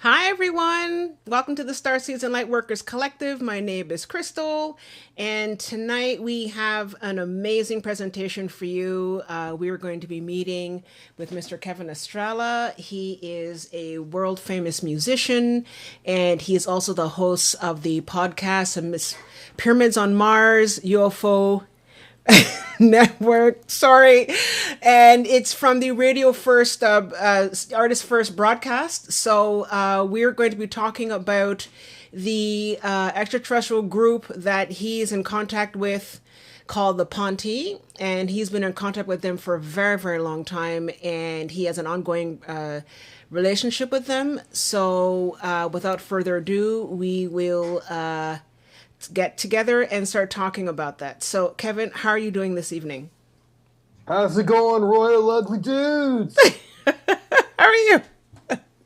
Hi, everyone. Welcome to the Starseeds and Lightworkers Collective. My name is Crystal, and tonight we have an amazing presentation for you. We are going to be meeting with Mr. Kevin Estrella. He is a world famous musician, and he is also the host of the podcast Pyramids on Mars, UFO network. Sorry, and it's from the Radio First Artist First broadcast. So we're going to be talking about the extraterrestrial group that he's in contact with called the Ponte, and he's been in contact with them for a very, very long time, and he has an ongoing relationship with them. So without further ado, we will get together and start talking about that. So, Kevin, how are you doing this evening? How's it going, Royal Ugly Dudes? How are you?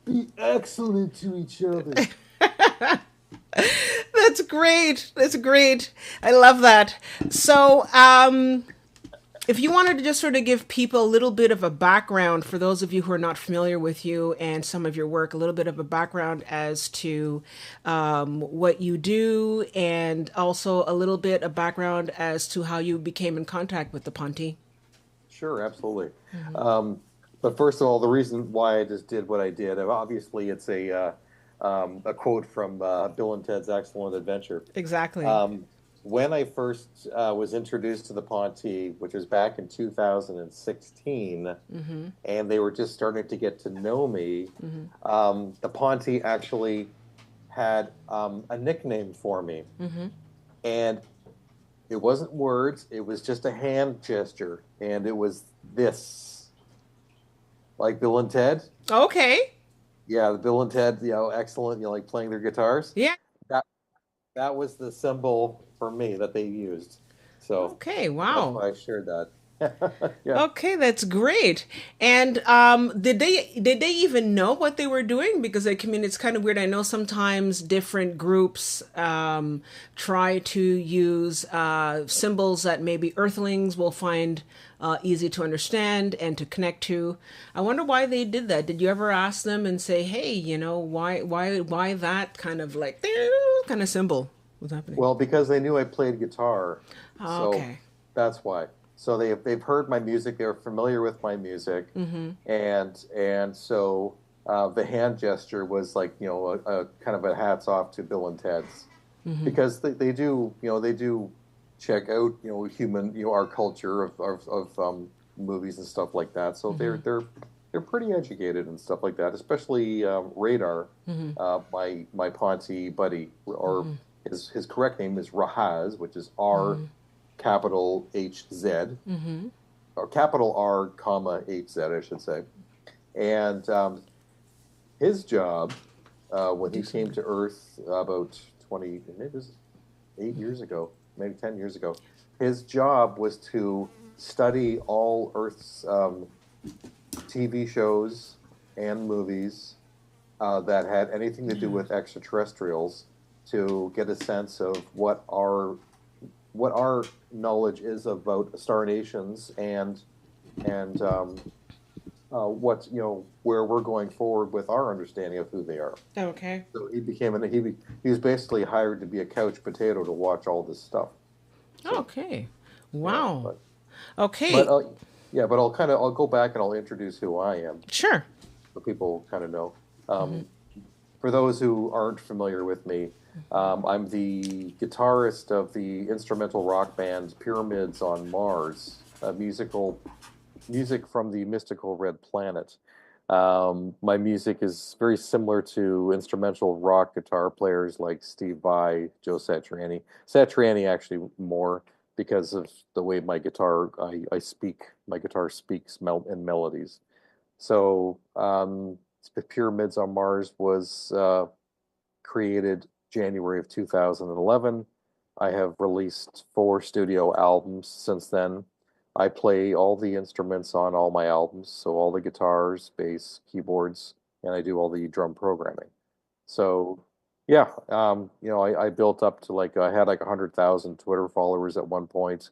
Be excellent to each other. That's great. That's great. I love that. So, if you wanted to just sort of give people a little bit of a background for those of you who are not familiar with you and some of your work, a little bit of a background as to what you do, and also a little bit of background as to how you became in contact with the Ponte. Sure, absolutely. Um, but first of all, the reason why I just did what I did, obviously, it's a quote from Bill and Ted's Excellent Adventure. Exactly. Um, when I first was introduced to the Ponte, which was back in 2016, and they were just starting to get to know me, the Ponte actually had a nickname for me. And it wasn't words, it was just a hand gesture. And it was this, like Bill and Ted. Okay. Yeah, the Bill and Ted, excellent, like playing their guitars. Yeah. That that was the symbol for me that they used. So Okay. that's Wow. why I shared that. Yeah. Okay, that's great. And did they even know what they were doing? Because I mean, it's kind of weird. I know sometimes different groups try to use symbols that maybe Earthlings will find easy to understand and to connect to. I wonder why they did that. Did you ever ask them and say, "Hey, why that kind of like kind of symbol was happening?" Well, because they knew I played guitar, Oh, so okay. that's why. So they've heard my music, they're familiar with my music, and so the hand gesture was like a kind of a hats off to Bill and Ted's because they do they do check out human our culture of movies and stuff like that. So they're pretty educated and stuff like that, especially Radar, my Ponte buddy, or his correct name is Rahaz, which is R capital HZ, or capital R comma HZ, I should say. And his job when he came to Earth about 20, maybe it was 8 years ago, maybe 10 years ago, his job was to study all Earth's TV shows and movies that had anything to do with extraterrestrials to get a sense of what our knowledge is about star nations and what where we're going forward with our understanding of who they are. Okay. So he was basically hired to be a couch potato to watch all this stuff. So Okay. yeah, Wow. but Okay. yeah, but I'll go back and I'll introduce who I am Sure. so people kind of know. Um, for those who aren't familiar with me, I'm the guitarist of the instrumental rock band Pyramids on Mars, music from the mystical red planet. My music is very similar to instrumental rock guitar players like Steve Vai, Joe Satriani. Satriani actually more because of the way I speak, my guitar speaks in melodies. So, Pyramids on Mars was created January of 2011. I have released 4 studio albums since then. I play all the instruments on all my albums, so all the guitars, bass, keyboards, and I do all the drum programming. So, yeah, I built up to like I had like 100,000 Twitter followers at one point.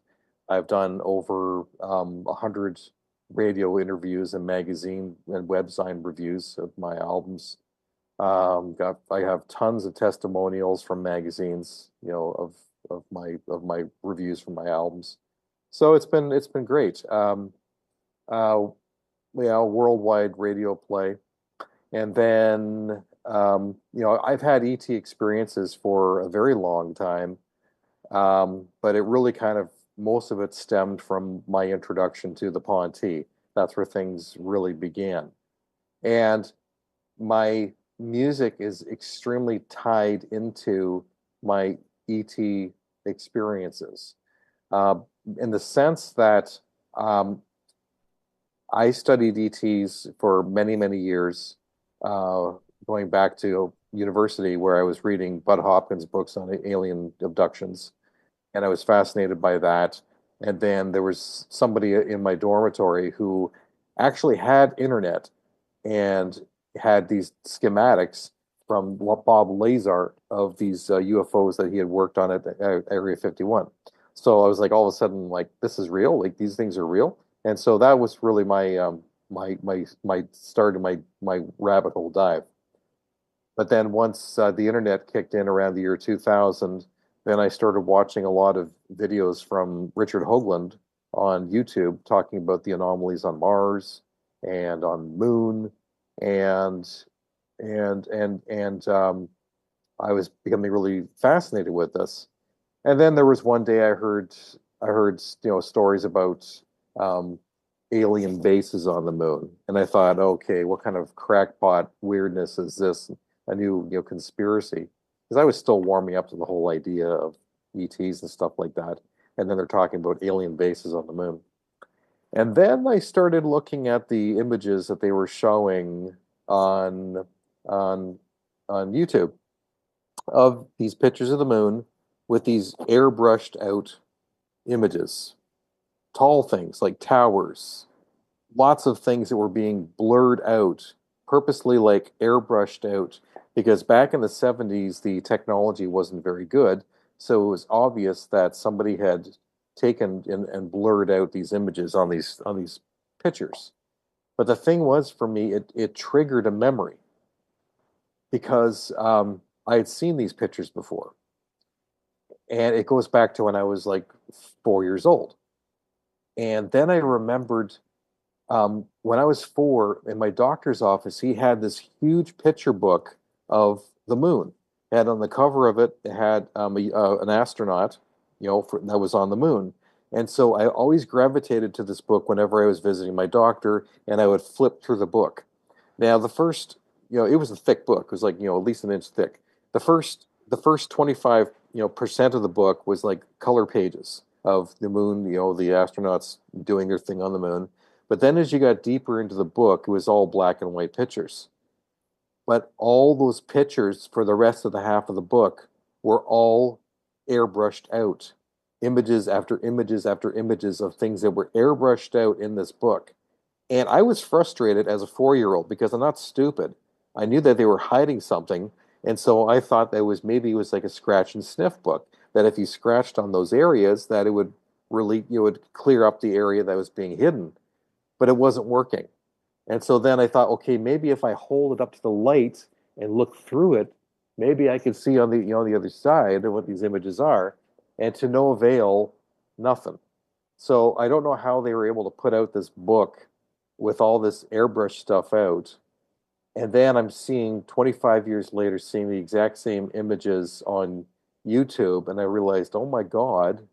I've done over 100 radio interviews and magazine and website reviews of my albums. I have tons of testimonials from magazines, of my reviews from my albums. So it's been great. Uh, Worldwide radio play, and then I've had ET experiences for a very long time, but it really kind of most of it stemmed from my introduction to the Ponte. That's where things really began, and my music is extremely tied into my ET experiences, uh, in the sense that um, I studied ETs for many, many years, uh, going back to university where I was reading Bud Hopkins books on alien abductions, and I was fascinated by that. And then there was somebody in my dormitory who actually had internet and had these schematics from Bob Lazar of these UFOs that he had worked on at Area 51. So I was like, all of a sudden, like, this is real. Like, these things are real. And so that was really my start of my rabbit hole dive. But then once the internet kicked in around the year 2000, then I started watching a lot of videos from Richard Hoagland on YouTube talking about the anomalies on Mars and on the Moon, and I was becoming really fascinated with this. And then there was one day I heard stories about um, alien bases on the moon, and I thought, okay, what kind of crackpot weirdness is this? A new conspiracy, because I was still warming up to the whole idea of ETs and stuff like that, and then they're talking about alien bases on the moon. And then I started looking at the images that they were showing on on on YouTube of these pictures of the moon with these airbrushed out images, tall things like towers, lots of things that were being blurred out, purposely like airbrushed out, because back in the 70s, the technology wasn't very good. So it was obvious that somebody had taken and blurred out these images on these pictures. But the thing was, for me, it triggered a memory because I had seen these pictures before. And it goes back to when I was like 4 years old. And then I remembered when I was four in my doctor's office, he had this huge picture book of the moon. And on the cover of it, it had an astronaut, that was on the moon. And so I always gravitated to this book whenever I was visiting my doctor, and I would flip through the book. Now, it was a thick book. It was like, at least an inch thick. The first 25, percent of the book was like color pages of the moon, the astronauts doing their thing on the moon. But then as you got deeper into the book, it was all black and white pictures. But all those pictures for the rest of the half of the book were all airbrushed out. Images after images after images of things that were airbrushed out in this book. And I was frustrated as a 4-year-old because I'm not stupid. I knew that they were hiding something. And so I thought that maybe it was like a scratch and sniff book, that if you scratched on those areas, that it would really, you would clear up the area that was being hidden. But it wasn't working. And so then I thought, okay, maybe if I hold it up to the light and look through it, maybe I could see on the other side of what these images are. And to no avail, nothing. So I don't know how they were able to put out this book with all this airbrush stuff out. And then I'm seeing 25 years later, seeing the exact same images on YouTube, and I realized, oh my God,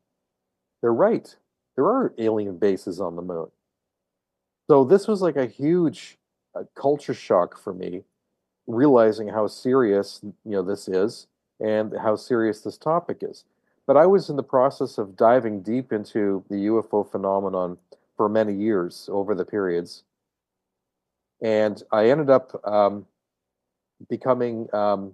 they're right. There are alien bases on the moon. So this was like a huge culture shock for me, realizing how serious, this is and how serious this topic is. But I was in the process of diving deep into the UFO phenomenon for many years over the periods, and I ended up becoming um,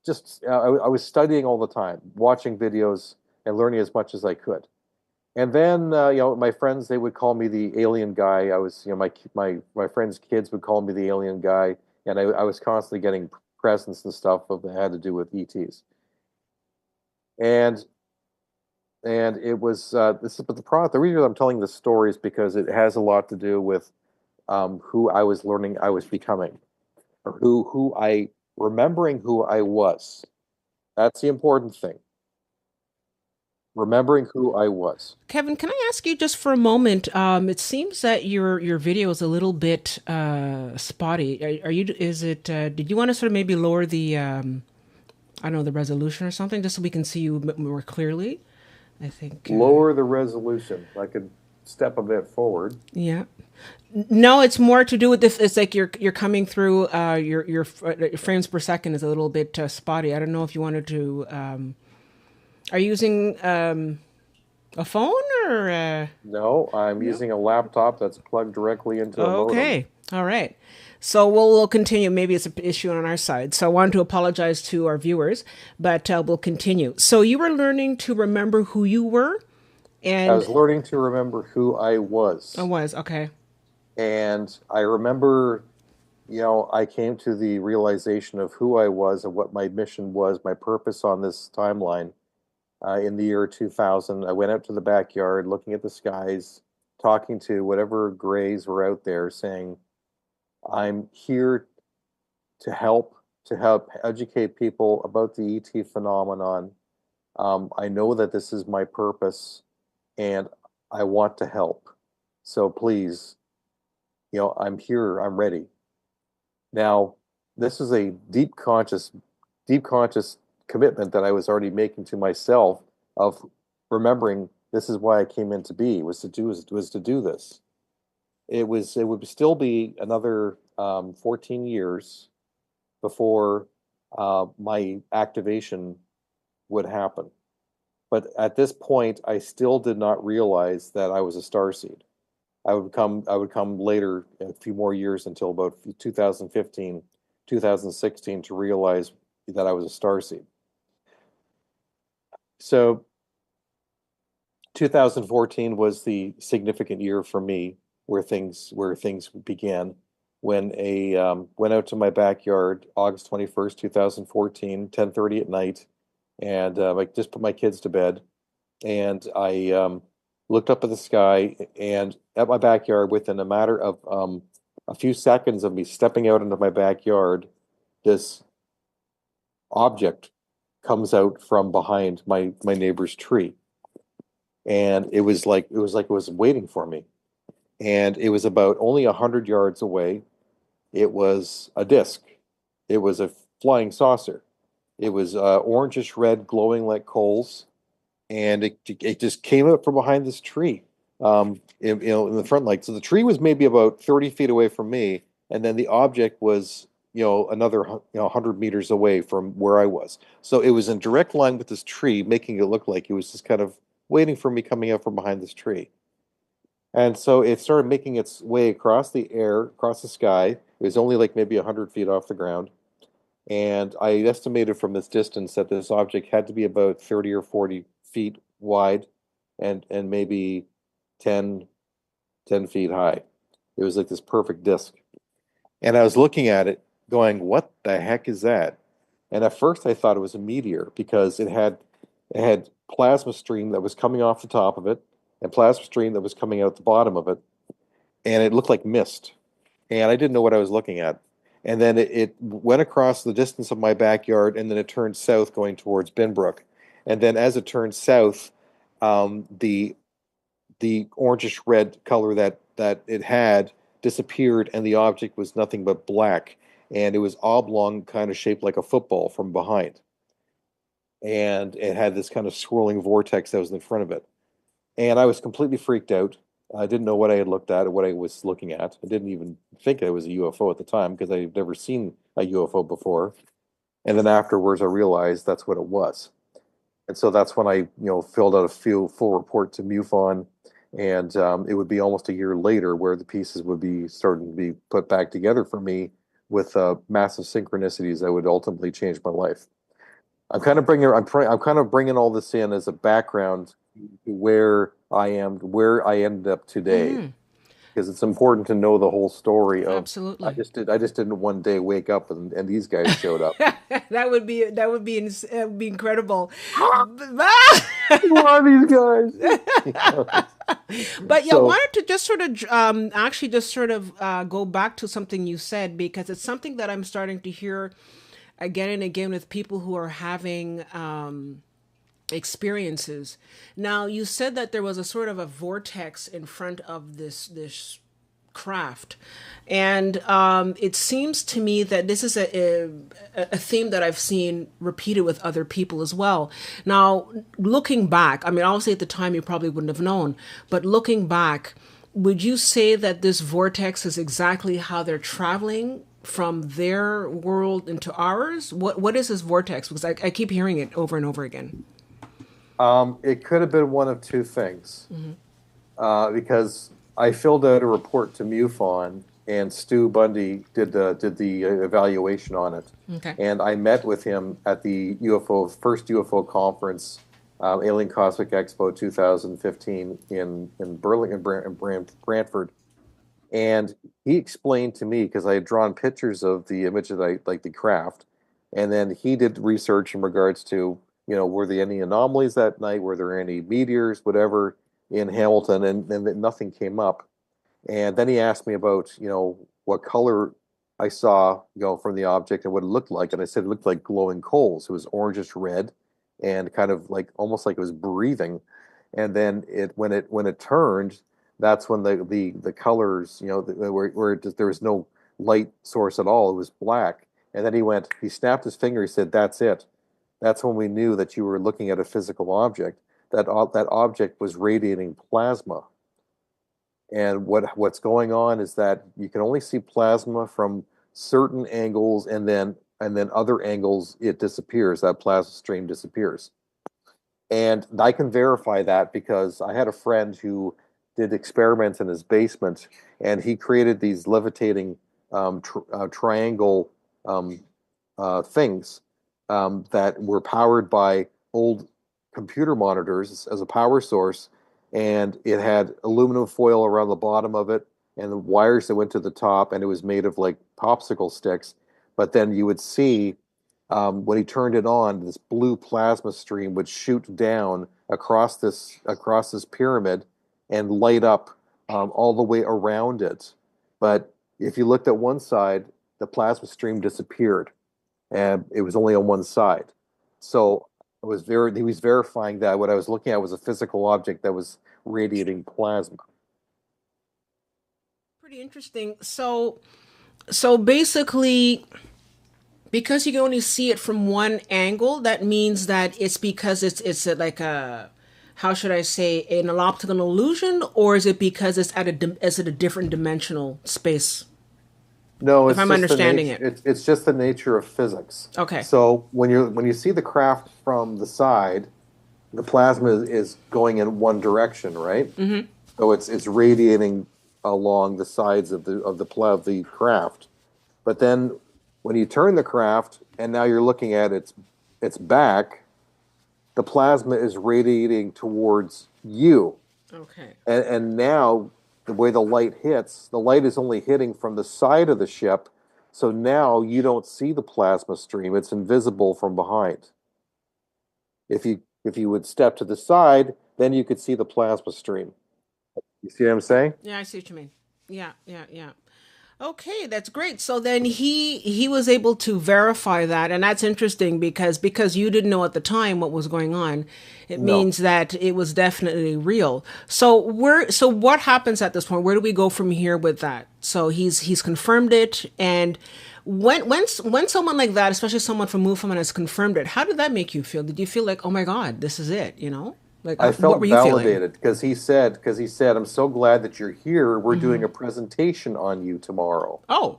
just I was studying all the time, watching videos and learning as much as I could. And then, my friends, they would call me the alien guy. I was, my friends' kids would call me the alien guy, and I was constantly getting presents and stuff that had to do with ETs. And it was this is but the reason I'm telling this story is because it has a lot to do with who I was learning I was becoming. or remembering who I was. That's the important thing. Remembering who I was. Kevin, can I ask you just for a moment? It seems that your video is a little bit spotty. Are you? Is it? Did you want to sort of maybe lower the I don't know, the resolution or something, just so we can see you more clearly? I think. Lower the resolution. I could step a bit forward. Yeah. No, it's more to do with this. It's like you're coming through. Your frames per second is a little bit spotty. I don't know if you wanted to. Are you using a phone or? No, I'm No. using a laptop that's plugged directly into a modem. Okay. All right. So we'll continue. Maybe it's an issue on our side. So I want to apologize to our viewers, but we'll continue. So you were learning to remember who you were, I and was learning to remember who I I was. was okay. And I remember, I came to the realization of who I was and what my mission was, my purpose on this timeline in the year 2000. I went out to the backyard looking at the skies, talking to whatever grays were out there, saying, I'm here to help educate people about the ET phenomenon. I know that this is my purpose and I want to help. So please, I'm here, I'm ready. Now, this is a deep conscious commitment that I was already making to myself of remembering this is why I came into be was to do this. It would still be another 14 years before my activation would happen. But at this point, I still did not realize that I was a starseed. I would come later, a few more years until about 2015, 2016 to realize that I was a starseed. So 2014 was the significant year for me where things began when a went out to my backyard August 21st, 2014, 10:30 at night, and I just put my kids to bed, and I looked up at the sky and at my backyard within a matter of a few seconds of me stepping out into my backyard, this object comes out from behind my neighbor's tree, and it was waiting for me, and it was about only 100 yards away. It was a disc. It was a flying saucer. It was orangish red, glowing like coals, and it just came up from behind this tree, in the front light. So the tree was maybe about 30 feet away from me, and then the object was another 100 meters away from where I was. So it was in direct line with this tree, making it look like it was just kind of waiting for me coming up from behind this tree. And so it started making its way across the air, across the sky. It was only like maybe 100 feet off the ground. And I estimated from this distance that this object had to be about 30 or 40 feet wide and maybe 10, 10 feet high. It was like this perfect disc. And I was looking at it going, what the heck is that? And at first I thought it was a meteor because it had plasma stream that was coming off the top of it and plasma stream that was coming out the bottom of it. And it looked like mist. And I didn't know what I was looking at. And then it went across the distance of my backyard, and then it turned south going towards Binbrook. And then as it turned south, the orangish red color that it had disappeared, and the object was nothing but black. And it was oblong, kind of shaped like a football from behind. And it had this kind of swirling vortex that was in front of it. And I was completely freaked out. I didn't know what I had looked at or what I was looking at. I didn't even think it was a UFO at the time because I had never seen a UFO before. And then afterwards, I realized that's what it was. And so that's when I, filled out a full report to MUFON, and it would be almost a year later where the pieces would be starting to be put back together for me with massive synchronicities that would ultimately change my life. I'm kind of bringing all this in as a background to where I ended up today, Mm, because it's important to know the whole story of absolutely. I just didn't one day wake up and these guys showed up. That would be incredible. Who are these guys? But yeah, I So, wanted to just sort of actually just sort of go back to something you said because it's something that I'm starting to hear again and again with people who are having experiences. Now, you said that there was a sort of a vortex in front of this craft, and it seems to me that this is a theme that I've seen repeated with other people as well. Now, looking back, I mean, obviously at the time you probably wouldn't have known, but looking back, would you say that this vortex is exactly how they're traveling from their world into ours? What is this vortex? Because I keep hearing it over and over again. it could have been one of two things. Because I filled out a report to MUFON, and Stu Bundy did the evaluation on it. Okay. And I met with him at the first UFO conference, Alien Cosmic Expo 2015 in Burlington, Brantford. And he explained to me, because I had drawn pictures of the image that I like the craft, and then he did research in regards to, were there any anomalies that night? Were there any meteors, whatever, in Hamilton? And nothing came up. And then he asked me about, what color I saw, from the object and what it looked like. And I said it looked like glowing coals. It was orangish red and kind of like almost like it was breathing. And then when it turned, that's when the colors, there was no light source at all. It was black. And then he snapped his finger. He said, "That's it. That's when we knew that you were looking at a physical object. That object was radiating plasma. And what's going on is that you can only see plasma from certain angles, and then other angles it disappears. That plasma stream disappears. And I can verify that because I had a friend who did experiments in his basement, and he created these levitating triangle um, things that were powered by old computer monitors as a power source, and it had aluminum foil around the bottom of it and the wires that went to the top, and it was made of like popsicle sticks. But then you would see when he turned it on, this blue plasma stream would shoot down across this pyramid and light up all the way around it. But if you looked at one side, the plasma stream disappeared, and it was only on one side. So he was verifying that what I was looking at was a physical object that was radiating plasma. Pretty interesting. So basically, because you can only see it from one angle, that means that it's because like a, how should I say, an optical illusion, or is it because it's at a different dimensional space? No, If it's I'm just the understanding nature. it. It's just the nature of physics. Okay. So when you see the craft from the side, the plasma is going in one direction, right? Mm-hmm. So it's radiating along the sides of the craft. But then when you turn the craft and now you're looking at its back, the plasma is radiating towards you. Okay. And now the way the light is only hitting from the side of the ship. So now you don't see the plasma stream. It's invisible from behind. If you would step to the side, then you could see the plasma stream. You see what I'm saying? Yeah, I see what you mean. Yeah, yeah, yeah. Okay, that's great. So then he was able to verify that, and that's interesting because you didn't know at the time what was going on. It No. means that it was definitely real. So what happens at this point? Where do we go from here with that? So he's confirmed it, and when someone like that, especially someone from MUFON has confirmed it, how did that make you feel? Did you feel like, oh my God, this is it? Like I what felt were you feeling? validated because he said, "I'm so glad that you're here. We're doing a presentation on you tomorrow." Oh,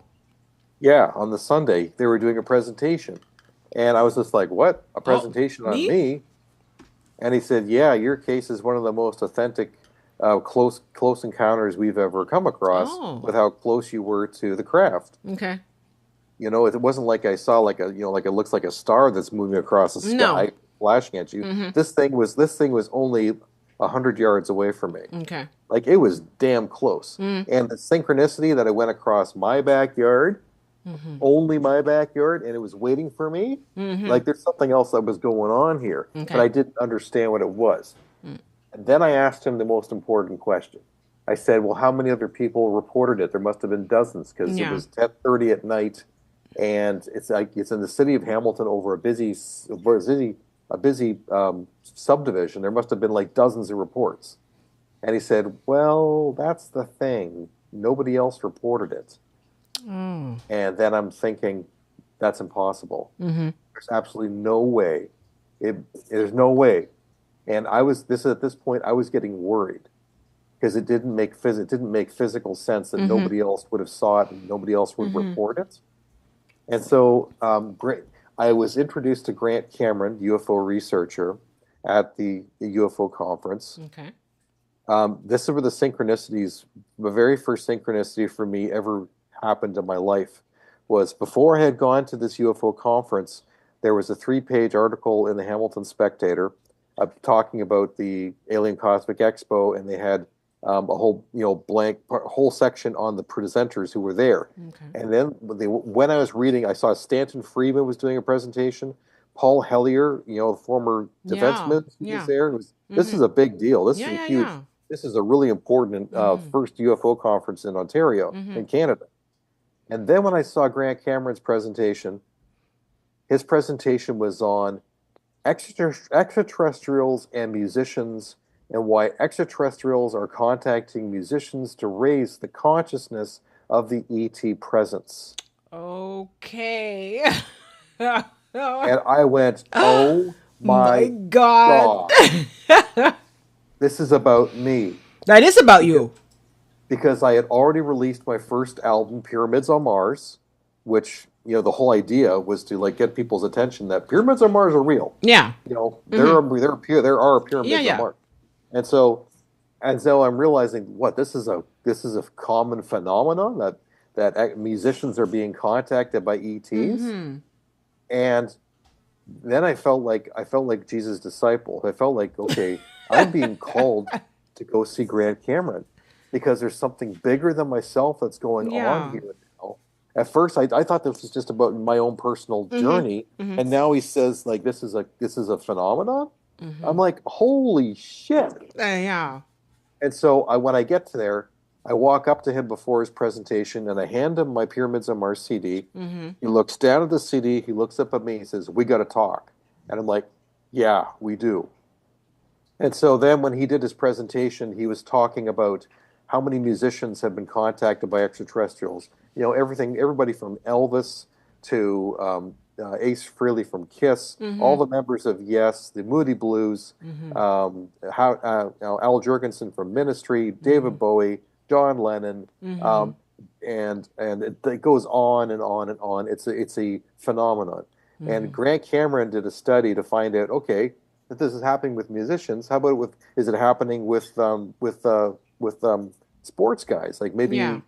Yeah, on the Sunday they were doing a presentation, and I was just like, "What? A oh, presentation on me? me?" And he said, "Yeah, your case is one of the most authentic, close encounters we've ever come across Oh, with how close you were to the craft. okay. It wasn't like I saw like like it looks like a star that's moving across the No. sky, flashing at you. Mm-hmm. This thing was only 100 yards away from me. Okay. Like it was damn close. Mm-hmm. And the synchronicity that it went across my backyard, only my backyard, and it was waiting for me. Mm-hmm. Like there's something else that was going on here, but Okay. I didn't understand what it was. And then I asked him the most important question. I said, "Well, how many other people reported it? There must have been dozens because it Yeah. was 10:30 at night, and it's in the city of Hamilton over a busy subdivision. There must have been like dozens of reports." And he said, "Well, that's the thing. Nobody else reported it." Oh. And then I'm thinking, that's impossible. There's absolutely no way. It, there's no way. And at this point, I was getting worried because it didn't make physical sense that nobody else would have saw it and nobody else would report it. And so, I was introduced to Grant Cameron, UFO researcher, at the UFO conference. Okay. This is where the synchronicities, the very first synchronicity for me ever happened in my life was before I had gone to this UFO conference. There was a 3-page article in the Hamilton Spectator talking about the Alien Cosmic Expo, and they had a whole whole section on the presenters who were there. Okay. And then when I was reading, I saw Stanton Friedman was doing a presentation. Paul Hellier, the former defenseman, he was there. This is a big deal. This is a huge. Yeah. This is a really important first UFO conference in Ontario, in Canada. And then when I saw Grant Cameron's presentation, his presentation was on extraterrestrials and musicians and why extraterrestrials are contacting musicians to raise the consciousness of the ET presence. Okay. And I went, oh my God. This is about me. That is about you. Because I had already released my first album, Pyramids on Mars, which, the whole idea was to get people's attention that pyramids on Mars are real. Yeah. There are pyramids on Mars. And so I'm realizing this is a common phenomenon that musicians are being contacted by ETs. And then I felt like Jesus' disciple. I felt like, okay, I'm being called to go see Grant Cameron because there's something bigger than myself that's going on here now. At first, I thought this was just about my own personal journey, and now he says this is a phenomenon. I'm like, holy shit! Yeah. And so when I get to there, I walk up to him before his presentation, and I hand him my Pyramids on Mars CD. He looks down at the CD. He looks up at me. He says, "We got to talk." And I'm like, "Yeah, we do." And so then when he did his presentation, he was talking about how many musicians have been contacted by extraterrestrials. Everybody from Elvis to Ace Frehley from Kiss, all the members of Yes, the Moody Blues, Al Jurgensen from Ministry, David Bowie, John Lennon, and it goes on and on and on. It's a phenomenon. And Grant Cameron did a study to find out, okay, if this is happening with musicians, how about is it happening with sports guys? Like maybe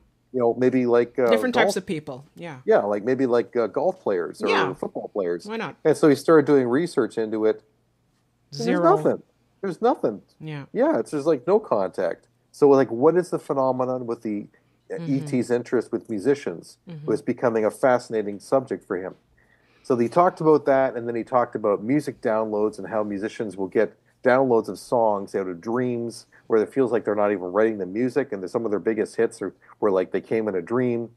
maybe like different types of people. Yeah. Yeah, like maybe golf players or football players. Why not? And so he started doing research into it. Zero. There's nothing. Yeah. Yeah, it's just no contact. So what is the phenomenon with the ET's interest with musicians? It was becoming a fascinating subject for him. So he talked about that, and then he talked about music downloads and how musicians will get downloads of songs out of dreams where it feels like they're not even writing the music, and some of their biggest hits were they came in a dream.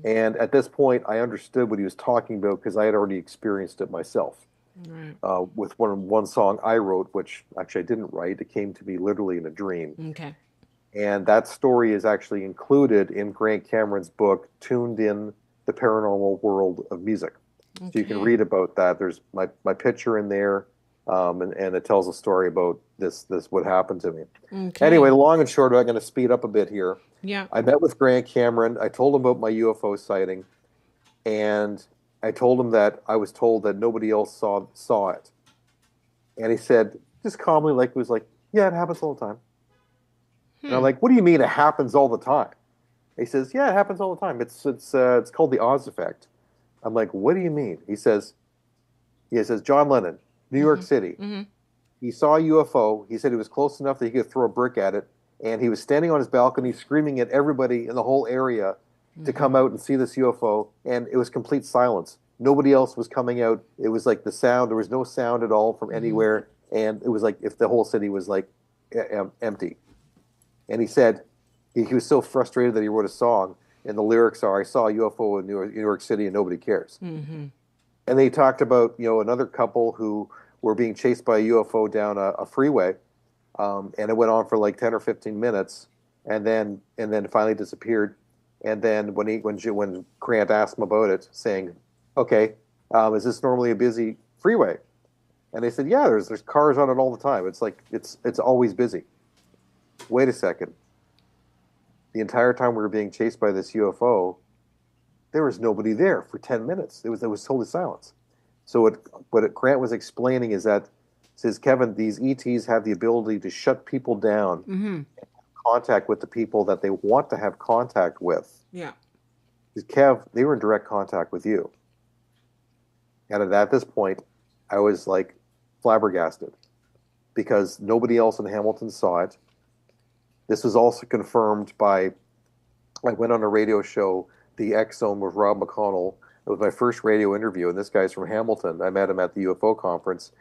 And at this point, I understood what he was talking about because I had already experienced it myself. Right. With one song I wrote, which actually I didn't write. It came to me literally in a dream. Okay. And that story is actually included in Grant Cameron's book, Tuned In, The Paranormal World of Music. Okay. So you can read about that. There's my picture in there, and it tells a story about this what happened to me. Okay. Anyway, long and short, I'm going to speed up a bit here. Yeah. I met with Grant Cameron. I told him about my UFO sighting, and I told him that I was told that nobody else saw it. And he said, just calmly, yeah, it happens all the time. And I'm like, what do you mean it happens all the time? He says, yeah, it happens all the time. It's called the Oz effect. I'm like, what do you mean? He says, John Lennon, New York City. He saw a UFO. He said he was close enough that he could throw a brick at it. And he was standing on his balcony screaming at everybody in the whole area to come out and see this UFO. And it was complete silence. Nobody else was coming out. It was like the sound. There was no sound at all from anywhere. And it was like if the whole city was empty. And he said he was so frustrated that he wrote a song, and the lyrics are, "I saw a UFO in New York City and nobody cares." Mm-hmm. And they talked about, another couple who were being chased by a UFO down a freeway, and it went on for like 10 or 15 minutes, and then finally disappeared. And then when Grant asked him about it, saying, "Okay, is this normally a busy freeway?" And they said, "Yeah, there's cars on it all the time. It's like it's always busy." Wait a second. The entire time we were being chased by this UFO, there was nobody there for 10 minutes. There was totally silence. So what Grant was explaining is that, says, Kevin, these ETs have the ability to shut people down, Mm-hmm. and have contact with the people that they want to have contact with. Yeah. Because Kev, they were in direct contact with you. And at this point, I was like flabbergasted because nobody else in Hamilton saw it. This was also confirmed by, I went on a radio show, The X Zone with Rob McConnell. It was my first radio interview, and this guy's from Hamilton. I met him at the UFO conference.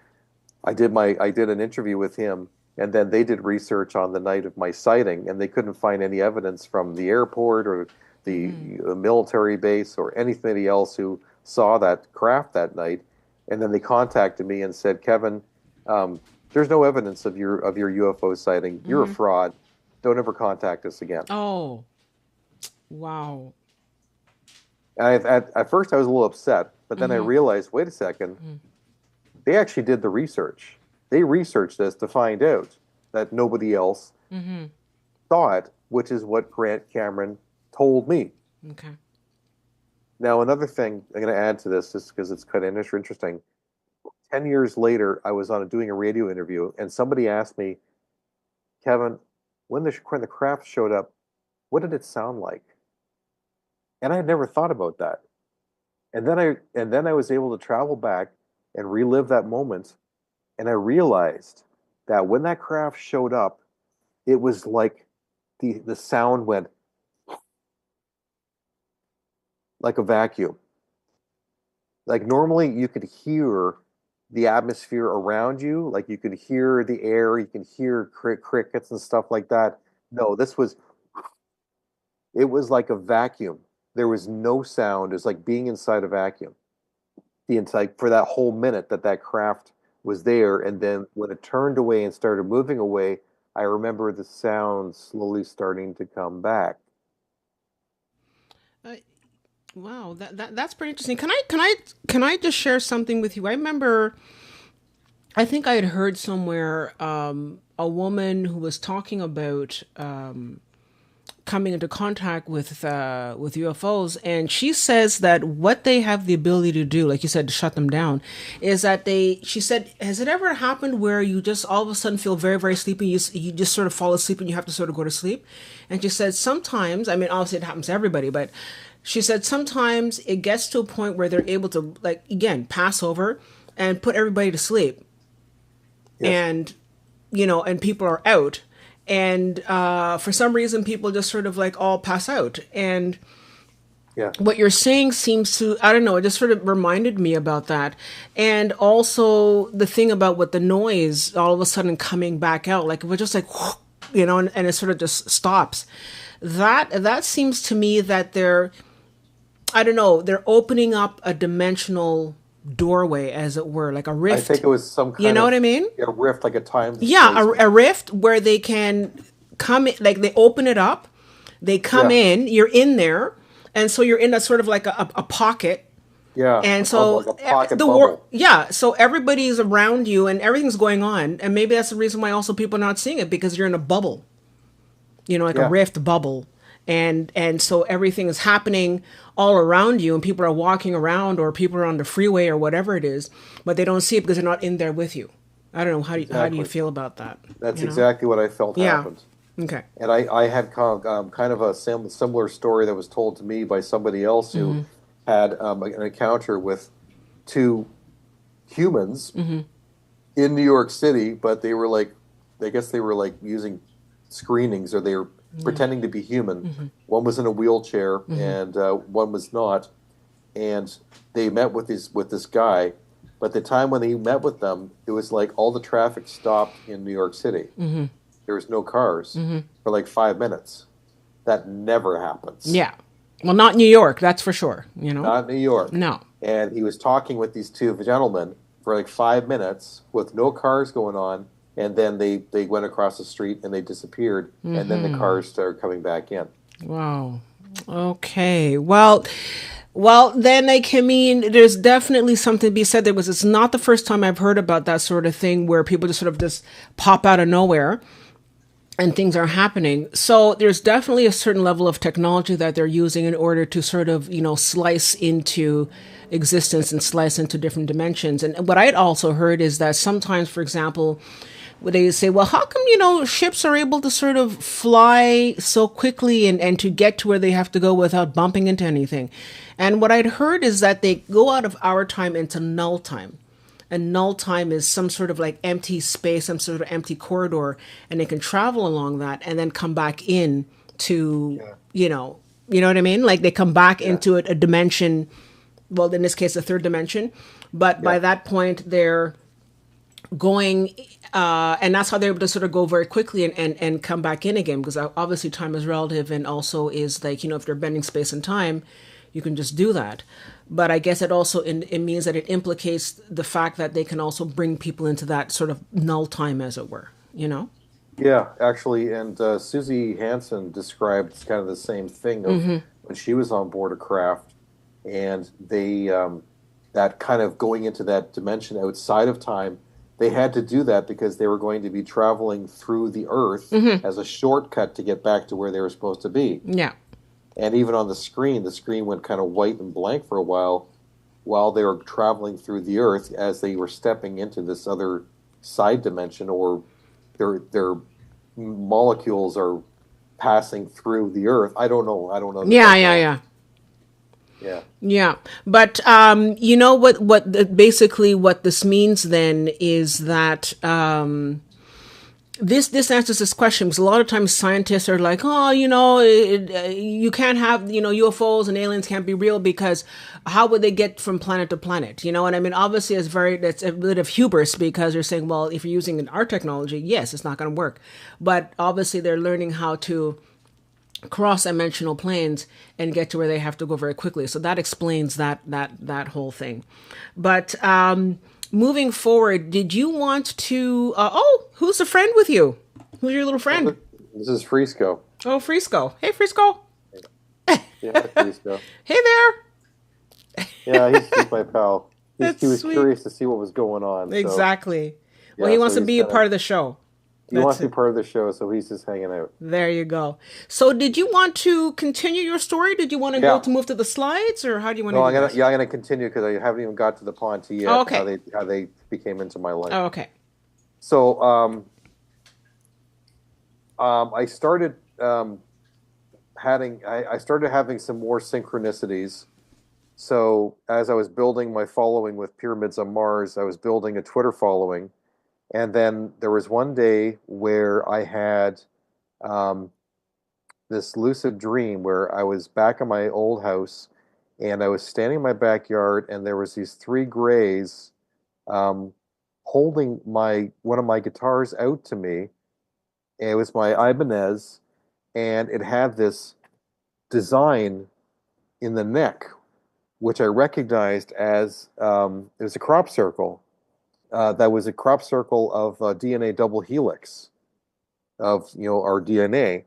I did an interview with him, and then they did research on the night of my sighting, and they couldn't find any evidence from the airport or the military base or anybody else who saw that craft that night. And then they contacted me and said, "Kevin, there's no evidence of your UFO sighting. You're a fraud. Don't ever contact us again." Oh, wow. And at first I was a little upset, but then I realized, wait a second, they actually did the research. They researched this to find out that nobody else saw it, which is what Grant Cameron told me. Okay. Now, another thing I'm going to add to this, just because it's kind of interesting. 10 years later, I was doing a radio interview, and somebody asked me, "Kevin, when the craft showed up, what did it sound like?" And I had never thought about that. And then I was able to travel back and relive that moment, and I realized that when that craft showed up, it was like the sound went like a vacuum. Like normally you could hear the atmosphere around you, like you could hear the air, you can hear crickets and stuff like that. No, it was like a vacuum. There was no sound. It was like being inside a vacuum. For that whole minute that craft was there, and then when it turned away and started moving away, I remember the sound slowly starting to come back. Wow, that's pretty interesting. Can I just share something with you? I remember, I think I had heard somewhere a woman who was talking about coming into contact with UFOs, and she says that what they have the ability to do, like you said, to shut them down, is that she said, has it ever happened where you just all of a sudden feel very, very sleepy, you just sort of fall asleep and you have to sort of go to sleep? And she said sometimes, I mean, obviously it happens to everybody, but she said sometimes it gets to a point where they're able to, like, again, pass over and put everybody to sleep. Yes. And, and people are out. And for some reason, people just sort of like all pass out. And what you're saying seems to, I don't know, it just sort of reminded me about that. And also the thing about what the noise all of a sudden coming back out, like it was just like, and it sort of just stops. That seems to me that they're opening up a dimensional doorway, as it were, like a rift. I think it was some kind what I mean? A rift, like a time. Yeah, a rift where they can come in, like they open it up, they come in, you're in there, and so you're in a sort of like a pocket. Yeah. And so like a pocket bubble. So everybody's around you and everything's going on, and maybe that's the reason why also people are not seeing it, because you're in a bubble. A rift bubble. And so everything is happening all around you, and people are walking around, or people are on the freeway or whatever it is, but they don't see it because they're not in there with you. I don't know. How do you feel about that? That's exactly what I felt happened. Okay. And I had kind of a similar story that was told to me by somebody else who had an encounter with two humans in New York City, but they were like, I guess they were like using screenings, or they were pretending to be human. One was in a wheelchair and one was not. And they met with this guy, but the time when he met with them, it was like all the traffic stopped in New York City. there was no cars for like 5 minutes. That never happens. Yeah. Well, not New York, that's for sure, you know? Not in New York. No. And he was talking with these two gentlemen for like 5 minutes with no cars going on. And then they went across the street and they disappeared. And then the cars started coming back in. Wow. Okay. Well, then I can mean there's definitely something to be said. It's not the first time I've heard about that sort of thing where people just sort of just pop out of nowhere and things are happening. So there's definitely a certain level of technology that they're using in order to sort of, slice into existence and slice into different dimensions. And what I'd also heard is that sometimes, for example, where they say, well, how come, ships are able to sort of fly so quickly and to get to where they have to go without bumping into anything? And what I'd heard is that they go out of our time into null time. And null time is some sort of like empty space, some sort of empty corridor, and they can travel along that and then come back in to, you know what I mean? Like they come back into a dimension, well, in this case, a third dimension. But by that point, they're going, and that's how they're able to sort of go very quickly and come back in again, because obviously time is relative and also is like, if they're bending space and time, you can just do that. But I guess it also it means that it implicates the fact that they can also bring people into that sort of null time, as it were, Yeah, actually, and Susie Hansen described kind of the same thing of when she was on board a craft, and they that kind of going into that dimension outside of time. They had to do that because they were going to be traveling through the Earth as a shortcut to get back to where they were supposed to be. Yeah. And even on the screen went kind of white and blank for a while they were traveling through the Earth as they were stepping into this other side dimension, or their molecules are passing through the Earth. I don't know. Yeah. But basically what this means then is that this answers this question, because a lot of times scientists are like, oh, you can't have, UFOs and aliens can't be real because how would they get from planet to planet? You know what I mean? Obviously, that's a bit of hubris, because they're saying, well, if you're using our technology, yes, it's not going to work. But obviously, they're learning how to cross-dimensional planes and get to where they have to go very quickly. So that explains that whole thing. But moving forward, did you want to... who's a friend with you? Who's your little friend? This is Frisco. Oh, Frisco. Hey, Frisco. Yeah, Frisco. Hey there. Yeah, he's my pal. He was sweet. Curious to see what was going on. Exactly. So, well, he wants to be a part of the show. He wants to be part of the show, so he's just hanging out. There you go. So did you want to continue your story? Did you want to move to the slides, or how do you want to do this? I'm going to continue because I haven't even got to the Ponte yet. Oh, okay. How they became into my life. Oh, okay. So I started having some more synchronicities. So as I was building my following with Pyramids on Mars, I was building a Twitter following. And then there was one day where I had this lucid dream where I was back in my old house, and I was standing in my backyard, and there was these three grays holding one of my guitars out to me. And it was my Ibanez, and it had this design in the neck, which I recognized as it was a crop circle. That was a crop circle of DNA double helix of our DNA,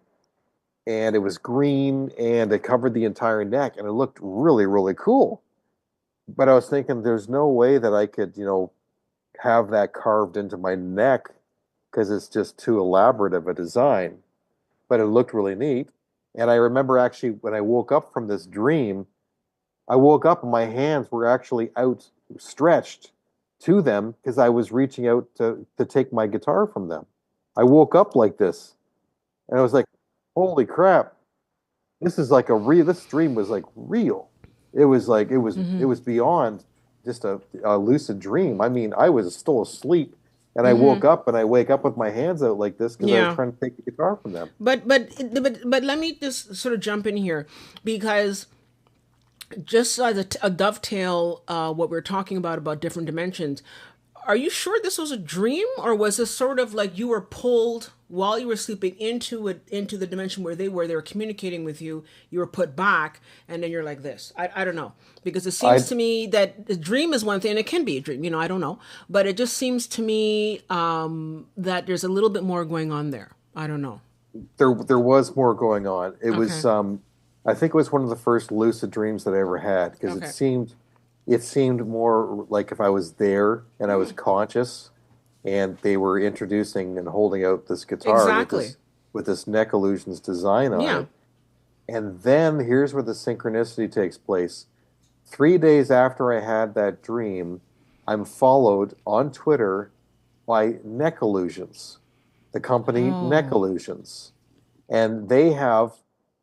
and it was green, and it covered the entire neck, and it looked really, really cool. But I was thinking, there's no way that I could have that carved into my neck, because it's just too elaborate of a design. But it looked really neat. And I remember actually when I woke up from this dream, I woke up and my hands were actually outstretched to them because I was reaching out to take my guitar from them. I woke up like this, and I was like, holy crap, this is like this dream was like real. It was like, it was beyond just a lucid dream. I mean, I was still asleep, and I woke up, and I wake up with my hands out like this because I was trying to take the guitar from them. But let me just sort of jump in here, because just as a dovetail, what we're talking about different dimensions, are you sure this was a dream, or was this sort of like you were pulled while you were sleeping into the dimension where they were communicating with you? You were put back, and then you're like this. I don't know, because it seems I to me that the dream is one thing, and it can be a dream. I don't know, but it just seems to me that there's a little bit more going on there. I don't know. there was more going on. It Okay. was I think it was one of the first lucid dreams that I ever had because Okay. it seemed more like if I was there and I was conscious and they were introducing and holding out this guitar Exactly. with this neck illusions design on Yeah. it. And then here's where the synchronicity takes place. 3 days after I had that dream, I'm followed on Twitter by Neck Illusions, the company Neck Oh. Illusions. And they have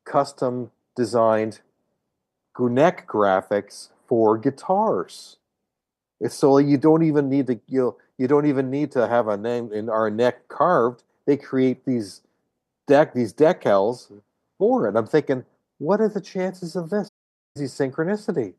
custom designed neck graphics for guitars. It's so you don't even need to you don't even need to have a name in our neck carved. They create these decals for it. I'm thinking, what are the chances of this? Synchronicity.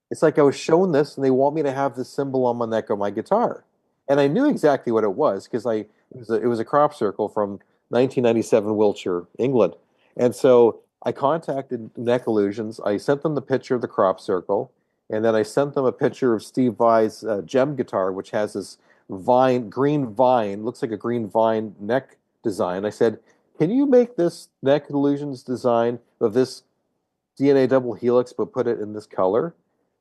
It's like I was shown this and they want me to have this symbol on my neck of my guitar. And I knew exactly what it was because it was a crop circle from 1997 Wiltshire, England. And so I contacted Neck Illusions. I sent them the picture of the crop circle, and then I sent them a picture of Steve Vai's gem guitar, which has this green vine, looks like a green vine neck design. I said, "Can you make this Neck Illusions design of this DNA double helix, but put it in this color?"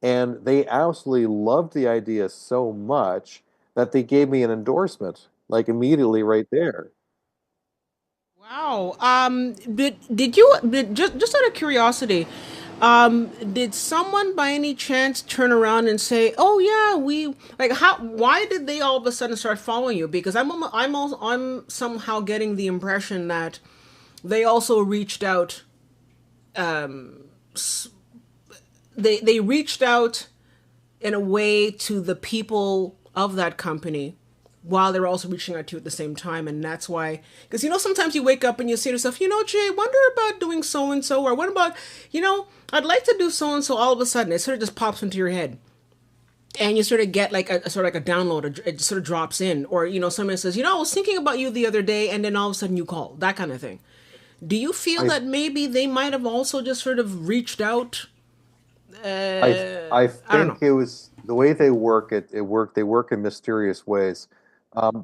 And they absolutely loved the idea so much that they gave me an endorsement, like immediately right there. Wow. Did you just out of curiosity, did someone by any chance turn around and say, "Oh yeah, we like how? Why did they all of a sudden start following you?" Because I'm somehow getting the impression that they also reached out. They reached out in a way to the people of that company while they're also reaching out to you at the same time. And that's why, because sometimes you wake up and you say to yourself, Jay, wonder about doing so and so, or what about, I'd like to do so and so. All of a sudden it sort of just pops into your head, and you sort of get like a sort of like a download. It sort of drops in, or someone says, I was thinking about you the other day, and then all of a sudden you call, that kind of thing. Do you feel I that maybe they might have also just sort of reached out? I I don't know. think it was the way they work. It worked. They work in mysterious ways.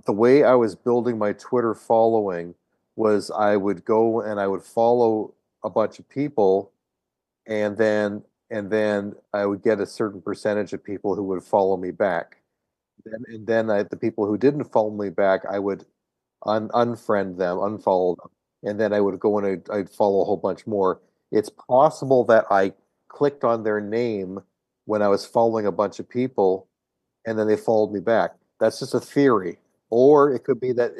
The way I was building my Twitter following was I would go and I would follow a bunch of people, and then I would get a certain percentage of people who would follow me back. The people who didn't follow me back, I would unfriend them, unfollow them, and then I would go and I'd follow a whole bunch more. It's possible that I clicked on their name when I was following a bunch of people, and then they followed me back. That's just a theory, or it could be that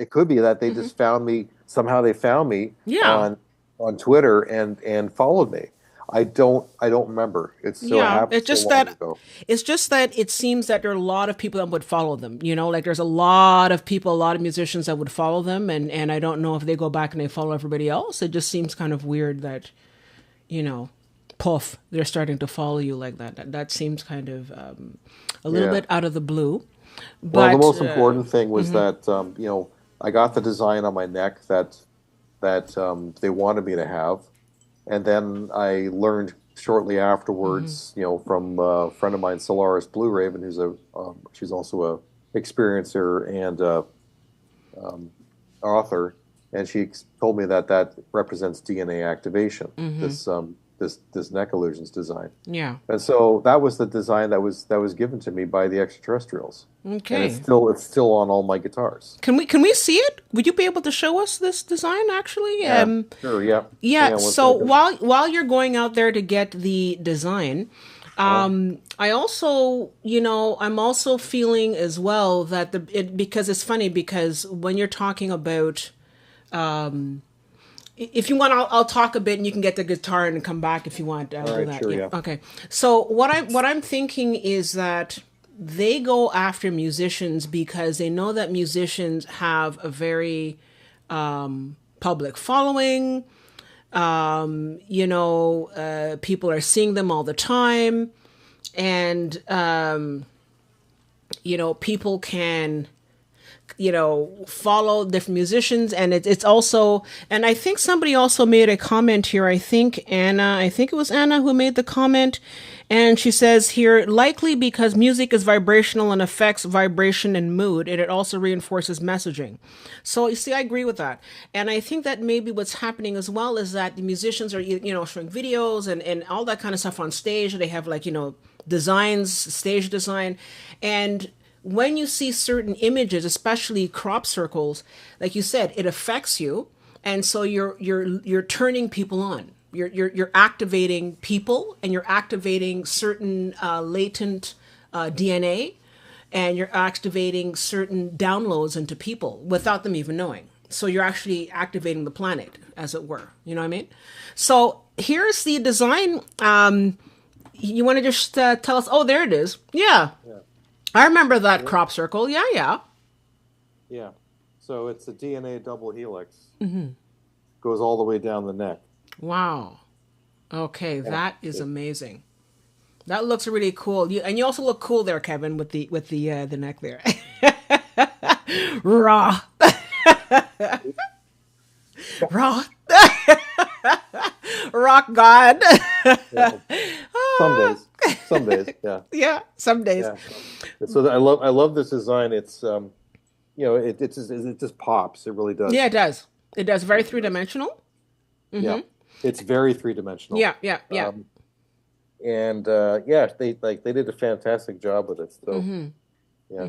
they Hmm. just found me somehow. They found me Yeah. on Twitter and followed me. I don't remember. It Yeah, happened so long ago. it's just that it seems that there are a lot of people that would follow them. Like there's a lot of people, a lot of musicians that would follow them, and I don't know if they go back and they follow everybody else. It just seems kind of weird that you know, poof, they're starting to follow you like that. That seems kind of a little Yeah. bit out of the blue, Well, the but most important thing was that I got the design on my neck that they wanted me to have, and then I learned shortly afterwards, from a friend of mine, Solaris Blue Raven, she's also a experiencer and author, and she told me that that represents DNA activation. This neck illusions design, yeah, and so that was the design that was given to me by the extraterrestrials, and it's okay. still on all my guitars. Can we see it? Would you be able to show us this design actually? Yeah, sure, yeah. Hang Yeah. on one So second. while you're going out there to get the design, Uh, I also, I'm also feeling as well that because it's funny because when you're talking about, if you want, I'll talk a bit and you can get the guitar and come back if you want. I'll all do right, that. sure, Yeah. yeah. Okay. So what I'm thinking is that they go after musicians because they know that musicians have a very public following. People are seeing them all the time, and people can follow different musicians. And it's also, and I think somebody also made a comment here. I think it was Anna who made the comment. And she says here, likely because music is vibrational and affects vibration and mood, and it also reinforces messaging. So you see, I agree with that. And I think that maybe what's happening as well is that the musicians are, showing videos and all that kind of stuff on stage. They have designs, stage design. And when you see certain images, especially crop circles, like you said, it affects you, and so you're turning people on. You're activating people, and you're activating certain latent DNA, and you're activating certain downloads into people without them even knowing. So you're actually activating the planet, as it were. You know what I mean? So here's the design. You want to just tell us? Oh, there it is. Yeah. I remember that crop circle. Yeah, yeah. Yeah. So it's a DNA double helix. Goes all the way down the neck. Wow. Okay, that is amazing. That looks really cool. And you also look cool there, Kevin, with the neck there. Raw. Raw. Rock God. Yeah. Some days. Some days. Yeah. Yeah. Some days. Yeah. So I love this design. It's it just pops. It really does. Yeah, it does. It does. Very three-dimensional. Yeah. It's very three-dimensional. Yeah. Yeah. Yeah. They did a fantastic job with it. So yeah.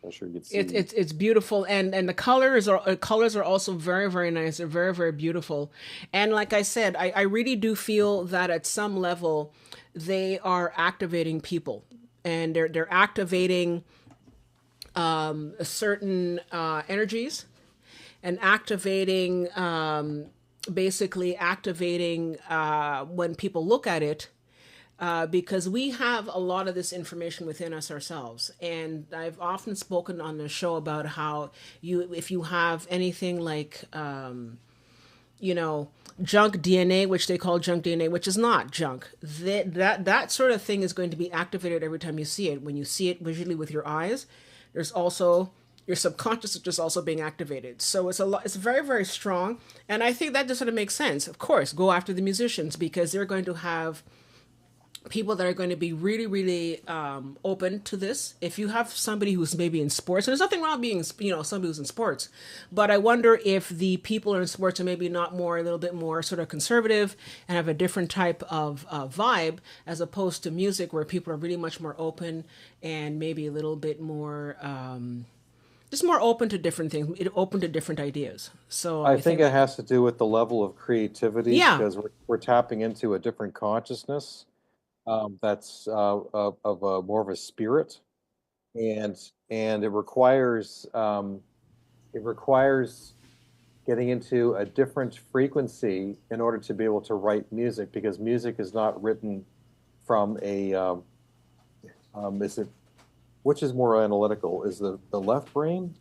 I'm sure you could see. It's beautiful, and the colors are also very, very nice. They're very, very beautiful, and like I said, I really do feel that at some level they are activating people, and they're activating certain energies, and activating basically activating when people look at it. Because we have a lot of this information within us ourselves. And I've often spoken on the show about how if you have anything like, junk DNA, which they call junk DNA, which is not junk, that sort of thing is going to be activated every time you see it. When you see it visually with your eyes, there's also your subconscious is just also being activated. So it's very, very strong. And I think that just sort of makes sense. Of course, go after the musicians, because they're going to have people that are going to be really, really open to this. If you have somebody who's maybe in sports, and there's nothing wrong being, somebody who's in sports, but I wonder if the people in sports are maybe not a little bit more sort of conservative and have a different type of vibe, as opposed to music where people are really much more open and maybe a little bit more, just more open to different things, open to different ideas. So I think it has to do with the level of creativity, because we're tapping into a different consciousness. That's of more of a spirit, and it requires getting into a different frequency in order to be able to write music, because music is not written from a is it which is more analytical, is the left brain?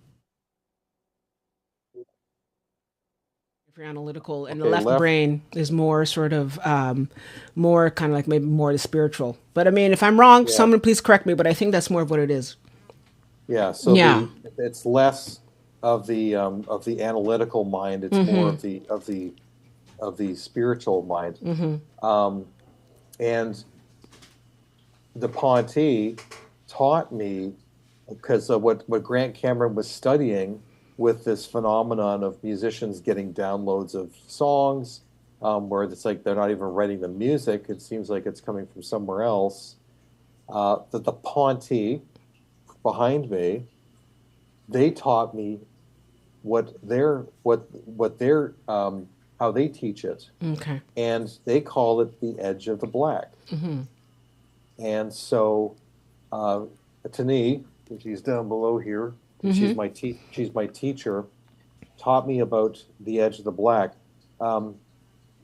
If you're analytical, and Okay, the left brain is more sort of more kind of like maybe more the spiritual. But I mean, if I'm wrong, someone please correct me, but I think that's more of what it is. Yeah, so it's less of the analytical mind. It's more of the spiritual mind. And the Ponte taught me, because of what Grant Cameron was studying with this phenomenon of musicians getting downloads of songs, where it's like they're not even writing the music. It seems like it's coming from somewhere else. That the Ponte behind me, they taught me how they teach it. Okay. And they call it the edge of the black. And so Tani, she's down below here, she's my teacher, taught me about the edge of the black.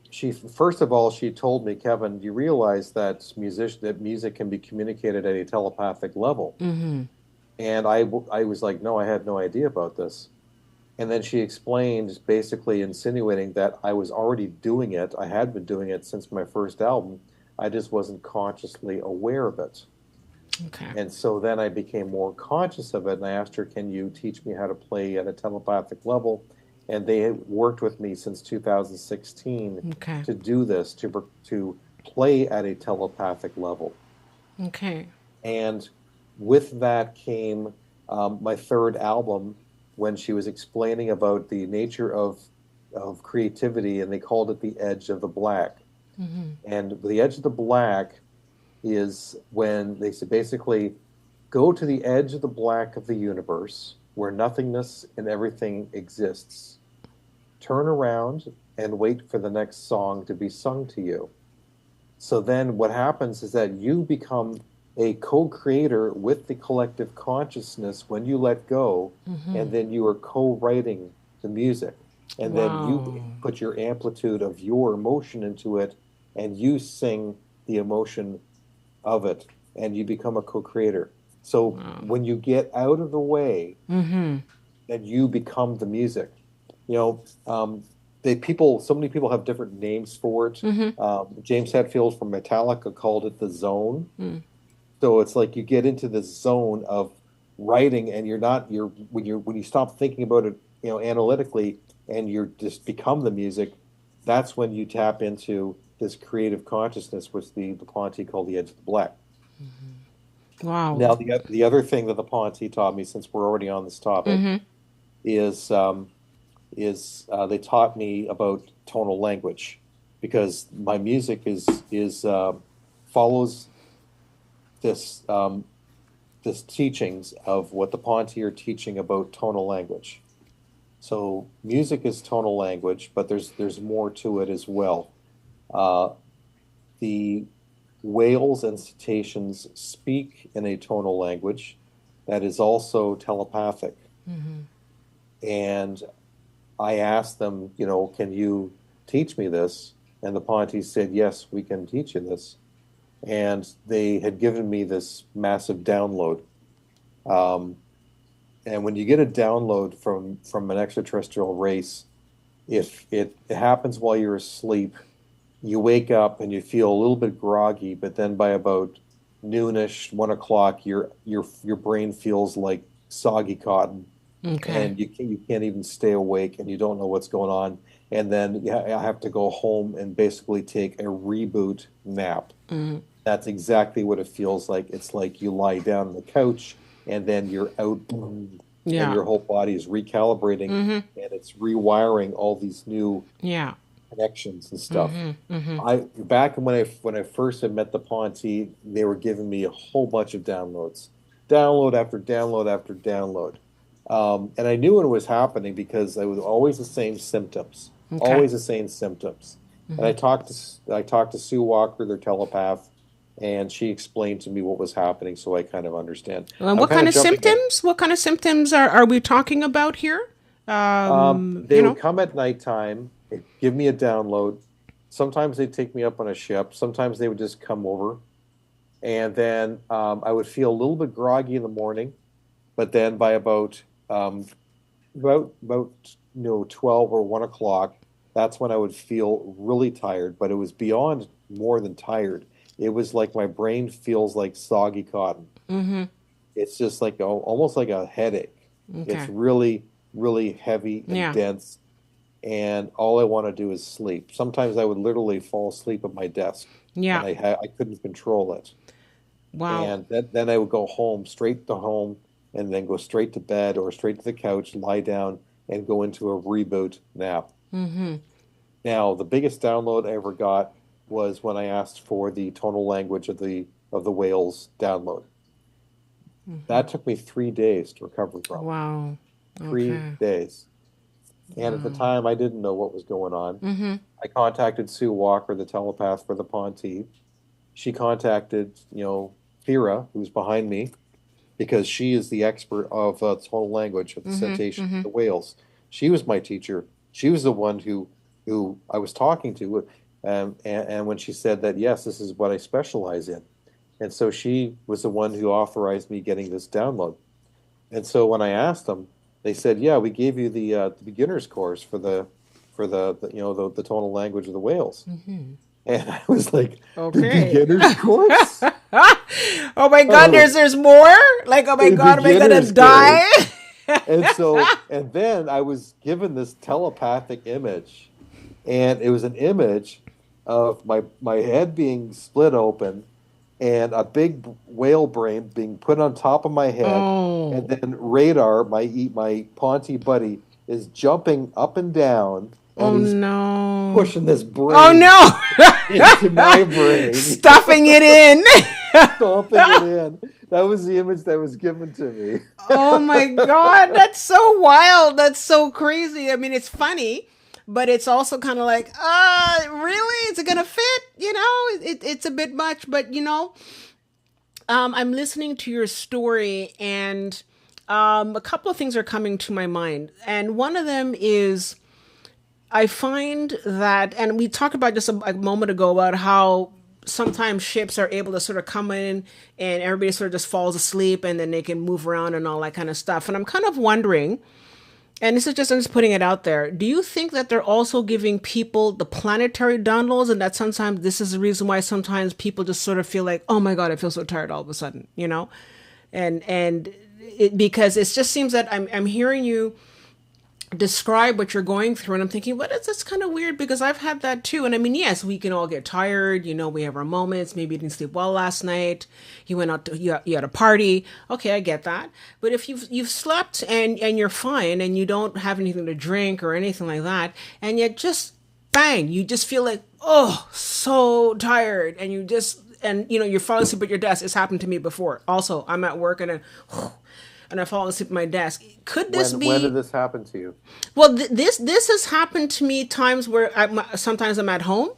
She first of all, she told me, Kevin, do you realize that music can be communicated at a telepathic level? And I was like, no, I had no idea about this. And then she explained, basically insinuating that I was already doing it. I had been doing it since my first album. I just wasn't consciously aware of it. Okay. And so then I became more conscious of it, and I asked her, "Can you teach me how to play at a telepathic level?" And they had worked with me since 2016 Okay. to do this, to play at a telepathic level. Okay. And with that came my third album, when she was explaining about the nature of creativity, and they called it the edge of the black. And the edge of the black is when they said, basically, go to the edge of the black of the universe where nothingness and everything exists. Turn around and wait for the next song to be sung to you. So then what happens is that you become a co-creator with the collective consciousness when you let go, and then you are co-writing the music. And then you Wow. put your amplitude of your emotion into it, and you sing the emotion of it, and you become a co-creator. So Wow. when you get out of the way, then you become the music. You know, so many people have different names for it. James Hetfield from Metallica called it the zone. So it's like you get into the zone of writing, and when you stop thinking about it, analytically, and you're just become the music. That's when you tap into this creative consciousness, which the Ponte called the edge of the black. Wow. Now, the other thing that the Ponte taught me, since we're already on this topic, is they taught me about tonal language, because my music is follows this this teachings of what the Ponte are teaching about tonal language. So music is tonal language, but there's more to it as well. Uh, the whales and cetaceans speak in a tonal language that is also telepathic. And I asked them, can you teach me this? And the Pontes said, yes, we can teach you this. And they had given me this massive download. Um, and when you get a download from an extraterrestrial race, if it happens while you're asleep, you wake up and you feel a little bit groggy, but then by about noonish, 1 o'clock, your brain feels like soggy cotton, Okay. and you can't even stay awake, and you don't know what's going on. And then I have to go home and basically take a reboot nap. That's exactly what it feels like. It's like you lie down on the couch, and then you're out, and Yeah. your whole body is recalibrating, and it's rewiring all these new Yeah. connections and stuff. I back when I first had met the Ponte, they were giving me a whole bunch of downloads, download after download after download, and I knew it was happening because it was always the same symptoms, Okay. always the same symptoms. And I talked to Sue Walker, their telepath, and she explained to me what was happening, so I kind of understand. And I'm what kind kind of of jumping in. symptoms? What kind of symptoms are we talking about here? They would come at nighttime, give me a download. Sometimes they'd take me up on a ship. Sometimes they would just come over. And then I would feel a little bit groggy in the morning. But then by about 12 or 1 o'clock, that's when I would feel really tired. But it was beyond more than tired. It was like my brain feels like soggy cotton. It's just like almost like a headache. It's Okay. really, really heavy and Yeah. dense, and all I want to do is sleep. Sometimes I would literally fall asleep at my desk, and Yeah. I couldn't control it. Wow. And then I would go home, straight to home, and then go straight to bed or straight to the couch, lie down, and go into a reboot nap. Now, the biggest download I ever got was when I asked for the tonal language of the whales download. That took me 3 days to recover from. Wow. Three Okay. days. And at the Wow. time, I didn't know what was going on. I contacted Sue Walker, the telepath for the Ponte. She contacted, Thera, who's behind me, because she is the expert of tonal language of the cetaceans, the whales. She was my teacher. She was the one who I was talking to, and when she said that, yes, this is what I specialize in, and so she was the one who authorized me getting this download. And so when I asked them, they said, "Yeah, we gave you the beginner's course for the tonal language of the whales." And I was like, the Okay. beginner's course? Oh my God, Oh, there's more? Like, oh my the God, am I gonna beginner's course. die? And then I was given this telepathic image, and it was an image of my head being split open and a big whale brain being put on top of my head, and Oh, then Radar, my Ponty buddy, is jumping up and down, and oh he's no. pushing this Oh brain into no. my brain, Stuffing it in. stomping it in. That was the image that was given to me. Oh my God, that's so wild. That's so crazy. I mean, it's funny, but it's also kind of like, really? Is it gonna fit? It's a bit much, but I'm listening to your story, and a couple of things are coming to my mind. And one of them is I find that, and we talked about just a moment ago about how sometimes ships are able to sort of come in and everybody sort of just falls asleep and then they can move around and all that kind of stuff. And I'm kind of wondering, and this is just, I'm just putting it out there. Do you think that they're also giving people the planetary downloads, and that sometimes this is the reason why sometimes people just sort of feel like, oh my God, I feel so tired all of a sudden, and it, because it just seems that I'm hearing you describe what you're going through, and I'm thinking, what is this kind of weird, because I've had that too. And I mean, yes, we can all get tired, we have our moments. Maybe you didn't sleep well last night, you went out to, you had a party. Okay, I get that. But if you've slept and you're fine and you don't have anything to drink or anything like that, and yet just bang, you just feel like, oh, so tired, and you're falling asleep at your desk. It's happened to me before also. I'm at work and then and I fall asleep at my desk. Could this When did be? this happen to you? Well, this has happened to me times where sometimes I'm at home,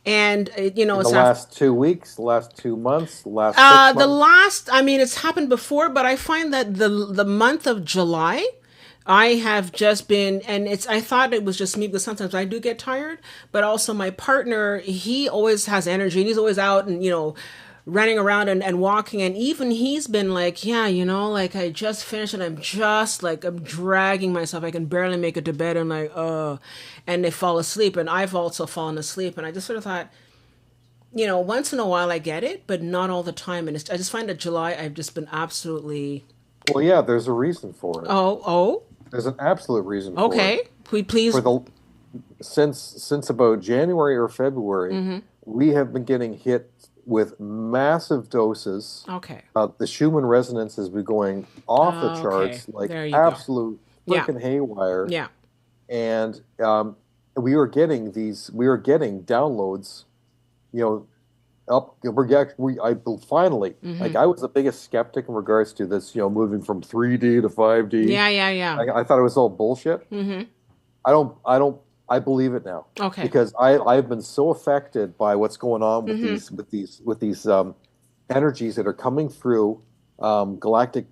and In the it's after. last 2 weeks, the last 2 months, the last six The months? last, I mean, it's happened before, but I find that the month of July, I have just been, and I thought it was just me, because sometimes I do get tired, but also my partner, he always has energy, and he's always out and, running around and walking. And even he's been like, yeah, like I just finished and I'm just like, I'm dragging myself. I can barely make it to bed. I'm like, and they fall asleep. And I've also fallen asleep. And I just sort of thought, once in a while I get it, but not all the time. And I just find that July, I've just been absolutely, Well, yeah, there's a reason for it. oh, There's an absolute reason for it. okay. Please. For the since about January or February, we have been getting hit with massive doses. Okay. The Schuman Resonance has been going off the Okay. charts, like There you go. absolute Yeah. freaking haywire. Yeah. And we are getting downloads, you know, I finally, like, I was the biggest skeptic in regards to this, moving from 3D to 5D. Yeah. Yeah. Yeah. I thought it was all bullshit. I believe it now. Okay. Because I've been so affected by what's going on with these energies that are coming through, galactic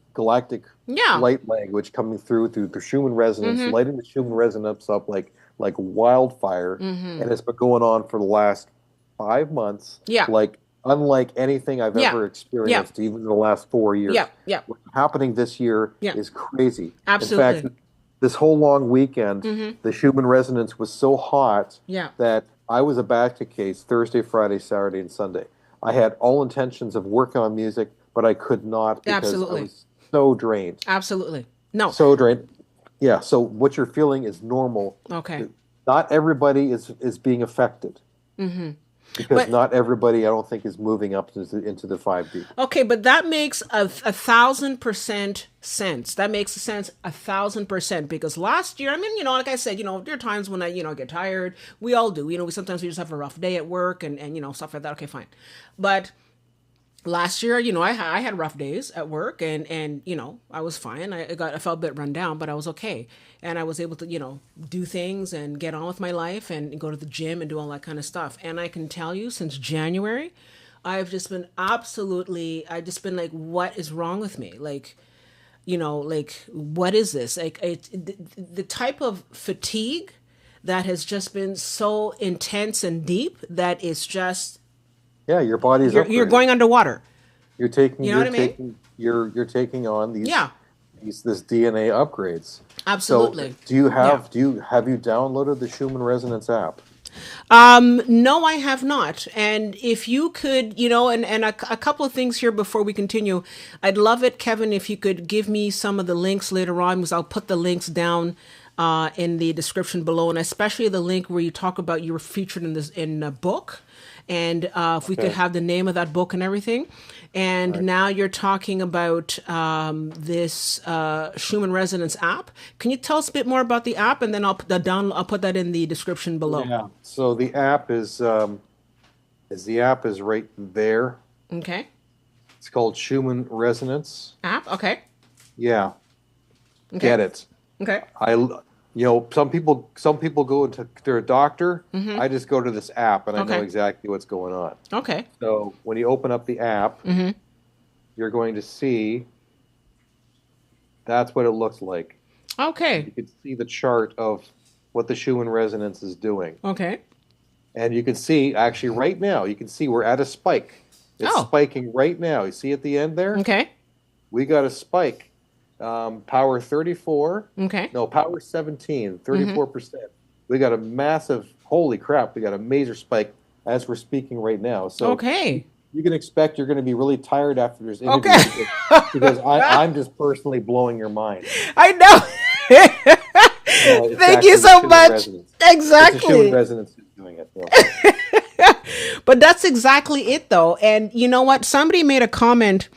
Yeah. light language coming through the Schumann resonance, lighting the Schumann resonance up like wildfire, and it's been going on for the last 5 months. Yeah. Like unlike anything I've Yeah. ever experienced, even in the last 4 years. Yeah. Yeah. What's happening this year Yeah. is crazy. Absolutely. In fact, this whole long weekend, the Schumann resonance was so hot Yeah. that I was a basket case Thursday, Friday, Saturday, and Sunday. I had all intentions of working on music, but I could not because Absolutely. I was so drained. Absolutely. No. So drained. Yeah, so what you're feeling is normal. Okay. Not everybody is being affected. Because But- not everybody, I don't think, is moving up into the 5D. Okay, but that makes a 1,000% sense. That makes sense 1,000%, because last year, I mean, like I said, there are times when I, get tired. We all do. Sometimes we just have a rough day at work and stuff like that. Okay, fine. But last year, I had rough days at work, and I was fine. I felt a bit run down, but I was okay, and I was able to do things and get on with my life and go to the gym and do all that kind of stuff. And I can tell you, since January, I've just been like, what is wrong with me? Like, like, what is this? Like, the type of fatigue that has just been so intense and deep that it's just. Yeah, your body's You're upgrading. going underwater. You're taking. You know you're what I mean? taking. You're taking on these. Yeah. This DNA upgrades. Absolutely. So, have you downloaded the Schumann Resonance app? No, I have not. And if you could, and a couple of things here before we continue, I'd love it, Kevin, if you could give me some of the links later on, because I'll put the links down in the description below, and especially the link where you talk about you were featured in a book, and if we could Okay. have the name of that book and everything. All And right. now you're talking about this Schuman Resonance app. Can you tell us a bit more about the app, and then I'll put that down. I'll put that in the description below. Yeah. So the app is right there. Okay. It's called Schuman Resonance. App. Okay. Yeah, Okay. get it. Okay. Some people go to their doctor. I just go to this app and I know Okay. exactly what's going on. Okay. So when you open up the app, you're going to see that's what it looks like. Okay. You can see the chart of what the Schumann resonance is doing. Okay. And you can see, actually, right now, you can see we're at a spike. It's Oh. spiking right now. You see at the end there? Okay. We got a spike. Power 34. Okay. No, power 17, 34%. We got a massive, holy crap, we got a major spike as we're speaking right now. So Okay. you can expect you're going to be really tired after this interview Okay. because I'm just personally blowing your mind. I know. It's Thank actually you the so Schumann much. resonance. It's the Schumann Exactly. resonance that's doing it. Though. But that's exactly it, though. And you know what? Somebody made a comment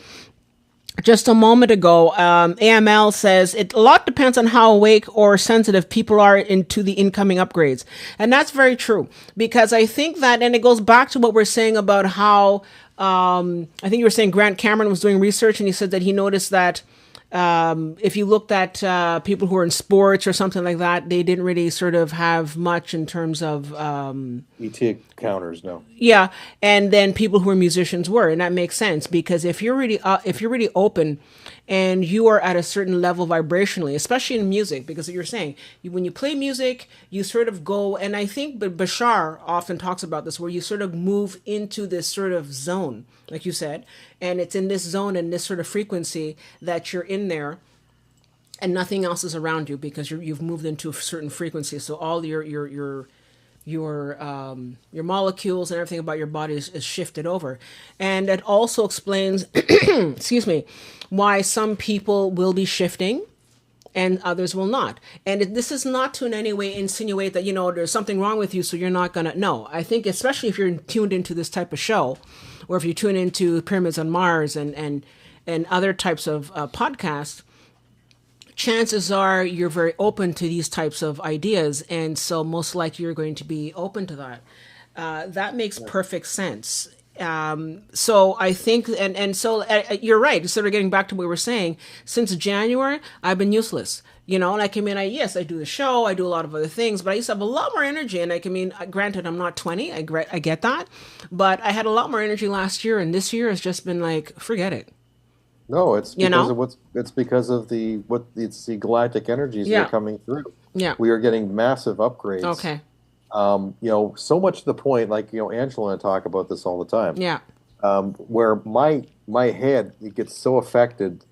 just a moment ago. AML says a lot depends on how awake or sensitive people are into the incoming upgrades. And that's very true, because I think that, and it goes back to what we're saying about how, I think you were saying Grant Cameron was doing research, and he said that he noticed that if you looked at people who are in sports or something like that, they didn't really sort of have much in terms of ET counters, no. yeah, and then people who are musicians were, and that makes sense, because if you're really open, and you are at a certain level vibrationally, especially in music, because you're saying when you play music, you sort of go, and I think Bashar often talks about this, where you sort of move into this sort of zone, like you said, and it's in this zone and this sort of frequency that you're in there, and nothing else is around you, because you've moved into a certain frequency. So all your molecules and everything about your body is shifted over, and it also explains excuse me, why some people will be shifting and others will not. And this is not to in any way insinuate that there's something wrong with you, so you're not gonna. No, I think especially if you're tuned into this type of show, or if you tune into Pyramids on Mars and other types of podcasts, chances are you're very open to these types of ideas, and so most likely you're going to be open to that. That makes perfect sense. So I think, and so you're right. Sort of getting back to what we were saying, since January, I've been useless. Like yes, I do the show, I do a lot of other things, but I used to have a lot more energy. And granted, I'm not 20, I get that, but I had a lot more energy last year, and this year has just been like, forget it. No, it's You because know? of it's because of it's the galactic energies that are Yeah. coming through. Yeah. We are getting massive upgrades. Okay. So much to the point, like, Angela and I talk about this all the time. Yeah. Where my head, it gets so affected.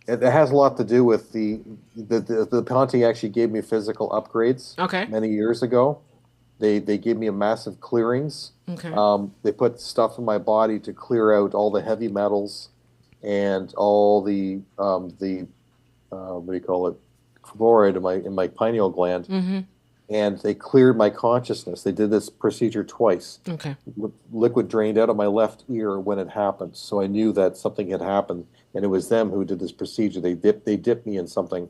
It has a lot to do with the Ponte actually gave me physical upgrades Okay. many years ago. They gave me a massive clearings. Okay. They put stuff in my body to clear out all the heavy metals and all the what do you call it, fluoride in my pineal gland. And they cleared my consciousness. They did this procedure twice. Okay. Liquid drained out of my left ear when it happened, so I knew that something had happened, and it was them who did this procedure. They dipped me in something,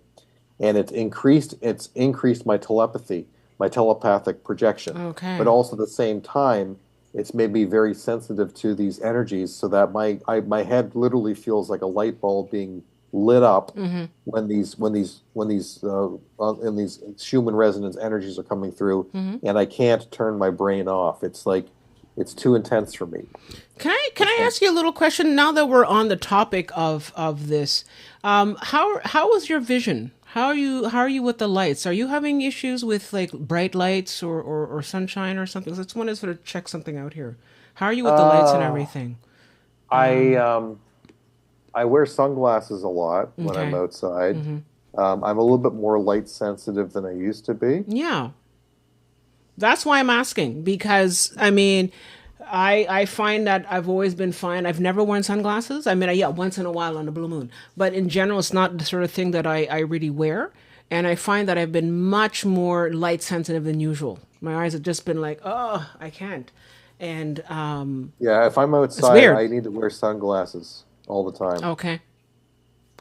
and it's increased my telepathy, my telepathic projection. Okay. But also at the same time, it's made me very sensitive to these energies, so that my head literally feels like a light bulb being lit up when these Schumann resonance energies are coming through, and I can't turn my brain off. It's like it's too intense for me. Can I ask you a little question now that we're on the topic of this? How is your vision? How are you with the lights? Are you having issues with like bright lights or sunshine or something? 'Cause I just want to sort of check something out here. How are you with the lights and everything? I wear sunglasses a lot when I'm Okay. outside. I'm a little bit more light sensitive than I used to be. Yeah. That's why I'm asking, because I mean, I find that I've always been fine. I've never worn sunglasses. I mean, yeah, once in a while on the blue moon, but in general, it's not the sort of thing that I really wear. And I find that I've been much more light sensitive than usual. My eyes have just been like, oh, I can't. And Yeah, if I'm it's outside, weird. I need to wear sunglasses all the time. Okay.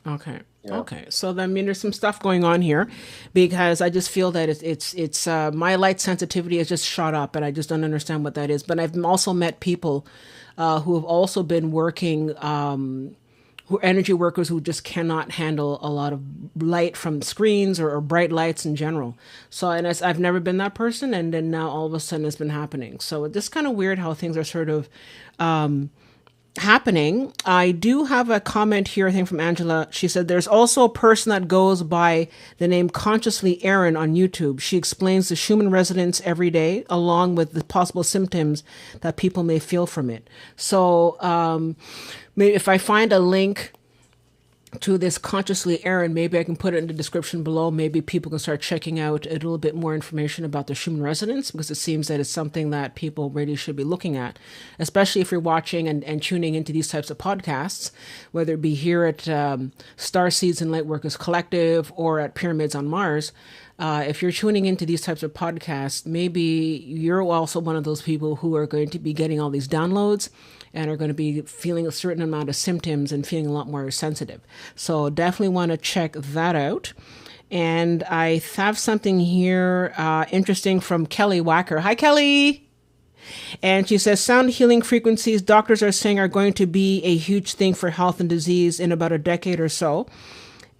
Okay. Yeah. Okay. So then, I mean, there's some stuff going on here, because I just feel that it's my light sensitivity has just shot up, and I just don't understand what that is. But I've also met people who have also been working, who are energy workers who just cannot handle a lot of light from screens, or bright lights in general. So, and I've never been that person, and then now all of a sudden it's been happening. So it's just kind of weird how things are sort of happening. I do have a comment here, I think from Angela. She said there's also a person that goes by the name Consciously Aaron on YouTube. She explains the Schuman resonance every day, along with the possible symptoms that people may feel from it. So maybe if I find a link to this Consciously Aaron, maybe I can put it in the description below. Maybe people can start checking out a little bit more information about the Schumann resonance, because it seems that it's something that people really should be looking at, especially if you're watching and tuning into these types of podcasts, whether it be here at Starseeds and Lightworkers Collective or at Pyramids on Mars. If you're tuning into these types of podcasts, maybe you're also one of those people who are going to be getting all these downloads and are going to be feeling a certain amount of symptoms and feeling a lot more sensitive. So definitely want to check that out. And I have something here interesting from Kelly Wacker. Hi, Kelly. And she says, sound healing frequencies, doctors are saying, are going to be a huge thing for health and disease in about a decade or so.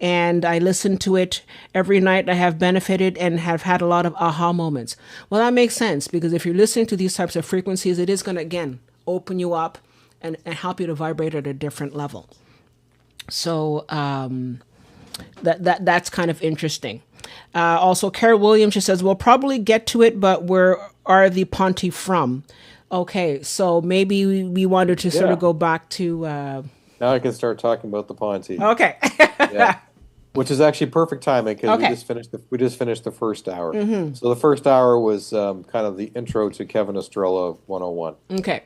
And I listen to it every night. I have benefited and have had a lot of aha moments. Well, that makes sense, because if you're listening to these types of frequencies, it is going to, again, open you up and help you to vibrate at a different level. So that's kind of interesting. Also, Carol Williams, she says, we'll probably get to it, but where are the Ponti from? Okay, so maybe we wanted to sort of go back to... Now I can start talking about the Ponti. Okay. Yeah. Which is actually perfect timing, because Okay. we just finished the first hour. Mm-hmm. So the first hour was kind of the intro to Kevin Estrella 101. Okay.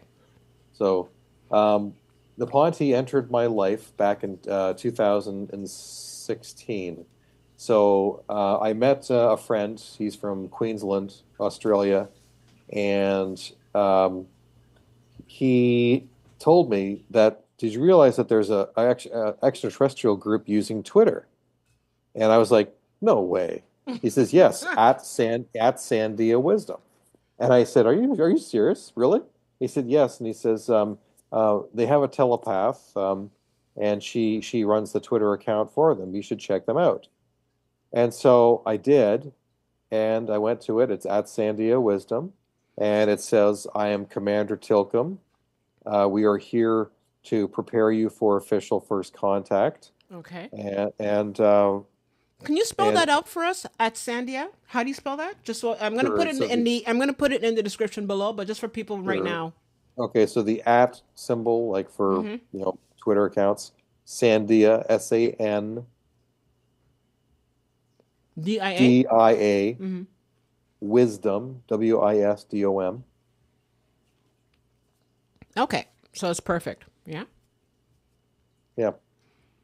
So the Ponti entered my life back in 2016. So I met a friend. He's from Queensland, Australia, and he told me that, did you realize that there's a extraterrestrial group using Twitter? And I was like, no way. He says, yes, at Sandia Wisdom. And I said, are you serious? Really? He said, yes. And he says, they have a telepath, and she runs the Twitter account for them. You should check them out. And so I did, and I went to it. It's at Sandia Wisdom, and it says, I am Commander Tilcom. We are here to prepare you for official first contact. Okay. And can you spell that out for us at Sandia? How do you spell that? Just so I'm going to put it I'm going to put it in the description below, but just for people right now. Okay, so the at symbol, like for Twitter accounts, Sandia, SAN DIA, Wisdom, WISDOM. Okay, so it's perfect. Yeah. Yeah.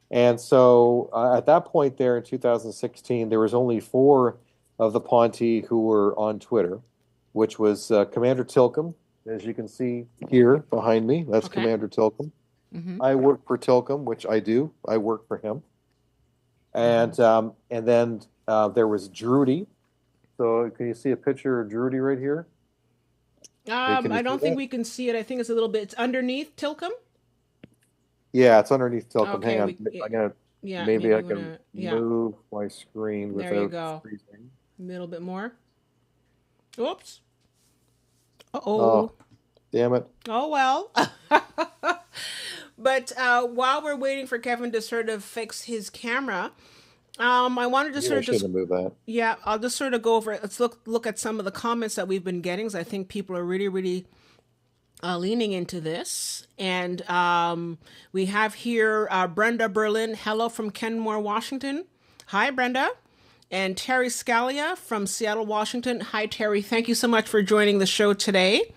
And so at that point there in 2016, there was only 4 of the Ponti who were on Twitter, which was Commander Tilcom, as you can see here behind me. That's okay. Commander Tilcom. Mm-hmm. I work for Tilcom, which I do. I work for him. And then there was Drudy. So can you see a picture of Drudy right here? I don't think we can see it. I think it's a little bit. It's underneath Tilcom. Yeah, it's underneath Tilcom. Okay, hang on. I'm gonna. Yeah, maybe I can move my screen without freezing. A little bit more. Oops. Oh, damn it. Oh well. But while we're waiting for Kevin to sort of fix his camera, I wanted to sort of move that. Yeah, I'll just sort of go over it. Let's look at some of the comments that we've been getting. So I think people are really leaning into this. And we have here Brenda Berlin. Hello from Kenmore, Washington. Hi, Brenda. and Terry Scalia from Seattle, Washington. Hi, Terry. Thank you so much for joining the show today.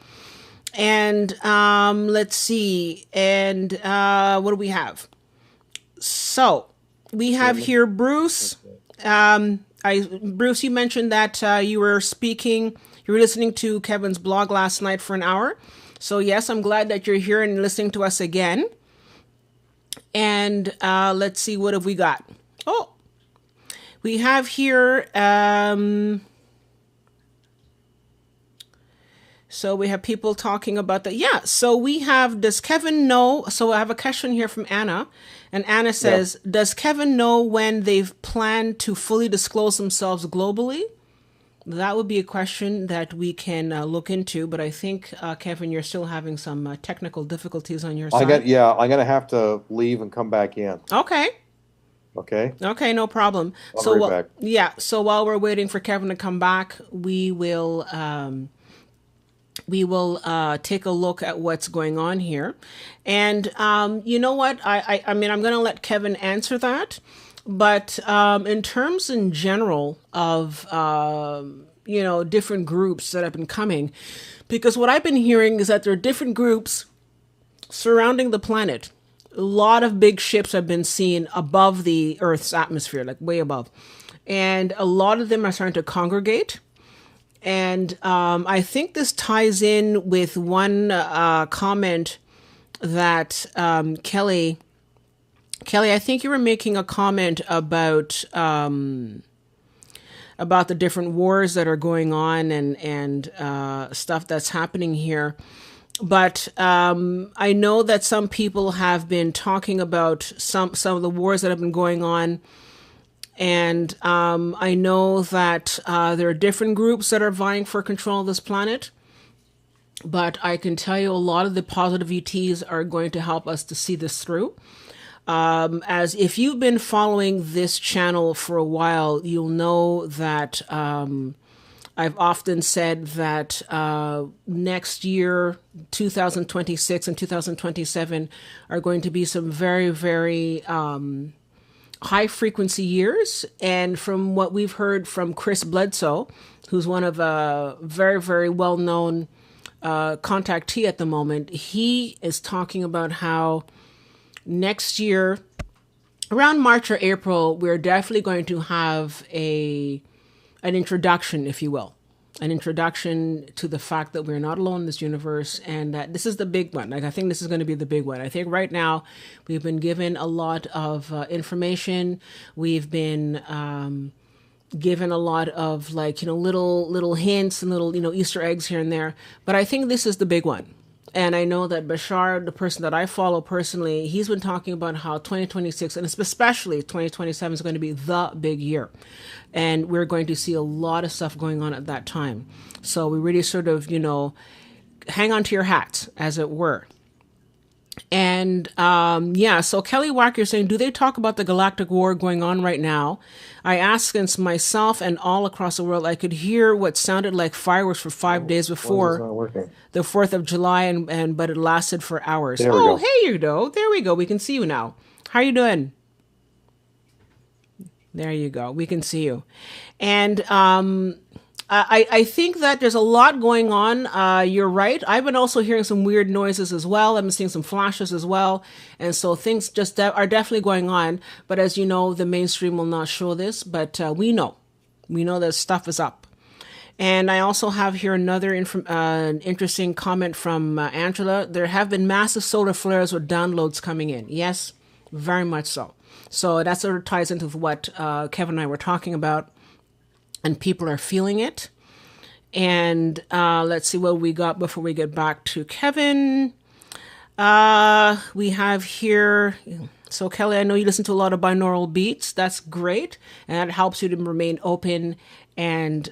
And let's see. And what do we have? So we have here Bruce. Bruce, you mentioned that you were listening to Kevin's blog last night for an hour. So yes, I'm glad that you're here and listening to us again. And let's see, what have we got? Oh, we have here, so we have people talking about that. Yeah, so we have, does Kevin know? So I have a question here from Anna. And Anna says, does Kevin know when they've planned to fully disclose themselves globally? That would be a question that we can look into. But I think, Kevin, you're still having some technical difficulties on your side. I'm going to have to leave and come back in. Okay. Okay, no problem. I'll be right back. Yeah, so while we're waiting for Kevin to come back, we will take a look at what's going on here. And you know what? I mean, I'm going to let Kevin answer that. But in terms in general of, different groups that have been coming, because what I've been hearing is that there are different groups surrounding the planet. A lot of big ships have been seen above the Earth's atmosphere, like way above. And a lot of them are starting to congregate. And I think this ties in with one comment that Kelly, I think you were making a comment about the different wars that are going on and stuff that's happening here. But I know that some people have been talking about some of the wars that have been going on. And I know that there are different groups that are vying for control of this planet. But I can tell you a lot of the positive ETs are going to help us to see this through. As if you've been following this channel for a while, you'll know that I've often said that next year, 2026 and 2027 are going to be some very, very high frequency years. And from what we've heard from Chris Bledsoe, who's one of a very, very well-known contactee at the moment, he is talking about how next year, around March or April, we're definitely going to have an introduction, if you will, an introduction to the fact that we're not alone in this universe, and that this is the big one. Like, I think this is going to be the big one. I think right now we've been given a lot of information. We've been given a lot of little hints and little Easter eggs here and there. But I think this is the big one. And I know that Bashar, the person that I follow personally, he's been talking about how 2026 and especially 2027 is going to be the big year. And we're going to see a lot of stuff going on at that time. So we really sort of, hang on to your hats, as it were. And so Kelly Walker is saying, do they talk about the galactic war going on right now? I asked since myself and all across the world, I could hear what sounded like fireworks for 5 days before the 4th of July, but it lasted for hours. Hey, you go. There we go. We can see you now. How are you doing? There you go. We can see you. And I think that there's a lot going on. You're right. I've been also hearing some weird noises as well. I've been seeing some flashes as well. And so things just are definitely going on. But as you know, the mainstream will not show this. But we know that stuff is up. And I also have here another interesting comment from Angela. There have been massive solar flares with downloads coming in. Yes, very much so. So that sort of ties into what Kevin and I were talking about. And people are feeling it. And let's see what we got before we get back to Kevin. We have here, so Kelly, I know you listen to a lot of binaural beats. That's great. And that helps you to remain open and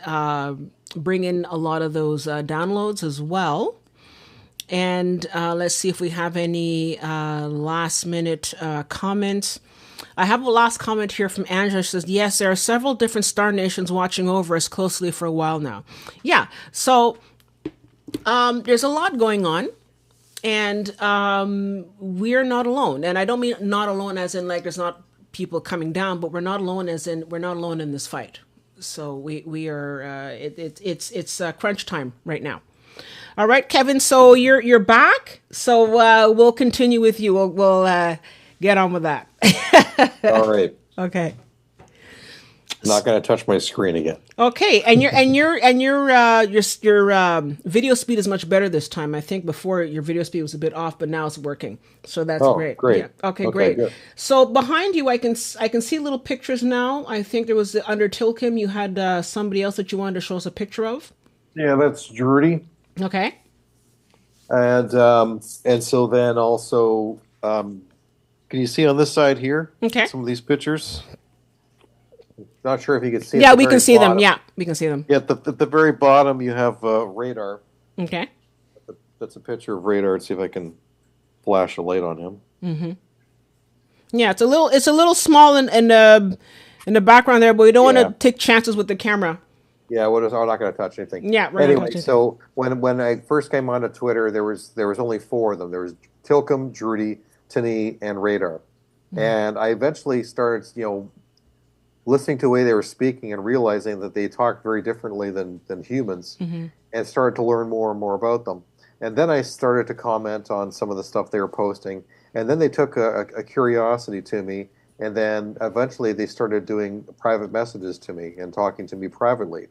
bring in a lot of those downloads as well. And let's see if we have any last minute comments. I have a last comment here from Angela. She says, yes, there are several different star nations watching over us closely for a while now. Yeah, so there's a lot going on, and we're not alone. And I don't mean not alone as in like there's not people coming down, but we're not alone as in we're not alone in this fight. So we are it's crunch time right now. All right, Kevin. So you're back. So we'll continue with you. We'll get on with that. All right. Okay. Not going to touch my screen again. Okay, and your video speed is much better this time. I think before your video speed was a bit off, but now it's working. So that's Oh, great. great. Yeah. Okay, Okay, great. good. So behind you, I can see little pictures now. I think there was under Tilkim. You had somebody else that you wanted to show us a picture of. Yeah, that's Drudy. Okay. And so then also, can you see on this side here? Okay. Some of these pictures. Not sure if you can see. Yeah, we can see them. Yeah, we can see them. Yeah, at the very bottom you have radar. Okay. That's a picture of radar. Let's see if I can flash a light on him. Mm-hmm. Yeah, it's a little small in the background there, but we don't want to take chances with the camera. Yeah, I'm not going to touch anything. Yeah, we're anyway. Not touch So when I first came onto Twitter, there was only four of them. There was Tilcum, Drudy, Tani, and Radar. Mm-hmm. And I eventually started, listening to the way they were speaking and realizing that they talked very differently than humans, mm-hmm. and started to learn more and more about them. And then I started to comment on some of the stuff they were posting. And then they took a curiosity to me. And then eventually they started doing private messages to me and talking to me privately.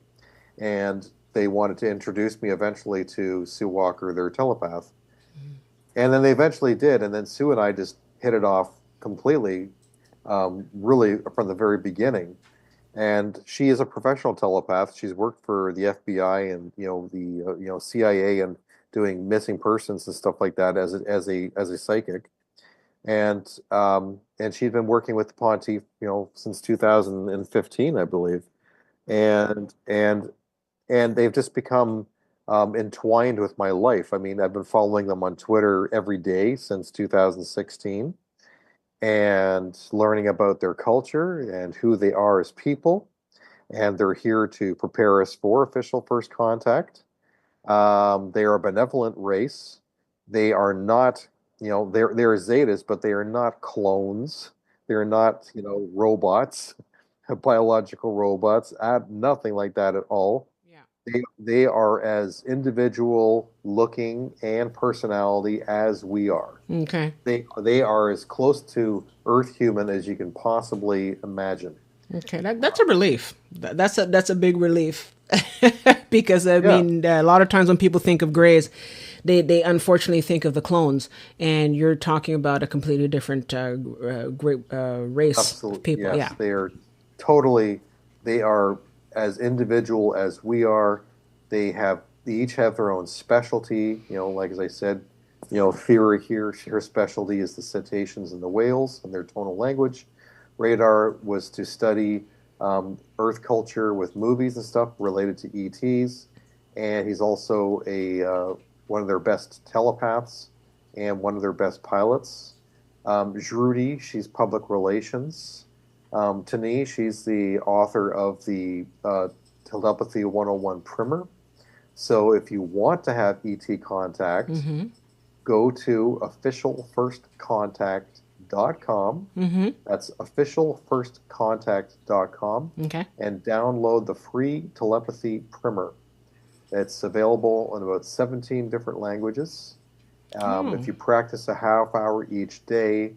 And they wanted to introduce me eventually to Sue Walker, their telepath. Mm-hmm. And then they eventually did. And then Sue and I just hit it off completely, really from the very beginning. And she is a professional telepath. She's worked for the FBI and the CIA and doing missing persons and stuff like that as a psychic. And she'd been working with the Ponte, since 2015, I believe, and they've just become entwined with my life. I mean, I've been following them on Twitter every day since 2016, and learning about their culture and who they are as people, and they're here to prepare us for official first contact. They are a benevolent race. They are not. They're Zetas, but they are not clones. They're not, robots, biological robots. Nothing like that at all. Yeah. They are as individual looking and personality as we are. Okay. They are as close to Earth human as you can possibly imagine. Okay, that's a relief. That's a big relief because I mean, a lot of times when people think of Greys, they unfortunately think of the clones, and you're talking about a completely different race. Absolutely, of people. Yes, yeah, they are as individual as we are. They each have their own specialty. Like as I said, Thera here, her specialty is the cetaceans and the whales and their tonal language. Radar was to study Earth culture with movies and stuff related to ETs, and he's also one of their best telepaths and one of their best pilots. Drudy, she's public relations. Tani, she's the author of the Telepathy 101 primer. So if you want to have ET contact, mm-hmm. go to officialfirstcontact.com. Mm-hmm. That's officialfirstcontact.com. Okay. And download the free telepathy primer. It's available in about 17 different languages. If you practice a half hour each day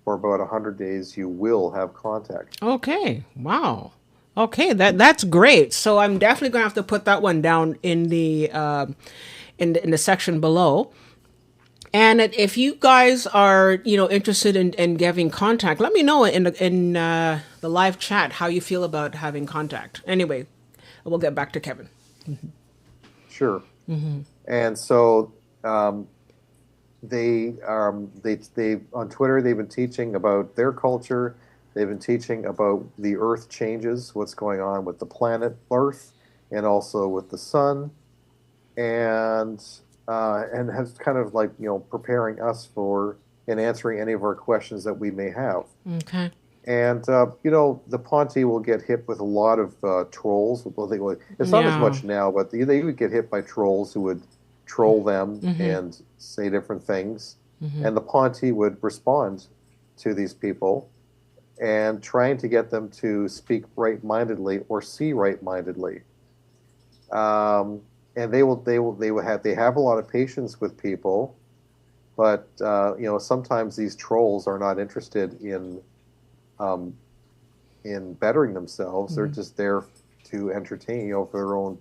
for about 100 days, you will have contact. Okay. Wow. Okay, that's great. So I'm definitely going to have to put that one down in the section below. And if you guys are interested in having contact, let me know in the live chat how you feel about having contact. Anyway, we'll get back to Kevin. Mm-hmm. Sure. Mm-hmm. And so they on Twitter they've been teaching about their culture. They've been teaching about the Earth changes, what's going on with the planet Earth, and also with the sun, and has kind of like preparing us for and answering any of our questions that we may have. Okay. And the Ponte will get hit with a lot of trolls. Well, it's not as much now, but they would get hit by trolls who would troll them mm-hmm. and say different things. Mm-hmm. And the Ponte would respond to these people and trying to get them to speak right-mindedly or see right-mindedly. And they have a lot of patience with people, but sometimes these trolls are not interested in bettering themselves. They're just there to entertain, for their own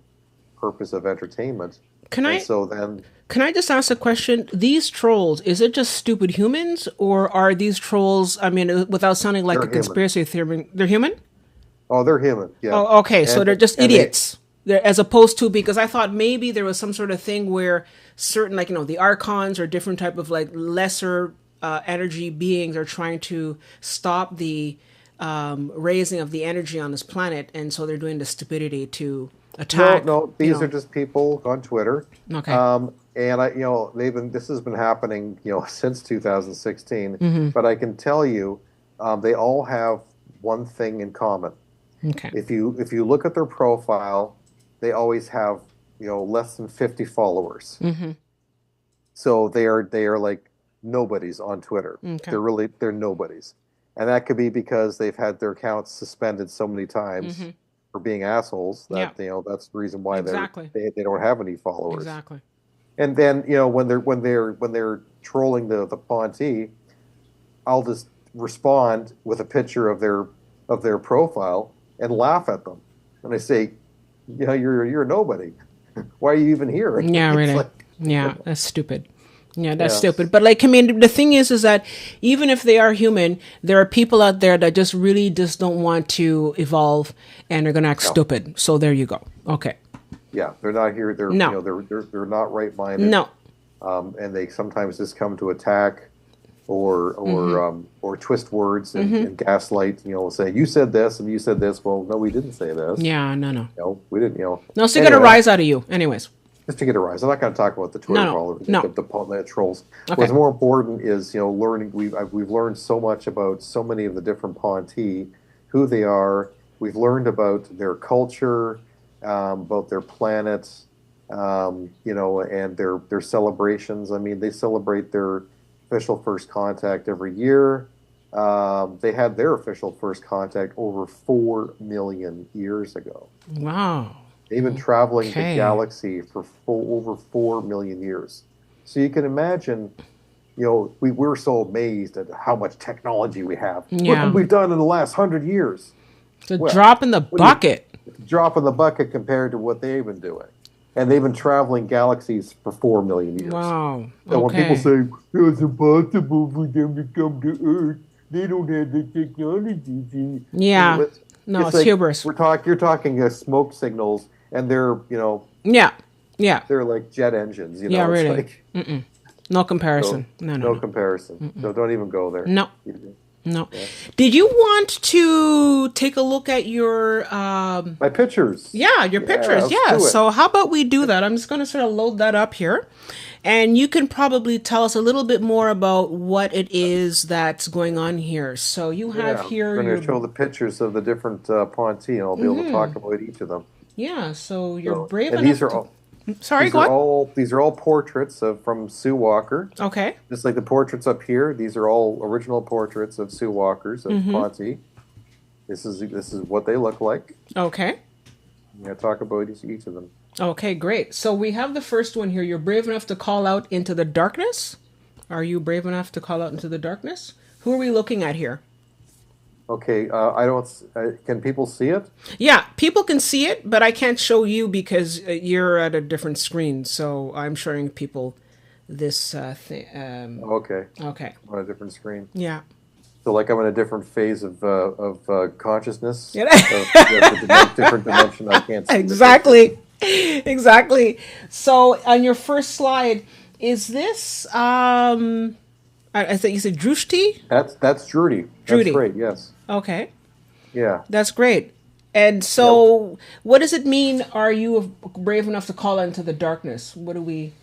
purpose of entertainment. Can And I so then, can I just ask a question? These trolls, is it just stupid humans, or are these trolls? I mean, without sounding like they're a human. conspiracy theory, they're human. Oh, they're human. Yeah, Oh, okay. So and they're just and they idiots. They're, as opposed to, because I thought maybe there was some sort of thing where certain, like, the archons or different type of like lesser energy beings are trying to stop the raising of the energy on this planet, and so they're doing the stupidity to No, attack. no, these are just people on Twitter. Okay. And this has been happening, since 2016. But I can tell you, they all have one thing in common. Okay. If you look at their profile, they always have, less than 50 followers. So they are like nobodies on Twitter. Okay. They're nobodies. And that could be because they've had their accounts suspended so many times for being assholes Yeah. that that's the reason why Exactly. they don't have any followers. Exactly. And then when they're trolling the Ponte, I'll just respond with a picture of their profile and laugh at them. And I say, you're a nobody. Why are you even here? Yeah, It's really. like, Yeah, that's stupid. Yeah, that's yeah. stupid. But like, I mean, the thing is that even if they are human, there are people out there that just really just don't want to evolve and are going to act No. stupid. So there you go. Okay. Yeah, they're not here. They're No. they're not right-minded. No. And they sometimes just come to attack or twist words and gaslight. Say you said this and you said this. Well, no, we didn't say this. Yeah, no. No, we didn't. No, so you got a rise out of you. Anyways. Just to get a rise. I'm not going to talk about the Twitter No, followers, no. the trolls. Okay. What's more important is learning. We've learned so much about so many of the different Ponte, who they are. We've learned about their culture, about their planet, and their celebrations. I mean, they celebrate their official first contact every year. They had their official first contact over 4 million years ago. Wow. They've been traveling the Okay. galaxy for over 4 million years. So you can imagine, we're so amazed at how much technology we have. Look Yeah. what we've done in the last 100 years. The Well, drop in the bucket. Drop in the bucket compared to what they've been doing. And they've been traveling galaxies for 4 million years. Wow. So when people Okay. say, it's impossible for them to come to Earth, they don't have the technology. See? Yeah. No, it's like hubris. You're talking smoke signals, and they're, Yeah. Yeah. they're like jet engines. Yeah, It's really. like, No comparison. No. no comparison. So don't even go there. No. No. Did you want to take a look at your My pictures. your pictures? let's Yeah. do it. So how about we do that? I'm just going to sort of load that up here. And you can probably tell us a little bit more about what it is that's going on here. So you have here I'm going your to show the pictures of the different Ponte, and I'll be able to talk about each of them. yeah, so you're So, brave and enough these are to- all. Sorry, These go are on. all portraits from Sue Walker. Okay. Just like the portraits up here, these are all original portraits of Sue Walkers of Ponte. This is what they look like. Okay. I'm going to talk about each of them. Okay, great. So we have the first one here. You're brave enough to call out into the darkness? Are you brave enough to call out into the darkness? Who are we looking at here? Okay, I don't. Can people see it? Yeah, people can see it, but I can't show you because you're at a different screen. So I'm showing people this thing. Okay, Okay. I'm on a different screen. Yeah. So, like, I'm in a different phase of consciousness. Yeah. Different dimension. I can't see. Exactly. Exactly. So on your first slide, is this I think you said Drushti? That's Drudy. Drudy. That's great. Yes. Okay. Yeah. That's great. And so what does it mean, are you brave enough to call into the darkness? What are we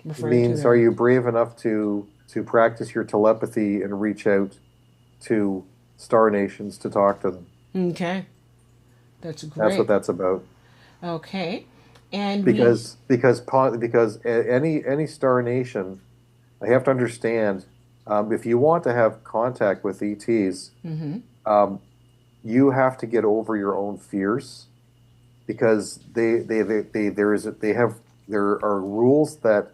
referring to Means, there? are you brave enough to practice your telepathy and reach out to star nations to talk to them? Okay. That's great. That's what that's about. Okay. And Because any star nation, I have to understand, if you want to have contact with ETs, you have to get over your own fears because there are rules that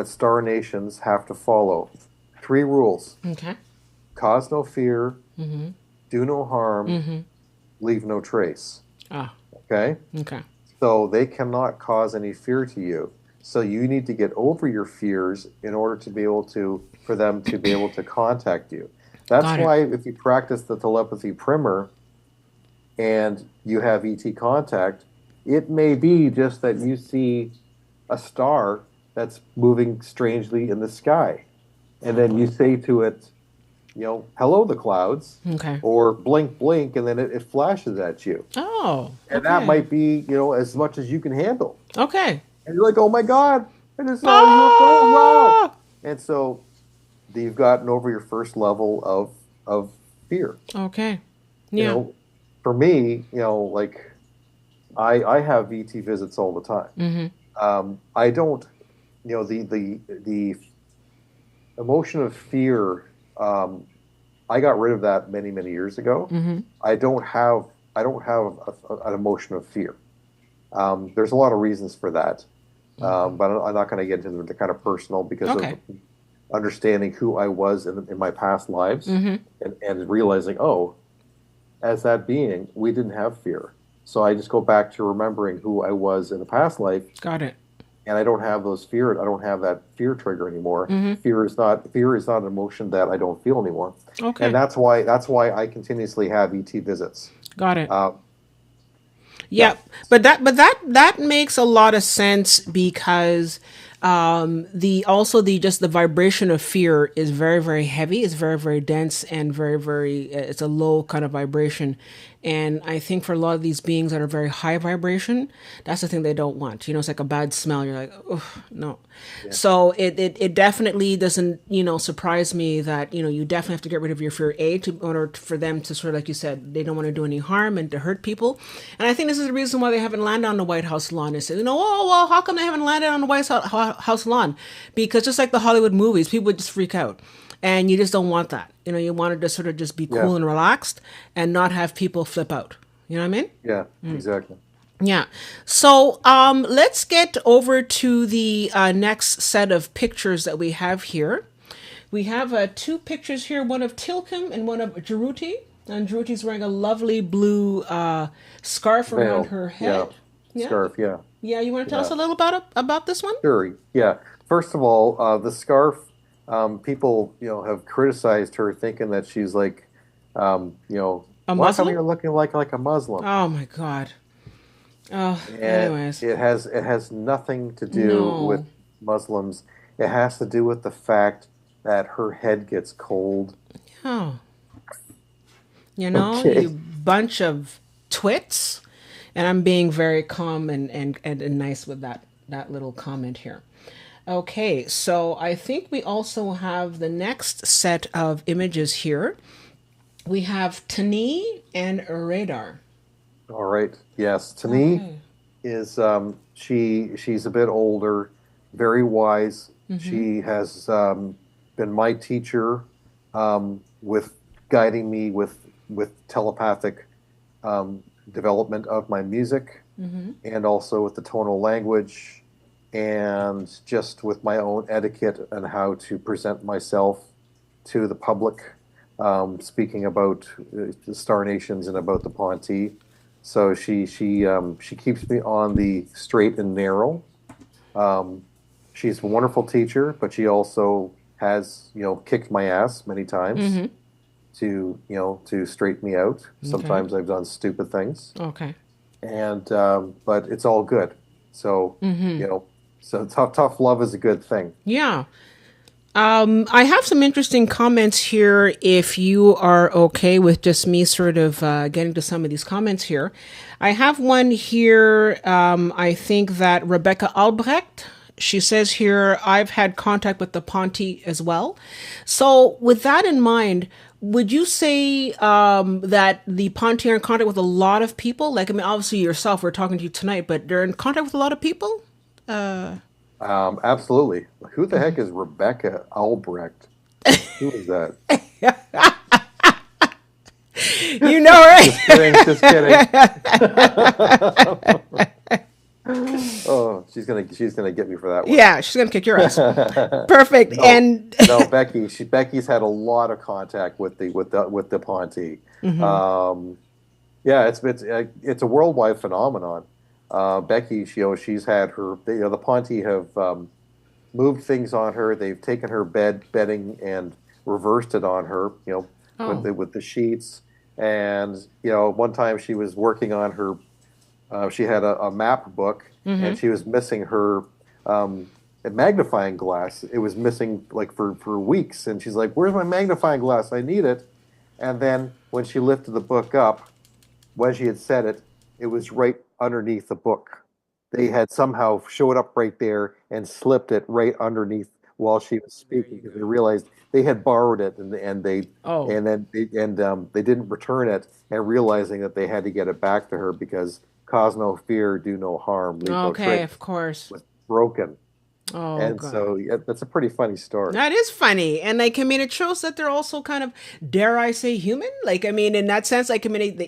star nations have to follow. 3 rules: Okay. cause no fear, Mm-hmm. do no harm, Mm-hmm. leave no trace. Ah. Okay? Okay. So they cannot cause any fear to you. So you need to get over your fears in order to be able to, for them to be able to contact you. That's Got it. why if you practice the telepathy primer and you have ET contact, it may be just that you see a star that's moving strangely in the sky. And then you say to it, hello, the clouds, Okay. or blink, blink, and then it flashes at you. Oh. And that Okay. might be, as much as you can handle. Okay. And you're like, oh my God, I just saw a UFO, wow. Ah. And so you've gotten over your first level of fear. Okay. You Yeah. know, for me, like I have VT visits all the time. Mm-hmm. I don't, the emotion of fear, I got rid of that many, many years ago. Mm-hmm. I don't have an emotion of fear. There's a lot of reasons for that, but I'm not going to get into the kind of personal because of Okay. understanding who I was in my past lives Mm-hmm. and realizing, oh, as that being, we didn't have fear. So I just go back to remembering who I was in the past life, Got it. and I don't have those fear. I don't have that fear trigger anymore. Mm-hmm. Fear is not an emotion that I don't feel anymore, and Okay. that's why I continuously have ET visits. Got it. Uh, yeah, Yeah, but that makes a lot of sense because the vibration of fear is very, very heavy, it's very, very dense, and very, very it's a low kind of vibration. And I think for a lot of these beings that are very high vibration, that's the thing they don't want. It's like a bad smell. You're like, oh no. yeah, So it definitely doesn't surprise me that you definitely have to get rid of your fear, in order for them to sort of, like you said, they don't want to do any harm and to hurt people. And I think this is the reason why they haven't landed on the White House lawn. They say, oh well, how come they haven't landed on the White House lawn? Because just like the Hollywood movies, people would just freak out. And you just don't want that. You wanted to sort of just be yeah, cool and relaxed and not have people flip out. You know what I mean? yeah, exactly. Yeah. So let's get over to the next set of pictures that we have here. We have 2 pictures here, one of Tilcum and one of Jeruti. And Jeruti's wearing a lovely blue scarf around Veil, her yeah, head. Yeah. scarf, yeah, Yeah. You want to tell us yeah. a little about this one? Sure, yeah. First of all, the scarf. People, have criticized her, thinking that she's like, A why come Muslim? you're looking like a Muslim? Oh my God. Oh, And anyways. it has nothing to do with No. Muslims. It has to do with the fact that her head gets cold. Oh. You Okay. bunch of twits. And I'm being very calm and nice with that little comment here. Okay, so I think we also have the next set of images here. We have Tani and Radar. All right. Yes. Tani Okay. is she's a bit older, very wise. Mm-hmm. She has been my teacher with guiding me with telepathic development of my music Mm-hmm. and also with the tonal language and just with my own etiquette and how to present myself to the public, speaking about the star nations and about the Ponte. So she keeps me on the straight and narrow. Um, she's a wonderful teacher, but she also has kicked my ass many times Mm-hmm. to straighten me out. Okay. Sometimes I've done stupid things, Okay. and but it's all good. So Mm-hmm. you know, so tough love is a good thing. Yeah. I have some interesting comments here if you are okay with just me sort of getting to some of these comments here. I have one here. I think that Rebecca Albrecht, she says here, I've had contact with the Ponte as well. So, with that in mind, would you say that the Ponte are in contact with a lot of people? Like, I mean, obviously yourself, we're talking to you tonight, but they're in contact with a lot of people? Absolutely. Who the heck is Rebecca Albrecht? Who is that? You know, right? Just kidding, just kidding. Oh, she's gonna get me for that one. Yeah, she's gonna kick your ass. Perfect. No, And no, Becky's had a lot of contact with the Ponte. mhm. Um, yeah, it's a worldwide phenomenon. Becky, she's had the Ponte have moved things on her. They've taken her bedding and reversed it on her, with Oh, the sheets. And one time she was working on her. She had a map book, and mm-hmm. she was missing her magnifying glass. It was missing like for weeks, and she's like, "Where's my magnifying glass? I need it." And then when she lifted the book up, when she had said it, it was right underneath the book. They had somehow showed up right there and slipped it right underneath while she was speaking because they realized they had borrowed it, Oh, they didn't return it, and realizing that they had to get it back to her because cause no fear, do no harm, leave no okay, trace of course. was broken. Oh And God. so yeah, that's a pretty funny story. That is funny. And like, I mean, it shows that they're also kind of, dare I say, human. Like, I mean, in that sense, like, I mean,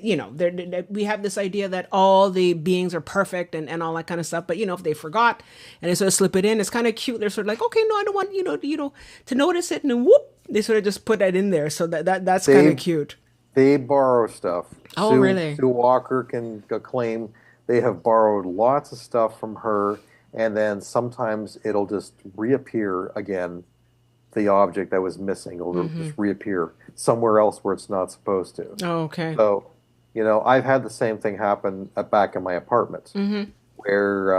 we have this idea that all the beings are perfect and all that kind of stuff. But, if they forgot and they sort of slip it in, it's kind of cute. They're sort of like, okay, no, I don't want, to notice it. And then whoop, they sort of just put that in there. So that's kind They of cute. they borrow stuff. Oh, really? Sue Walker can claim they have borrowed lots of stuff from her, and then sometimes it'll just reappear again. The object that was missing will just reappear somewhere else where it's not supposed to. Oh, okay. So, I've had the same thing happen back in my apartment, where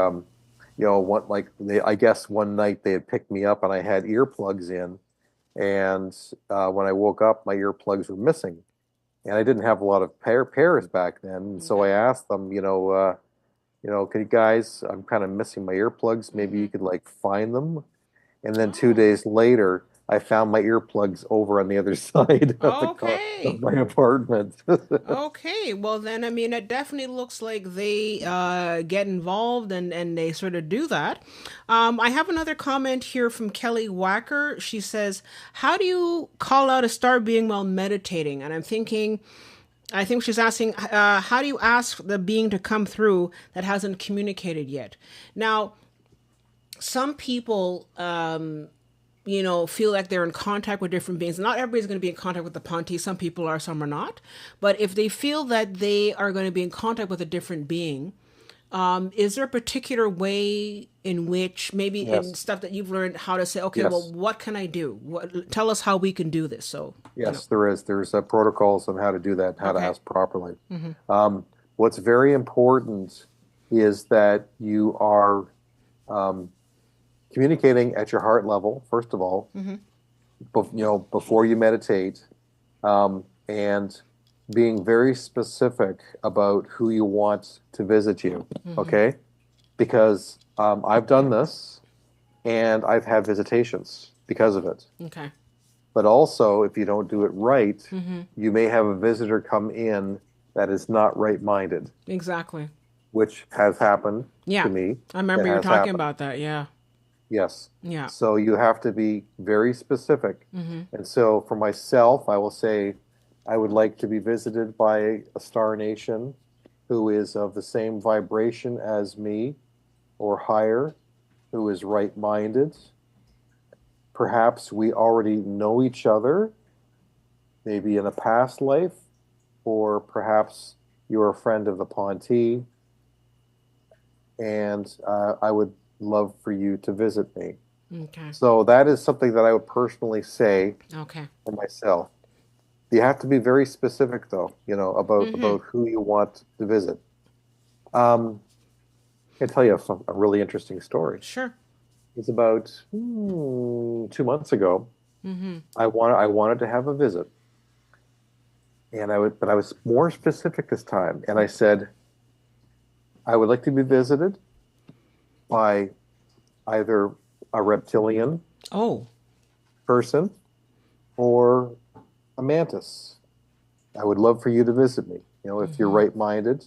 I guess one night they had picked me up and I had earplugs in, and when I woke up, my earplugs were missing, and I didn't have a lot of pairs back then. And so I Okay. asked them, can you guys? I'm kind of missing my earplugs. Maybe you could like find them. And then two Oh, days later, I found my earplugs over on the other side of of okay. my apartment. Okay, well then, I mean, it definitely looks like they get involved and they sort of do that. I have another comment here from Kelly Wacker. She says, "How do you call out a star being while meditating?" And I think she's asking, how do you ask the being to come through that hasn't communicated yet? Now, some people feel like they're in contact with different beings. Not everybody's going to be in contact with the Ponte. Some people are, some are not. But if they feel that they are going to be in contact with a different being, is there a particular way in which, maybe in Yes, stuff that you've learned, how to say, okay, well, yes, what can I do? Tell us how we can do this. So, yes, there is. There's protocols on how to do that, how to okay. ask properly. What's very important is that you are um, communicating at your heart level, first of all, before you meditate, and being very specific about who you want to visit you. Okay, because I've done this and I've had visitations because of it. Okay. But also, if you don't do it right, you may have a visitor come in that is not right-minded, Exactly. which has happened to Yeah. me. I remember It you were has talking happened. about that. Yeah. Yes. Yeah. So you have to be very specific. And so for myself, I will say I would like to be visited by a star nation who is of the same vibration as me or higher, who is right-minded. Perhaps we already know each other, maybe in a past life, or perhaps you're a friend of the Ponte, and I would love for you to visit me. Okay. So that is something that I would personally say Okay. for myself. You have to be very specific, though, about who you want to visit. Um, I can tell you a really interesting story. Sure. It's about 2 months ago. I wanted to have a visit, but I was more specific this time, and I said I would like to be visited by either a reptilian Oh. person or a mantis. I would love for you to visit me. If you're right-minded,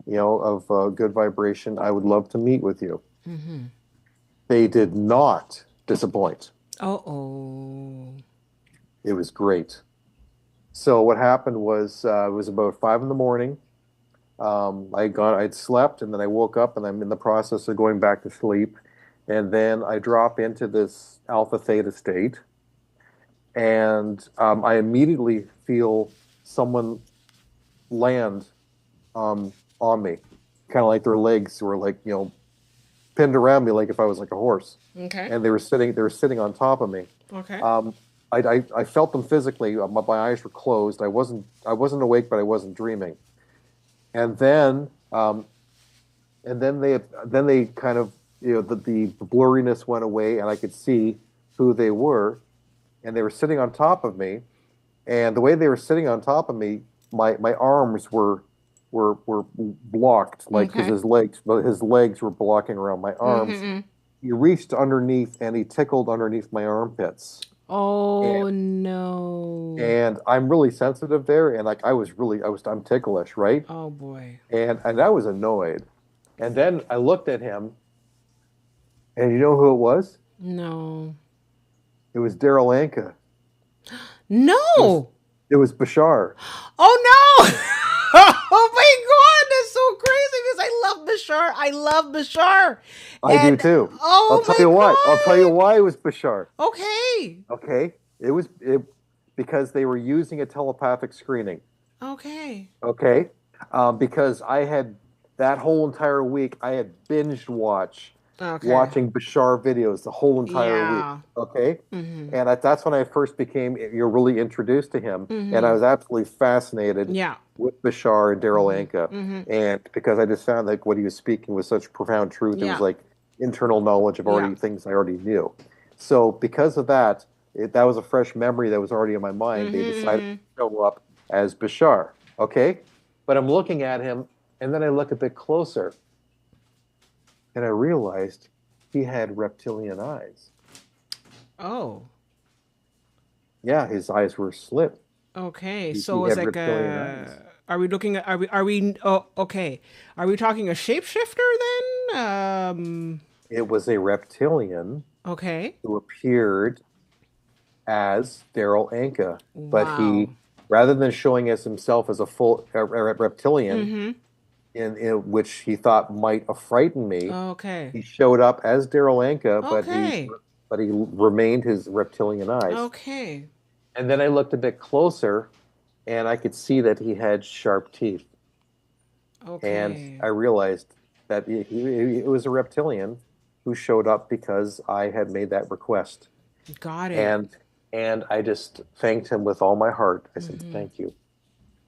of good vibration, I would love to meet with you. They did not disappoint. Oh. Oh. It was great. So what happened was it was about 5 in the morning. I'd slept, and then I woke up, and I'm in the process of going back to sleep, and then I drop into this alpha theta state, and I immediately feel someone land on me, kind of like their legs were like pinned around me, like if I was like a horse, Okay. and they were sitting on top of me. Okay. I felt them physically. My eyes were closed. I wasn't awake, but I wasn't dreaming. And then they kind of the blurriness went away, and I could see who they were, and they were sitting on top of me. And the way they were sitting on top of me, my arms were blocked, like because Okay. his legs were blocking around my arms. Mm-hmm. He reached underneath and he tickled underneath my armpits. Oh no. And I'm really sensitive there, and like I'm ticklish, right? Oh boy. And I was annoyed. And then I looked at him, and you know who it was? No. It was Daryl Anka. It was No. it was Bashar. Oh no. Oh my God, that's so crazy because I love Bashar. I love Bashar. I do And too. I'll oh tell you why. I'll tell you my why it was Bashar. God. Okay. Okay, it because they were using a telepathic screening. Okay. Okay, because I had that whole entire week I had binged Okay. watching Bashar videos the whole entire week. Yeah. Okay. Mm-hmm. And that's when I first became, you're really introduced to him. And I Mm-hmm. was absolutely fascinated Yeah. with Bashar and Daryl Mm-hmm. Anka. Mm-hmm. And because I just found like what he was speaking was such profound truth. It was Yeah. like internal knowledge of Yeah. already things I already knew. So because of that, that was a fresh memory that was already in my mind. They decided to Mm-hmm. show up as Bashar. Okay. But I'm looking at him, and then I look a bit closer, and I realized he had reptilian eyes. Oh. Yeah, his eyes were slit. Okay. He So it's had like reptilian eyes. are we looking at are we oh okay. Are we talking a shapeshifter then? It was a reptilian Okay. who appeared as Daryl Anka, but Wow. rather than showing as himself as a full reptilian, Mm-hmm. in which he thought might have frightened me, Okay. he showed up as Daryl Anka, Okay. but he remained his reptilian eyes. Okay. And then I looked a bit closer, and I could see that he had sharp teeth. And Okay. I realized that it was a reptilian who showed up because I had made that request. Got it. And and I just thanked him with all my heart. I said, Mm-hmm. "Thank you.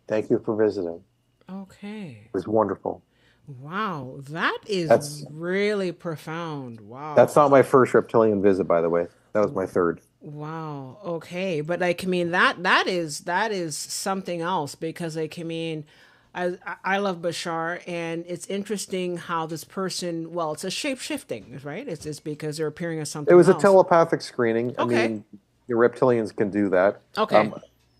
Thank you for visiting. Okay. It was wonderful." Wow. That is That's really profound. that's Wow. not my first reptilian visit, by the way. That was my third. Wow. Okay. But like I mean that is something else because like I mean I love Bashar and it's interesting how this person well it's a shape shifting, right? It's because they're appearing as It something was a else. telepathic screening. I Okay. mean, the reptilians can do that. Okay.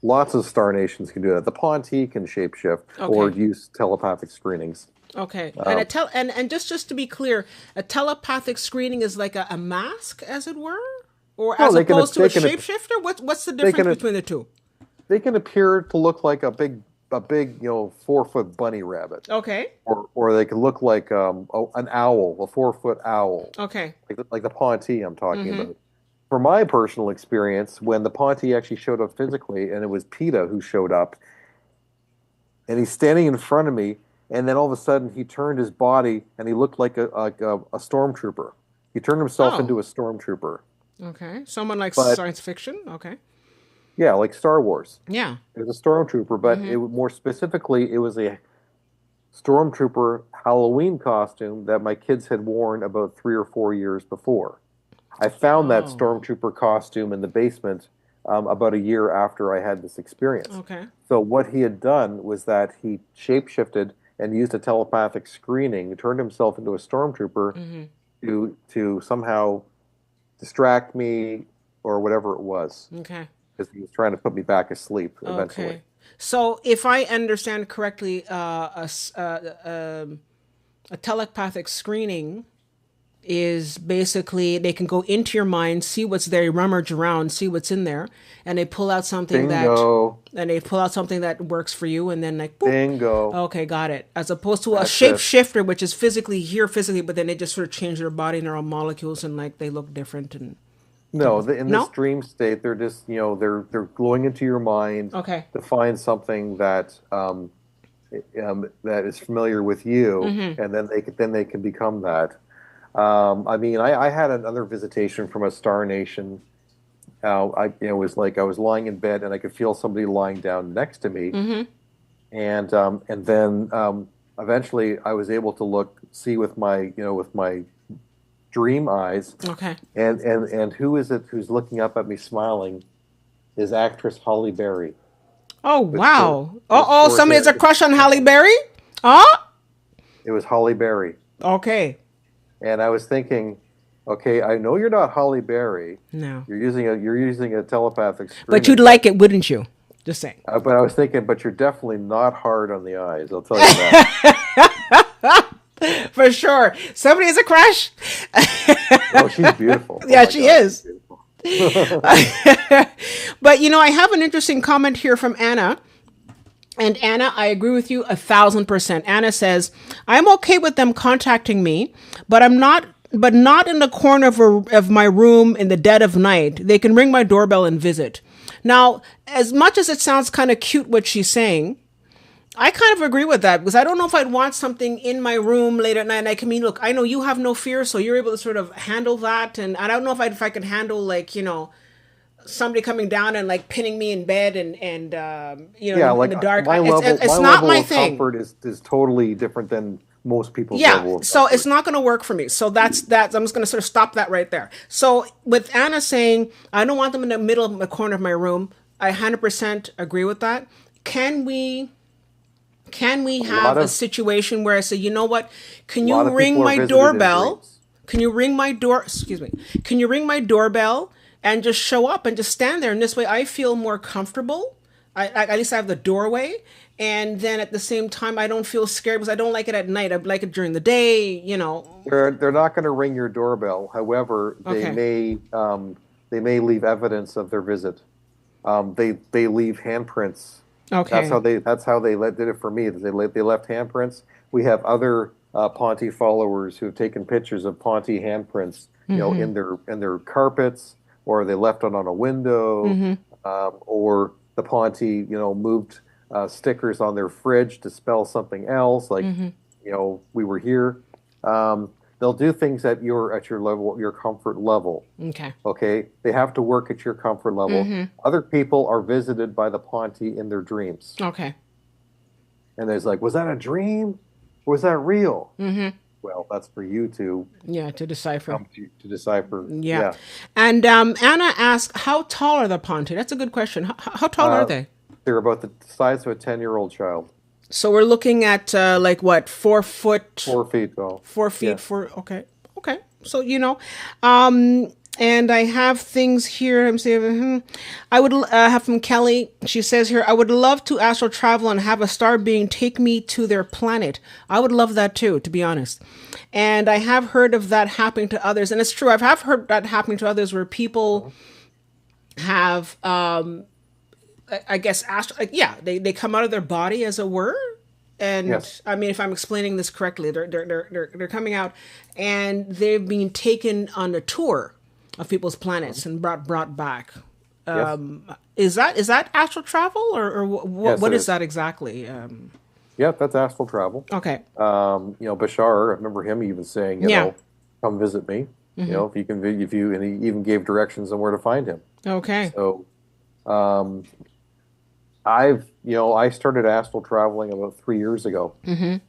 Lots of star nations can do that. The Ponti can shapeshift or Okay. use telepathic screenings. Okay. And a Um, tel and just to be clear, a telepathic screening is like a mask, as it were? Or no, as opposed to a they can shapeshifter? What's the they difference can between the two? they can appear to look like a big 4 foot bunny rabbit, Okay. or they can look like an owl, a 4 foot owl, Okay. like the Ponti I'm talking Mm-hmm. about. For my personal experience, when the Ponti actually showed up physically, and it was PETA who showed up, and he's standing in front of me, and then all of a sudden he turned his body, and he looked like a stormtrooper. He turned himself Oh. into a stormtrooper, Okay. Someone likes but science fiction. Okay. yeah, like Star Wars. Yeah. It was a stormtrooper, but Mm-hmm. more specifically, it was a stormtrooper Halloween costume that my kids had worn about 3 or 4 years before. I found that Oh. stormtrooper costume in the basement about a year after I had this experience. Okay. So what he had done was that he shapeshifted and used a telepathic screening, turned himself into a stormtrooper Mm-hmm. to somehow distract me or whatever it was, Okay. because he was trying to put me back asleep eventually. Okay. So if I understand correctly, a telepathic screening is basically they can go into your mind, see what's there, rummage around, see what's in there, and they pull out something Bingo. that works for you, and then like, boop, Bingo. okay, got it. As opposed to a That's it. shapeshifter, which is physically here physically, but then they just sort of change their body and their own molecules, and like they look different and No, in this no. dream state, they're just, they're going into your mind Okay. to find something that that is familiar with you, and then they can become that. I mean, I had another visitation from a star nation. It was like I was lying in bed and I could feel somebody lying down next to me, and then eventually I was able to see with my dream eyes. Okay. And who is it who's looking up at me smiling? Is actress Holly Berry. Oh With wow. short, Oh, somebody has a crush on Halle Berry? Oh? It was Holly Berry. Okay. And I was thinking, okay, I know you're not Holly Berry. No. You're using a telepathic screen. But you'd like it, wouldn't you? Just saying. But I was thinking, but you're definitely not hard on the eyes. I'll tell you that. For sure. Somebody has a crush? Oh, she's beautiful. Yeah, Oh, she God, is. she's beautiful. But I have an interesting comment here from Anna. And Anna, I agree with you 1,000%. Anna says, I'm okay with them contacting me, but not in the corner of my room in the dead of night. They can ring my doorbell and visit. Now, as much as it sounds kind of cute what she's saying, I kind of agree with that, because I don't know if I'd want something in my room late at night. And look, I know you have no fear, so you're able to sort of handle that. And I don't know if I could handle somebody coming down and like pinning me in bed and in the dark. It's not my thing. Comfort is totally different than most people's yeah, level of so comfort. it's not going to work for me. So that's I'm just going to sort of stop that right there. So with Anna saying I don't want them in the middle of the corner of my room, I 100% agree with that. Can we have a situation where I say, you know what? Can you ring my doorbell? Can you ring my door? Excuse me. Can you ring my doorbell and just show up and just stand there? And this way I feel more comfortable. At least I have the doorway. And then at the same time, I don't feel scared, because I don't like it at night. I like it during the day, They're not going to ring your doorbell. However, they may leave evidence of their visit. They leave handprints. Okay. That's how they did it for me. They left handprints. We have other Ponte followers who have taken pictures of Ponte handprints, in their carpets, or they left it on a window, or the Ponte, moved stickers on their fridge to spell something else, like we were here. They'll do things at your level, your comfort level. Okay. They have to work at your comfort level. Other people are visited by the Ponte in their dreams. Okay. And there's like, was that a dream? Or was that real? Well, that's for you to decipher. To decipher. Yeah. And Anna asked, how tall are the Ponte? That's a good question. How tall are they? They're about the size of a 10-year-old child. So we're looking at 4 foot? 4 feet tall. 4 feet. Yeah. Okay. So and I have things here. I'm saying, I would have from Kelly. She says here, I would love to astral travel and have a star being take me to their planet. I would love that too, to be honest. And I have heard of that happening to others, and it's true. I have heard that happening to others, where people have, I guess, they come out of their body, as it were. And yes. I mean, if I'm explaining this correctly, they're coming out, and they've been taken on a tour of people's planets and brought back. Yes. Is that astral travel, or yes, what is that exactly? Yeah, that's astral travel. Okay. Bashar, I remember him even saying, come visit me. If you can, and he even gave directions on where to find him. Okay. So, I started astral traveling about 3 years ago.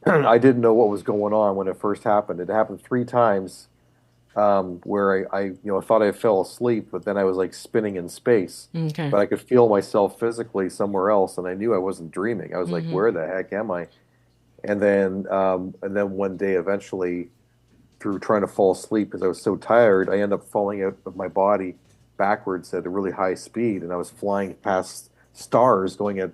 I didn't know what was going on when it first happened. It happened 3 times. Where I thought I fell asleep, but then I was like spinning in space. Okay. But I could feel myself physically somewhere else, and I knew I wasn't dreaming. I was like, where the heck am I? And then one day, eventually, through trying to fall asleep because I was so tired, I ended up falling out of my body backwards at a really high speed, and I was flying past stars going at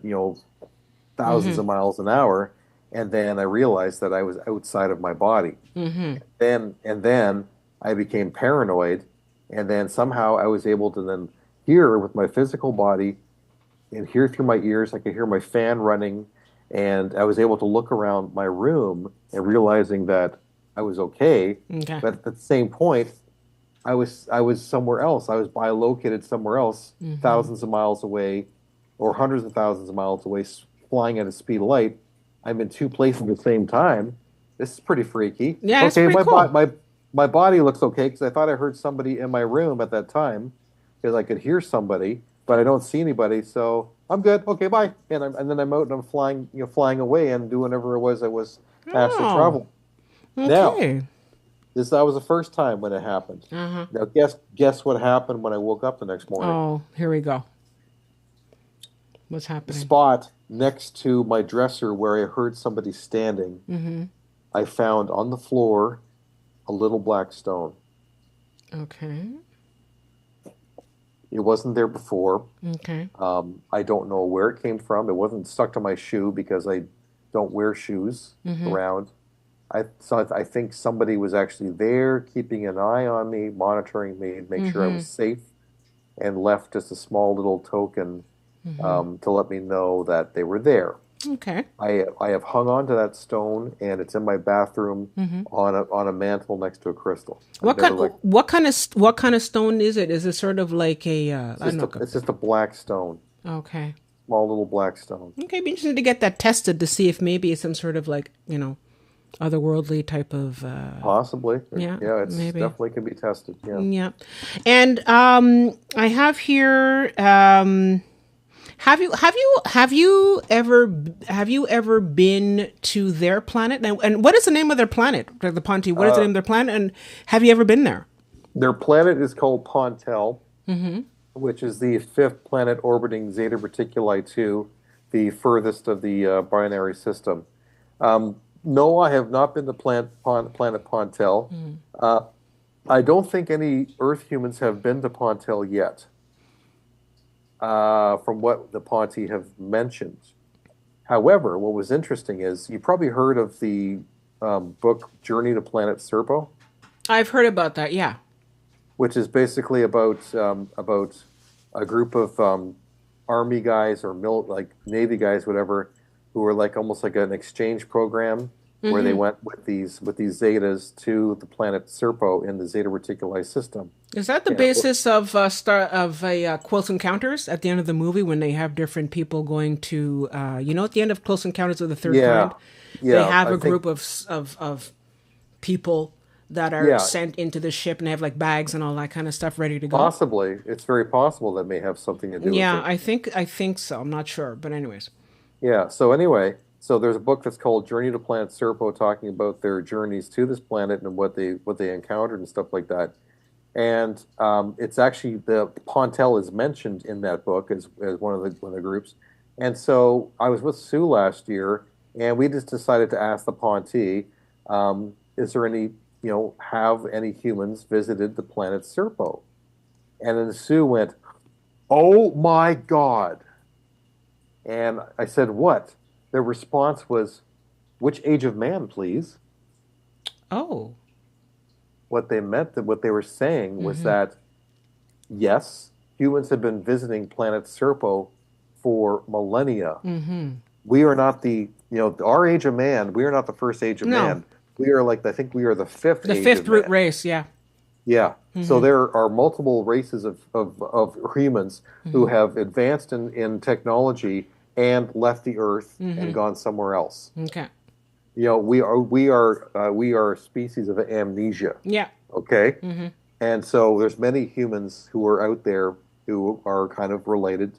thousands of miles an hour. And then I realized that I was outside of my body. And then I became paranoid, and then somehow I was able to then hear with my physical body and hear through my ears. I could hear my fan running, and I was able to look around my room and realizing that I was okay. Okay. But at the same point, I was somewhere else. I was bilocated somewhere else, thousands of miles away, or hundreds of thousands of miles away, flying at a speed of light. I'm in two places at the same time. This is pretty freaky. Yeah, it's Okay, pretty cool. my body looks okay because I thought I heard somebody in my room at that time because I could hear somebody, but I don't see anybody, so I'm good. Okay, bye. And then I'm out and I'm flying, flying away and doing whatever it was I was asked to Oh, travel. Now, okay. that was the first time when it happened. Uh-huh. Now, guess what happened when I woke up the next morning? Oh, here we go. What's The happening? spot next to my dresser where I heard somebody standing, I found on the floor a little black stone. Okay. It wasn't there before. Okay. I don't know where it came from. It wasn't stuck to my shoe because I don't wear shoes around. I think somebody was actually there, keeping an eye on me, monitoring me, and make sure I was safe, and left just a small little token to let me know that they were there. Okay. I have hung on to that stone, and it's in my bathroom on a mantle next to a crystal. What kind of stone is it? Is it sort of like a It's just a black stone, okay. small little black stone. Okay, be interested to get that tested to see if maybe it's some sort of like, otherworldly type of Possibly. Yeah, Yeah, it's maybe. definitely can be tested. Yeah. yeah. And I have here have you ever been to their planet? And what is the name of their planet? The Ponte, what is the name of their planet? And have you ever been there? Their planet is called Pontel, which is the fifth planet orbiting Zeta Reticuli 2, the furthest of the binary system. No, I have not been to planet Pontel. I don't think any Earth humans have been to Pontel yet, from what the Ponte have mentioned. However, what was interesting is you probably heard of the book Journey to Planet Serpo, I've heard about that. Yeah. which is basically about a group of army guys or like Navy guys, whatever, who were like almost like an exchange program where they went with these Zetas to the planet Serpo in the Zeta Reticuli system. Is that the basis of Close Encounters at the end of the movie when they have different people going to at the end of Close Encounters of the Third Kind, Yeah, they have I a group of people that are sent into the ship and they have like bags and all that kind of stuff ready to go. Possibly, it's very possible that may have something to do with Yeah, it. I think so. I'm not sure, but anyways. Yeah. So anyway, so there's a book that's called Journey to Planet Serpo, talking about their journeys to this planet and what they encountered and stuff like that. And it's actually the Pontel is mentioned in that book as one of the groups. And so I was with Sue last year, and we just decided to ask the Ponte, is there any have any humans visited the planet Serpo? And then Sue went, "Oh my God!" And I said, "What?" Their response was, "Which age of man, please?" Oh. What they were saying was that, yes, humans have been visiting planet Serpo for millennia. We are not our age of man. We are not the first age of man. We are I think we are the fifth age fifth of root man. race, yeah. Yeah. So there are multiple races of humans who have advanced in technology and left the Earth and gone somewhere else. Okay. We are a species of amnesia. Yeah. Okay. And so there's many humans who are out there who are kind of related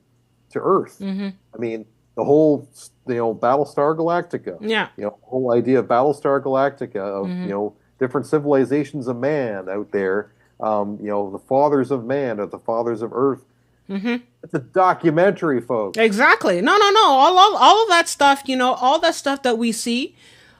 to Earth. I mean, the whole Battlestar Galactica. Yeah. Whole idea of Battlestar Galactica of different civilizations of man out there. The fathers of man or the fathers of Earth. It's a documentary, folks. Exactly. No. All of that stuff, all that stuff that we see,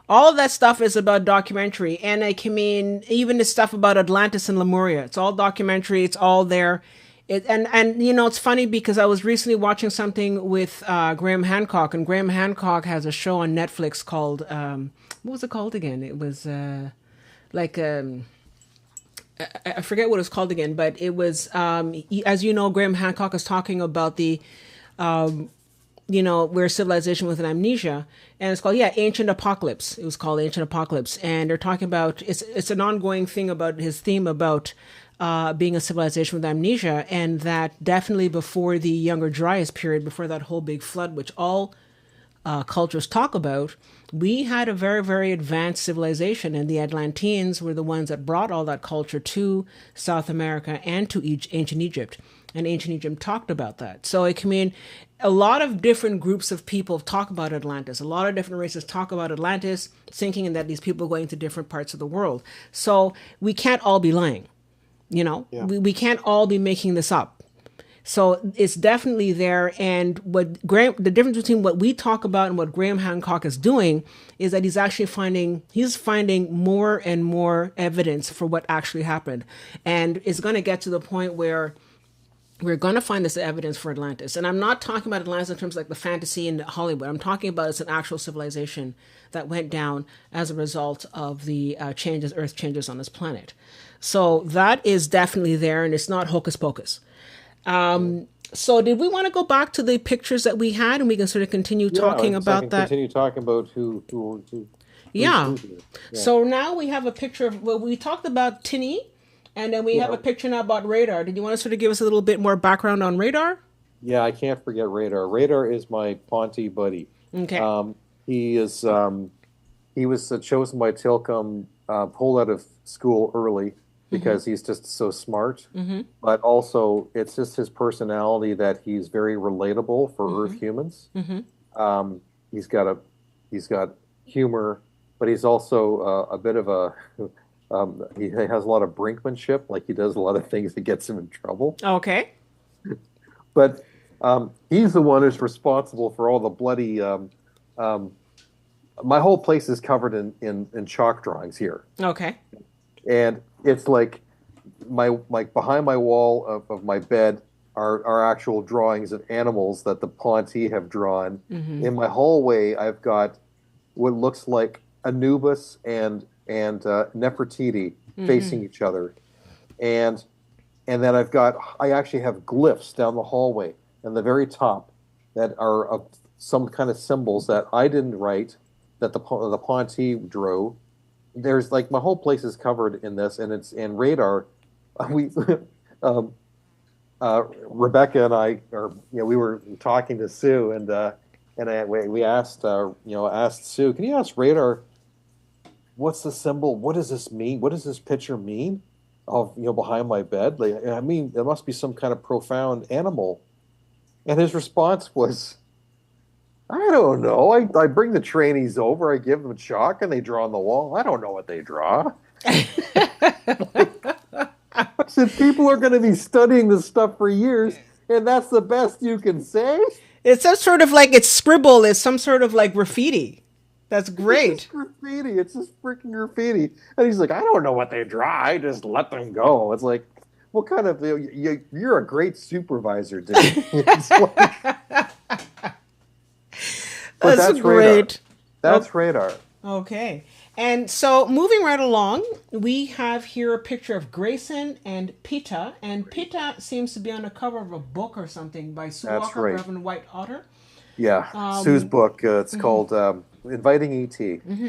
all of that stuff is about documentary. And I mean, even the stuff about Atlantis and Lemuria, it's all documentary. It's all there. And it's funny because I was recently watching something with Graham Hancock, and Graham Hancock has a show on Netflix called what was it called again? It was I forget what it's called again, but it was, as you know, Graham Hancock is talking about the, we're a civilization with an amnesia, and it's called, yeah, Ancient Apocalypse. It was called Ancient Apocalypse, and they're talking about, it's an ongoing thing about his theme about being a civilization with amnesia, and that definitely before the Younger Dryas period, before that whole big flood, which all cultures talk about, we had a very, very advanced civilization, and the Atlanteans were the ones that brought all that culture to South America and to ancient Egypt. And ancient Egypt talked about that. So it can mean a lot of different groups of people talk about Atlantis. A lot of different races talk about Atlantis, thinking that these people are going to different parts of the world. So we can't all be lying. Yeah. We can't all be making this up. So it's definitely there. And the difference between what we talk about and what Graham Hancock is doing is that he's finding more and more evidence for what actually happened. And it's going to get to the point where we're going to find this evidence for Atlantis. And I'm not talking about Atlantis in terms of like the fantasy in Hollywood. I'm talking about it's an actual civilization that went down as a result of the Earth changes on this planet. So that is definitely there, and it's not hocus pocus. So did we want to go back to the pictures that we had, and we can sort of continue talking about that? Continue talking about Yeah. who's here. Yeah. So now we have a picture of, well, we talked about Tinny, and then we have a picture now about Radar. Did you want to sort of give us a little bit more background on Radar? Yeah, I can't forget Radar. Radar is my Ponte buddy. Okay. He was chosen by Tilcom, pulled out of school early because he's just so smart. But also, it's just his personality that he's very relatable for Earth humans. He's got humor, but he's also a bit of a he has a lot of brinkmanship. Like he does a lot of things that gets him in trouble. Okay. But he's the one who's responsible for all the bloody. My whole place is covered in chalk drawings here. Okay. And it's like behind my wall of my bed are actual drawings of animals that the Ponte have drawn. In my hallway, I've got what looks like Anubis and Nefertiti facing each other, and then I actually have glyphs down the hallway and the very top that are of some kind of symbols that I didn't write, that the Ponte drew. There's like my whole place is covered in this, and it's in Radar. We Rebecca and I we were talking to Sue, we asked Sue, can you ask Radar, what's the symbol? What does this mean? What does this picture mean? Of behind my bed, like, I mean, it must be some kind of profound animal. And his response was, I don't know. I bring the trainees over, I give them chalk, and they draw on the wall. I don't know what they draw. I said, people are going to be studying this stuff for years, and that's the best you can say? It's some sort of like, it's scribble, it's some sort of like graffiti. That's great. It's graffiti. It's just freaking graffiti. And he's like, I don't know what they draw. I just let them go. It's like, what kind of, you're a great supervisor, dude. That's great. Radar. That's Radar. Okay. And so moving right along, we have here a picture of Grayson and Peta. And Peta seems to be on the cover of a book or something by Sue Walker, right. Reverend White Otter. Yeah, Sue's book. It's called Inviting ET.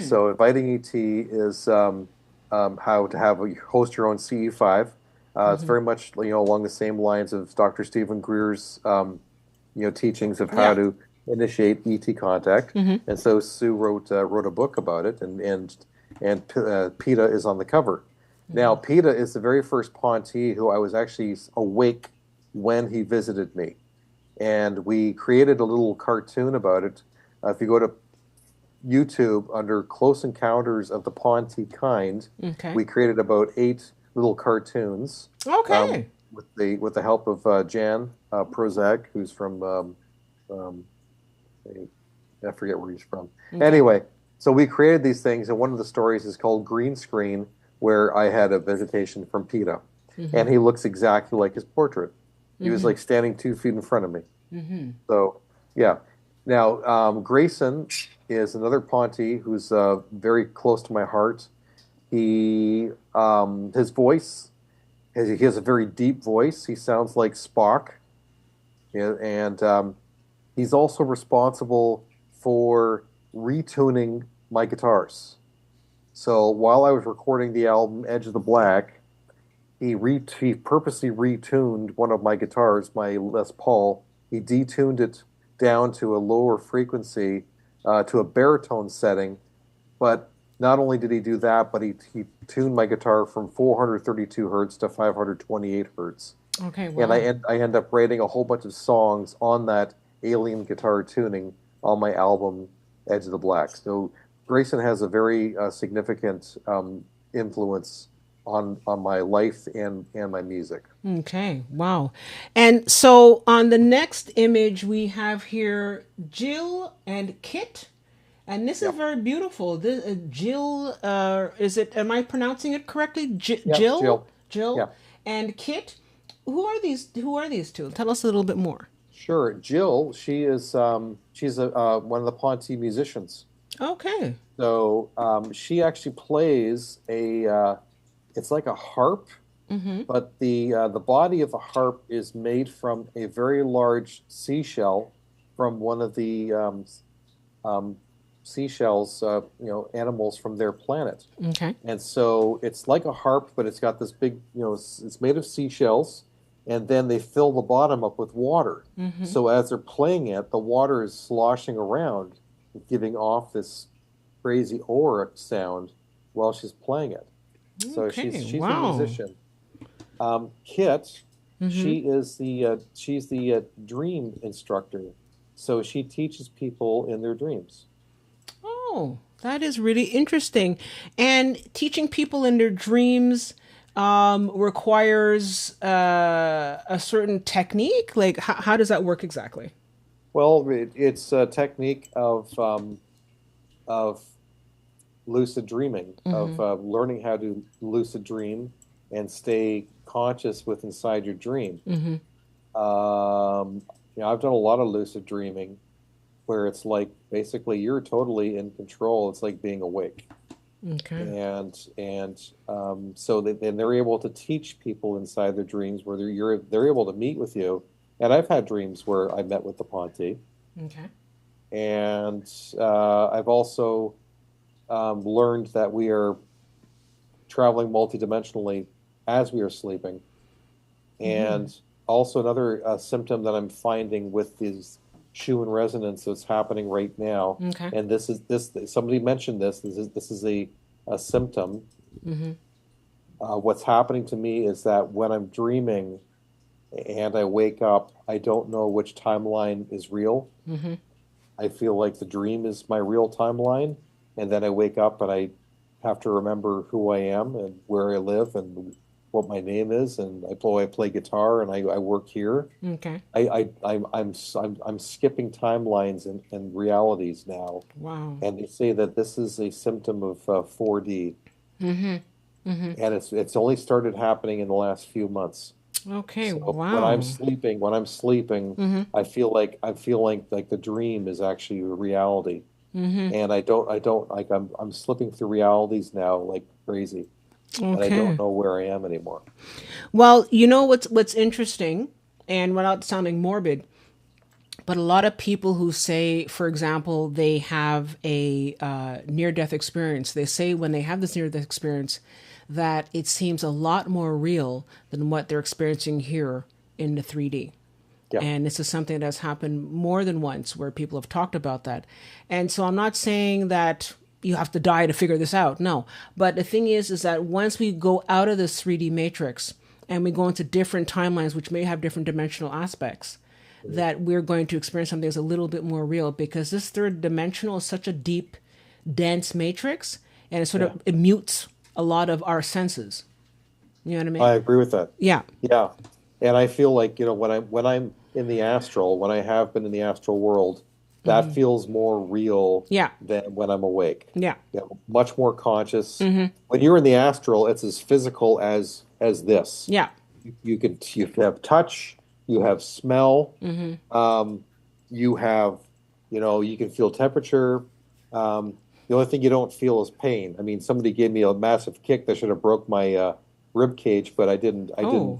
So Inviting ET is how to host your own CE5. It's very much along the same lines of Dr. Stephen Greer's teachings of how to initiate ET contact. And so Sue wrote a book about it, and PETA is on the cover. Now PETA is the very first Ponte who I was actually awake when he visited me. And we created a little cartoon about it. If you go to YouTube under Close Encounters of the Ponte Kind, we created about 8 little cartoons. Okay. With the help of Jan Prozak, who's from I forget where he's from. Anyway, so we created these things, and one of the stories is called Green Screen, where I had a visitation from PETA, and he looks exactly like his portrait. He was like standing 2 feet in front of me. So, yeah. Now, Grayson is another Ponte who's very close to my heart. His voice He has a very deep voice. He sounds like Spock. And he's also responsible for retuning my guitars. So while I was recording the album Edge of the Black, he purposely retuned one of my guitars, my Les Paul. He detuned it down to a lower frequency, to a baritone setting. But not only did he do that, but he tuned my guitar from 432 hertz to 528 hertz. Okay, And wow. I end up writing a whole bunch of songs on that alien guitar tuning on my album Edge of the Black. So Grayson has a very significant influence on my life and my music. Okay, wow. And so on the next image, we have here Jill and Kit. And this is Yep. very beautiful. This, Jill, is it, am I pronouncing it correctly? Yep. Jill? Jill. Jill Yeah. and Kit. Who are these two? Tell us a little bit more. Sure. Jill. She's one of the Ponte musicians. Okay. So she actually plays it's like a harp, Mm-hmm. but the body of the harp is made from a very large seashell from one of the um, seashells, animals from their planet. Okay. And so it's like a harp, but it's got this big, it's made of seashells, and then they fill the bottom up with water. Mm-hmm. So as they're playing it, the water is sloshing around, giving off this crazy aura sound while she's playing it. So Okay. she's a Wow. musician. Kit, Mm-hmm. she's the dream instructor. So she teaches people in their dreams. Oh, that is really interesting. And teaching people in their dreams requires a certain technique. Like, how does that work exactly? Well, it's a technique of lucid dreaming, Mm-hmm. of learning how to lucid dream and stay conscious with inside your dream. Mm-hmm. I've done a lot of lucid dreaming where it's like basically you're totally in control. It's like being awake, Okay. and so then they're able to teach people inside their dreams where they're able to meet with you. And I've had dreams where I met with the Ponte, Okay. and I've also learned that we are traveling multidimensionally as we are sleeping. Mm-hmm. And also another symptom that I'm finding with these Schuman resonance that's happening right now, Okay. and this somebody mentioned this is a symptom. Mm-hmm. What's happening to me is that when I'm dreaming and I wake up, I don't know which timeline is real. Mm-hmm. I feel like the dream is my real timeline, and then I wake up and I have to remember who I am and where I live and what my name is, and I play guitar and I work here. Okay. I'm skipping timelines and realities now, Wow. and they say that this is a symptom of 4D, Mm-hmm. Mm-hmm. and it's only started happening in the last few months. Okay. So when I'm Wow. sleeping, Mm-hmm. I feel like the dream is actually a reality, Mm-hmm. and I don't like I'm slipping through realities now like crazy, and I don't Okay. know where I am anymore. Well, you know what's interesting, and without sounding morbid, but a lot of people who say, for example, they have a near-death experience, they say when they have this near-death experience that it seems a lot more real than what they're experiencing here in the 3D. Yeah, And this is something that's happened more than once where people have talked about that. And so I'm not saying that you have to die to figure this out. No. But the thing is that once we go out of this 3D matrix and we go into different timelines, which may have different dimensional aspects, that we're going to experience something that's a little bit more real because this third dimensional is such a deep, dense matrix and it sort yeah, of it mutes a lot of our senses. You know what I mean? I agree with that. Yeah. Yeah, and I feel like when I'm in the astral, when I have been in the astral world, that feels more real Yeah. than when I'm awake. Yeah. Much more conscious. When you're in the astral, it's as physical as this. Yeah. You have touch, you have smell, um, you have you can feel temperature. The only thing you don't feel is pain. I mean, somebody gave me a massive kick that should have broke my rib cage, but I didn't. Oh,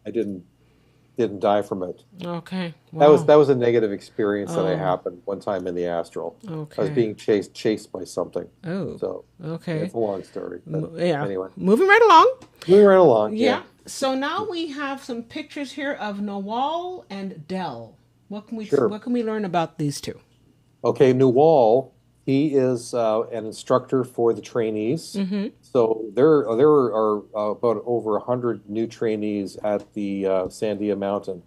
I didn't die from it. okay. Wow. That was a negative experience that I Oh, happened one time in the astral. I was okay. being chased by something. Oh, So yeah, okay. it's a long story, but Yeah. anyway, Moving right along. moving right along. Yeah. Yeah. So now we have some pictures here of Nawal and Dell. Sure. What can we learn about these two? Okay, Newall, he is an instructor for the trainees. Mm-hmm. So there are about over 100 new trainees at the Sandia Mountain,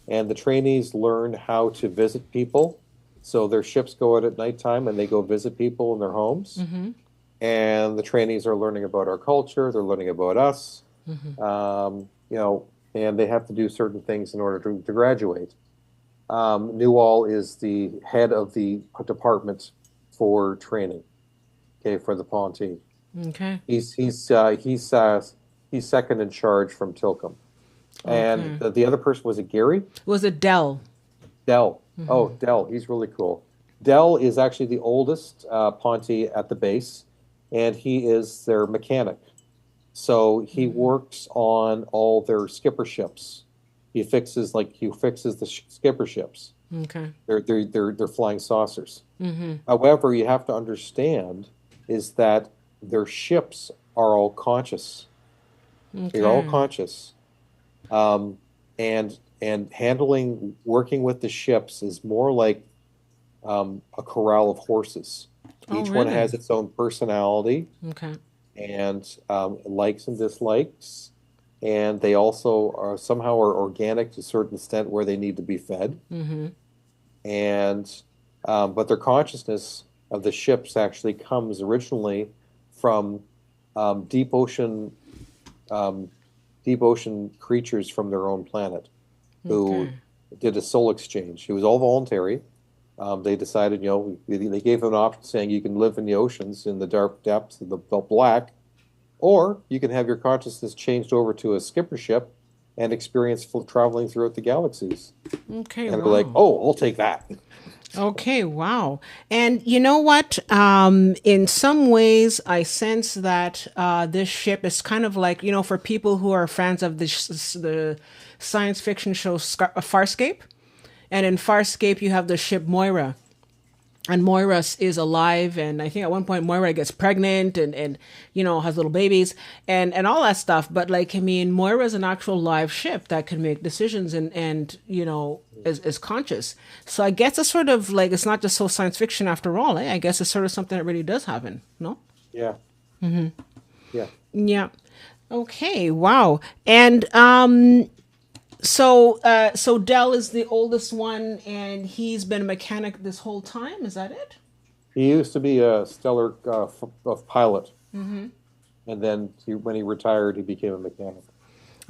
and the trainees learn how to visit people. So their ships go out at nighttime and they go visit people in their homes. Mm-hmm. And the trainees are learning about our culture. They're learning about us. Mm-hmm. And they have to do certain things in order to graduate. Newall is the head of the department for training, okay, for the Ponte. Okay. He's second in charge from Tilcom. And Okay. the other person was it Gary? Was it Dell? Dell. Oh, Mm-hmm. Dell. He's really cool. Dell is actually the oldest Ponte at the base, and he is their mechanic. So he works on all their skipper ships. He fixes the skipper ships. Okay. They're flying saucers. Mm-hmm. However, you have to understand is that their ships are all conscious. They're all Okay. conscious. Um, and working with the ships is more like a corral of horses. Oh, Each one really? has its own personality Okay. and likes and dislikes. And they also are somehow are organic to a certain extent where they need to be fed. Mm-hmm. And but their consciousness of the ships actually comes originally from um, deep ocean um, deep ocean creatures from their own planet who Okay. did a soul exchange. It was all voluntary. They decided, they gave them an option saying you can live in the oceans in the dark depths of the black, or you can have your consciousness changed over to a skipper ship and experience traveling throughout the galaxies. Okay. And they're like, Wow. oh, I'll take that. Okay, wow. And you know what? In some ways, I sense that this ship is kind of like, for people who are fans of the science fiction show Farscape. And in Farscape, you have the ship Moira. And Moira is alive, and I think at one point Moira gets pregnant and has little babies and all that stuff. But like, I mean, Moira is an actual live ship that can make decisions and is conscious. So I guess it's sort of like it's not just so science fiction after all. I guess it's sort of something that really does happen. No? Yeah, yeah. Yeah. Okay. Wow. And so Dell is the oldest one, and he's been a mechanic this whole time. Is that it? He used to be a stellar pilot, and then when he retired, he became a mechanic.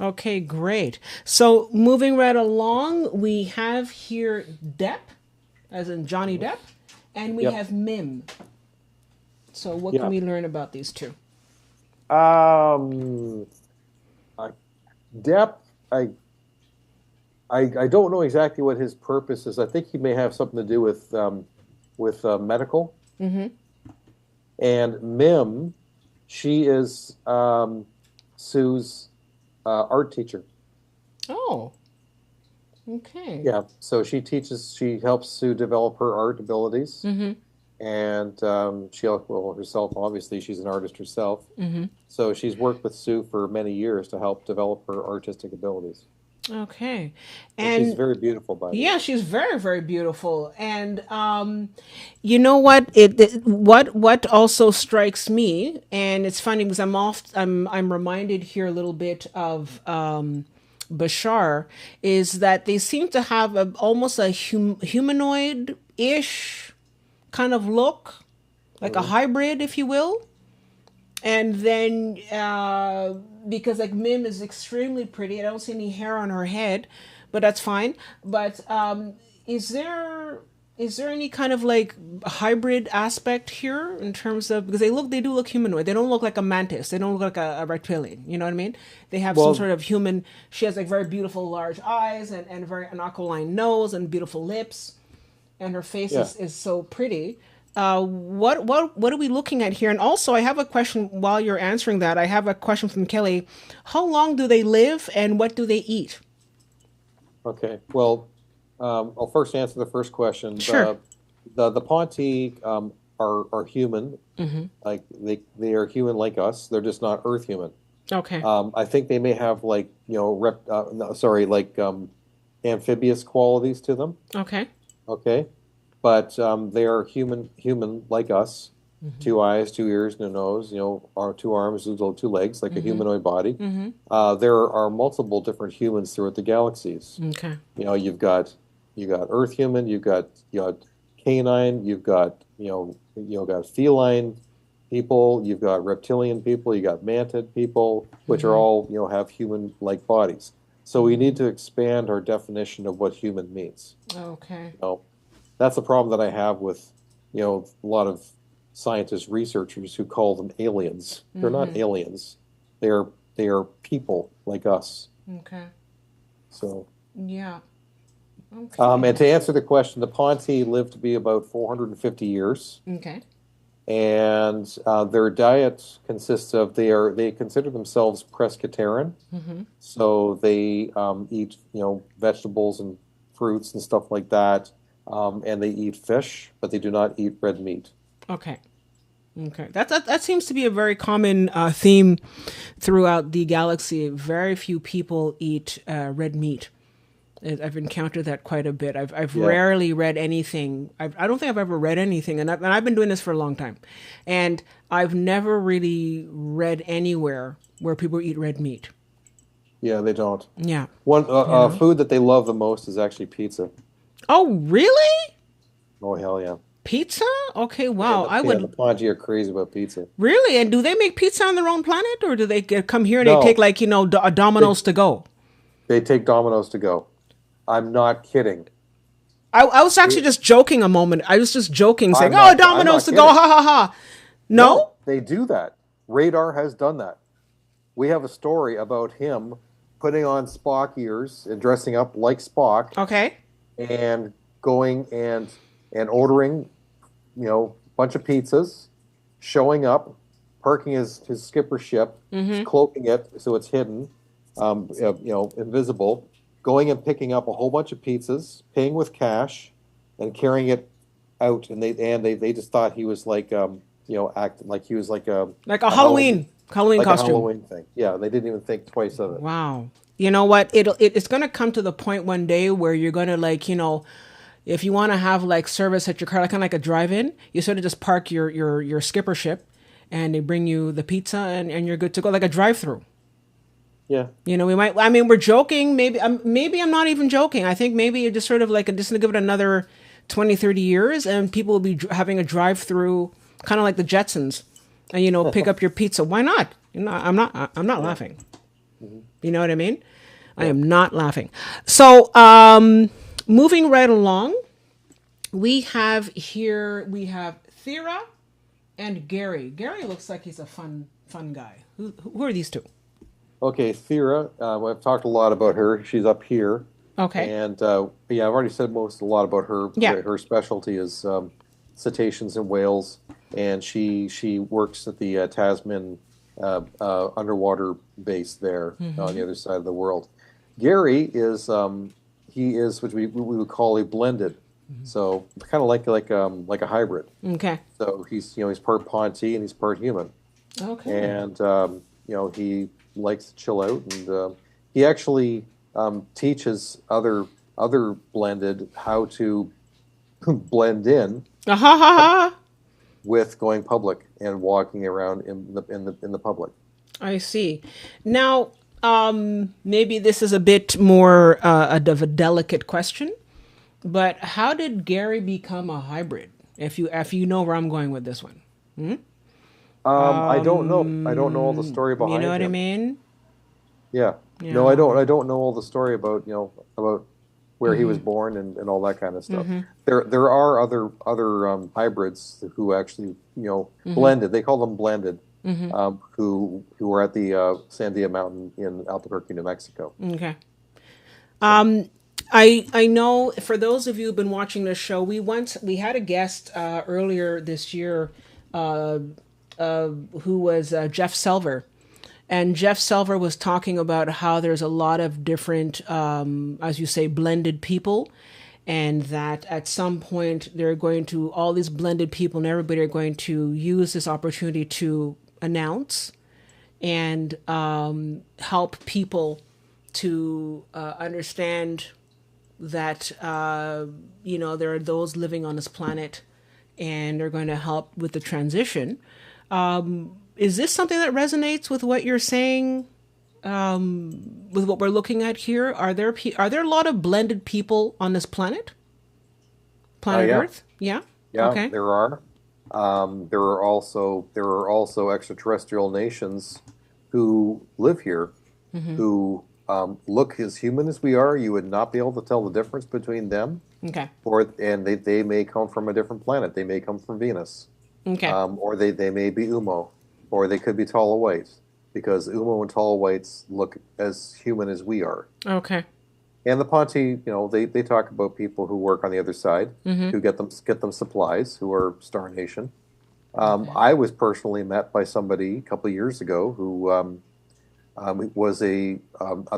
Okay, great. So moving right along, we have here Depp, as in Johnny Depp, and we Yep. have Mim. So what can Yeah. we learn about these two? Um, I, Depp, I don't know exactly what his purpose is. I think he may have something to do with medical. Mm-hmm. And Mim, she is Sue's art teacher. Oh, okay. Yeah, so she helps Sue develop her art abilities, Mm-hmm. and herself, obviously, she's an artist herself. Mm-hmm. So she's worked with Sue for many years to help develop her artistic abilities. Okay. And she's And very beautiful, by the way. yeah, she's very, very beautiful. And you know what? What also strikes me, and it's funny because I'm reminded here a little bit of Bashar, is that they seem to have almost a humanoid ish kind of look, like a Mhm. hybrid, if you will. And then because like Mim is extremely pretty, I don't see any hair on her head, but that's fine. But is there is there any kind of like hybrid aspect here in terms of, because they do look humanoid. They don't look like a mantis. They don't look like a reptilian. You know what I mean? They have some Well, sort of human. She has like very beautiful large eyes and very an aquiline nose and beautiful lips, and her face yeah. is so pretty. what are we looking at here? And also, I have a question while you're answering that. I have a question from Kelly. How long do they live, and what do they eat? Okay. Well, I'll first answer the first question. Sure. The Ponti are human, like they are human like us. They're just not Earth human. Okay. I think they may have like no, sorry, like amphibious qualities to them. Okay. Okay, but they are human like us. Two eyes, two ears, no nose. Two arms, two legs, like a humanoid body. There are multiple different humans throughout the galaxies. Okay. You got Earth human, you got canine, you've got feline people, you've got reptilian people, you got mantid people, which are all have human-like bodies. So we need to expand our definition of what human means. Okay. That's the problem that I have with a lot of scientists, researchers who call them aliens. They're not aliens. They are people like us. Okay. So. Yeah. Okay. And to answer the question, the Ponti live to be about 450 years. Okay. And their diet consists of they consider themselves pescatarian, so they eat vegetables and fruits and stuff like that, and they eat fish, but they do not eat red meat. Okay. Okay. That seems to be a very common theme throughout the galaxy. Very few people eat red meat. I've encountered that quite a bit. I've rarely read anything. I don't think I've ever read anything, and I've been doing this for a long time, and I've never really read anywhere where people eat red meat. Yeah, they don't. Yeah. One food that they love the most is actually pizza. Oh, really? Oh, hell yeah. Pizza? Okay, wow. The Ponti are crazy about pizza. Really? And do they make pizza on their own planet, or do they come here and No. they take a Domino's to go? They take Domino's to go. I'm not kidding. I was actually just joking a moment. I was just joking, saying, I'm Domino's not to go, kidding. ha ha ha. No? They do that. Radar has done that. We have a story about him putting on Spock ears and dressing up like Spock. Okay. And going and ordering, a bunch of pizzas, showing up, parking his skipper ship, cloaking it so it's hidden, invisible, going and picking up a whole bunch of pizzas, paying with cash, and carrying it out. And they just thought he was like acting like he was like a Halloween costume. A Halloween thing. Yeah, they didn't even think twice of it. Wow. You know what? It's going to come to the point one day where you're going to if you want to have like service at your car, kind of like a drive-in, you sort of just park your skipper ship, and they bring you the pizza, and you're good to go, like a drive-through. Yeah. We're joking. Maybe I'm not even joking. I think maybe you're just sort of like just going to give it another 20, 30 years, and people will be having a drive-through, kind of like the Jetsons, and pick up your pizza. Why not? I'm not laughing. You know what I mean? Yeah. I am not laughing. So, moving right along, we have Thera and Gary. Gary looks like he's a fun guy. Who are these two? Okay, Thera. I've talked a lot about her. She's up here. Okay. And I've already said a lot about her. Yeah. Her specialty is cetaceans and whales, and she works at the Tasman underwater base there on the other side of the world. Gary is what we would call a blended, so kind of like a hybrid. Okay. So he's part Ponti and he's part human. Okay. And he likes to chill out, and he actually teaches other blended how to blend in with going public and walking around in the public. I see. Now, maybe this is a bit more of a delicate question, but how did Gary become a hybrid? If you know where I'm going with this one. I don't know. I don't know all the story behind him. You know what I mean? Yeah. No, I don't. I don't know all the story about about where he was born and all that kind of stuff. There are other hybrids who actually blended. They call them blended. Who are at the Sandia Mountain in Albuquerque, New Mexico. Okay. I know for those of you who've been watching this show, we had a guest earlier this year who was Jeff Selver. And Jeff Selver was talking about how there's a lot of different, as you say, blended people, and that at some point they're going to, all these blended people and everybody are going to use this opportunity to announce and help people to understand that, there are those living on this planet and they're going to help with the transition. Is this something that resonates with what you're saying, with what we're looking at here? Are there a lot of blended people on this planet? Planet Yeah. Earth? Yeah? Yeah, Okay. there are. There are also extraterrestrial nations who live here, who look as human as we are. You would not be able to tell the difference between them, Okay. and they may come from a different planet. They may come from Venus, Okay. or they may be Umo, or they could be tall whites, because Umo and tall whites look as human as we are. Okay. And the Ponte, they talk about people who work on the other side, who get them supplies, who are Star Nation. I was personally met by somebody a couple of years ago who was a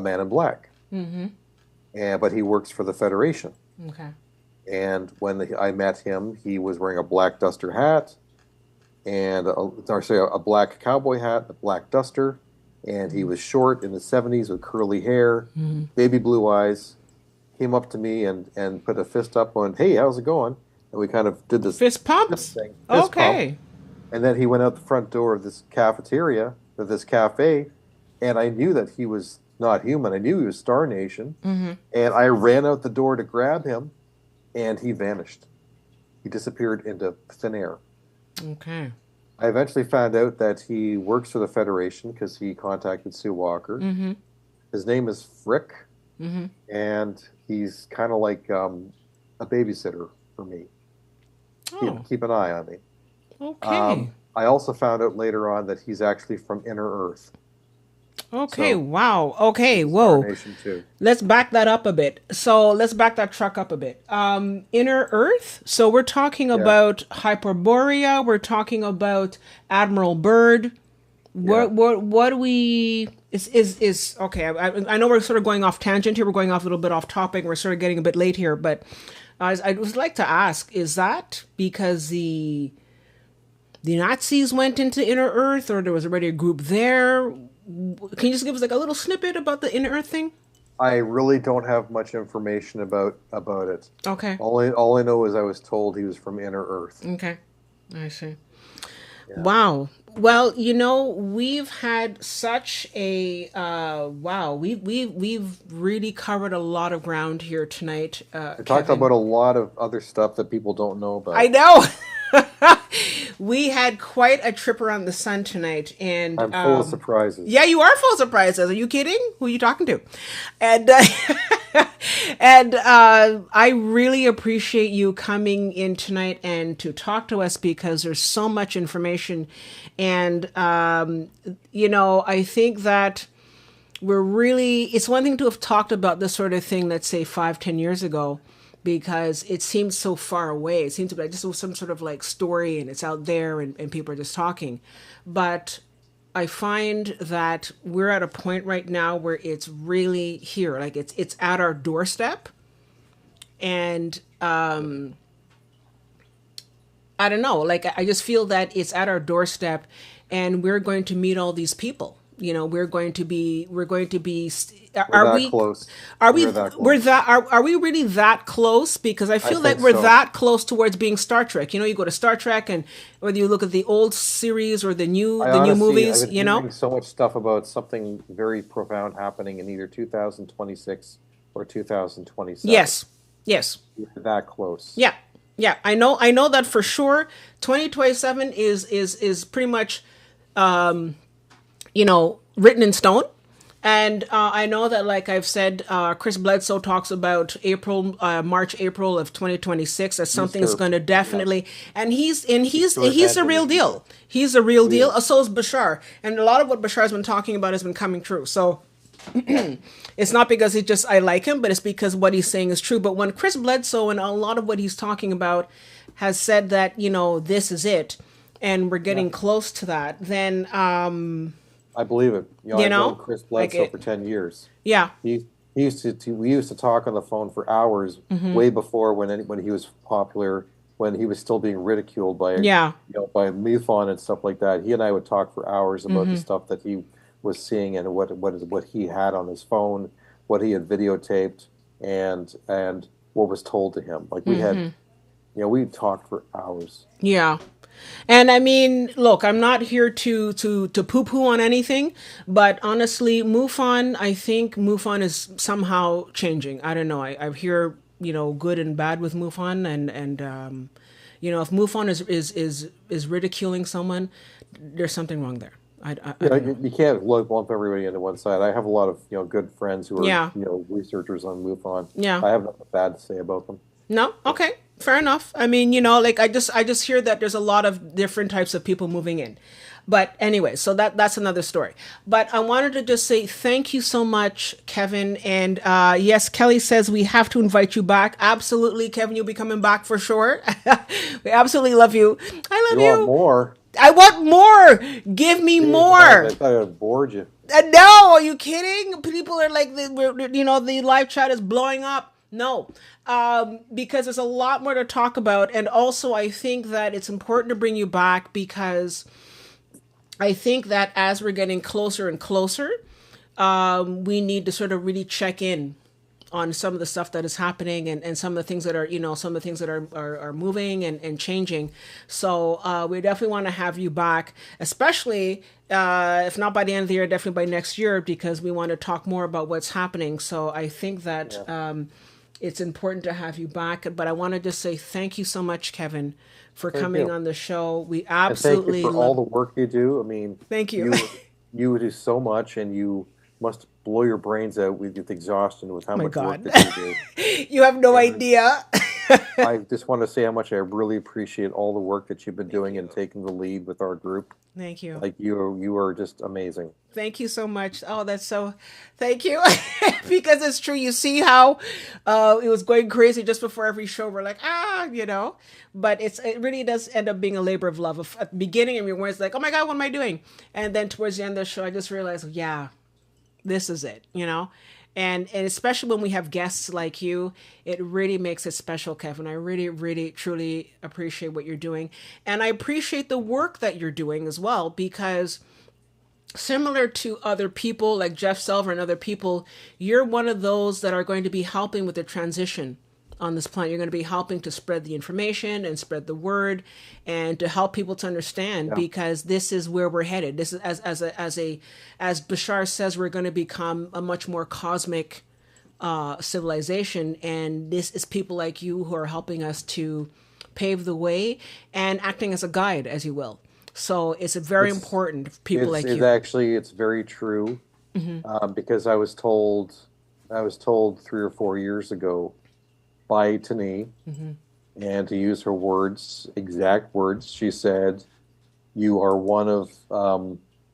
man in black, but he works for the Federation. Okay. And when I met him, he was wearing a black duster hat, and a black cowboy hat, a black duster, and he was short in his 70s with curly hair, baby blue eyes. Came up to me and put a fist up on, "Hey, how's it going?" And we kind of did this Fist pumps? thing, Okay. pump. And then he went out the front door of this cafeteria, or this cafe, and I knew that he was not human. I knew he was Star Nation, and I ran out the door to grab him, and he vanished. He disappeared into thin air. Okay. I eventually found out that he works for the Federation because he contacted Sue Walker. His name is Frick, and he's kind of like a babysitter for me. Oh. Keep an eye on me. Okay. I also found out later on that he's actually from Inner Earth. Okay. So, Wow. Okay. Star Whoa. Nation too. Let's back that up a bit. So let's back that truck up a bit. Inner Earth. So we're talking about Hyperborea. We're talking about Admiral Byrd. What do we is okay? I know we're sort of going off tangent here. We're going off a little bit off topic. We're sort of getting a bit late here, but I would like to ask: is that because the Nazis went into Inner Earth, or there was already a group there? Can you just give us like a little snippet about the Inner Earth thing? I really don't have much information about it. Okay. All I know is I was told he was from Inner Earth. Okay. I see. Yeah. Wow. Well, we've had such a wow. We've really covered a lot of ground here tonight. We talked about a lot of other stuff that people don't know about. I know. We had quite a trip around the sun tonight, and I'm full of surprises. Yeah, you are full of surprises. Are you kidding? Who are you talking to? And I really appreciate you coming in tonight and to talk to us, because there's so much information, and I think that it's one thing to have talked about this sort of thing, let's say 5-10 years ago, because it seems so far away. It seems to be like just some sort of like story, and it's out there, and people are just talking. But I find that we're at a point right now where it's really here, like it's at our doorstep, and I don't know, like I just feel that it's at our doorstep, and we're going to meet all these people. We're going to be. Are we close? Are we really that close? Because I feel like we're that close towards being Star Trek. You go to Star Trek, and whether you look at the old series or the new movies, I've been reading so much stuff about something very profound happening in either 2026 or 2027. Yes. We're that close. Yeah. I know that for sure. 2027 is pretty much, written in stone. And I know that, like I've said, Chris Bledsoe talks about March, April of 2026 as something that's going to definitely, and he's a real deal. He's a real deal. So is Bashar, and a lot of what Bashar's been talking about has been coming true. So It's not because I like him, but it's because what he's saying is true. But when Chris Bledsoe and a lot of what he's talking about has said that, this is it, and we're getting close to that, then, I believe it. I've known Chris Bledsoe like for 10 years. yeah, We used to talk on the phone for hours way before when he was popular, when he was still being ridiculed by by MUFON and stuff like that. He and I would talk for hours about the stuff that he was seeing and what he had on his phone, what he had videotaped, and what was told to him. Like we had, we talked for hours. Yeah. And I mean, look, I'm not here to poo-poo on anything, but honestly, I think MUFON is somehow changing. I don't know. I hear, good and bad with MUFON, and if MUFON is ridiculing someone, there's something wrong there. You can't lump everybody into one side. I have a lot of good friends who are researchers on MUFON. Yeah. I have nothing bad to say about them. No? Okay. Fair enough. I mean, I just hear that there's a lot of different types of people moving in. But anyway, so that's another story. But I wanted to just say thank you so much, Kevin. And yes, Kelly says we have to invite you back. Absolutely, Kevin, you'll be coming back for sure. We absolutely love you. I love you. You want more? I want more. Give me more. I thought I would bored you. No, are you kidding? People are like, the live chat is blowing up. No, because there's a lot more to talk about. And also, I think that it's important to bring you back because I think that as we're getting closer and closer, we need to sort of really check in on some of the stuff that is happening and some of the things that are, some of the things that are moving and changing. So we definitely want to have you back, especially if not by the end of the year, definitely by next year, because we want to talk more about what's happening. So I think that it's important to have you back. But I want to just say thank you so much, Kevin, for coming on the show. We absolutely thank you for all the work you do. I mean, thank you. You do so much, and you must blow your brains out with exhaustion with how much work that you do. You have no idea. I just want to say how much I really appreciate all the work that you've been doing and taking the lead with our group. Thank you. Like you are just amazing. Thank you so much. Oh, thank you. Because it's true. You see how it was going crazy just before every show. We're like, but it really does end up being a labor of love. At the beginning, everyone's like, oh my God, what am I doing? And then towards the end of the show, I just realized, this is it, And especially when we have guests like you, it really makes it special, Kevin. I really, really, truly appreciate what you're doing. And I appreciate the work that you're doing as well, because similar to other people like Jeff Silver and other people, you're one of those that are going to be helping with the transition on this planet. You're going to be helping to spread the information and spread the word and to help people to understand, because this is where we're headed. This is as Bashar says, we're going to become a much more cosmic civilization. And this is people like you who are helping us to pave the way and acting as a guide, as you will. So it's very important for people like you. It's very true. Because I was told 3 or 4 years ago by Tani, and to use her exact words, she said, "You are one of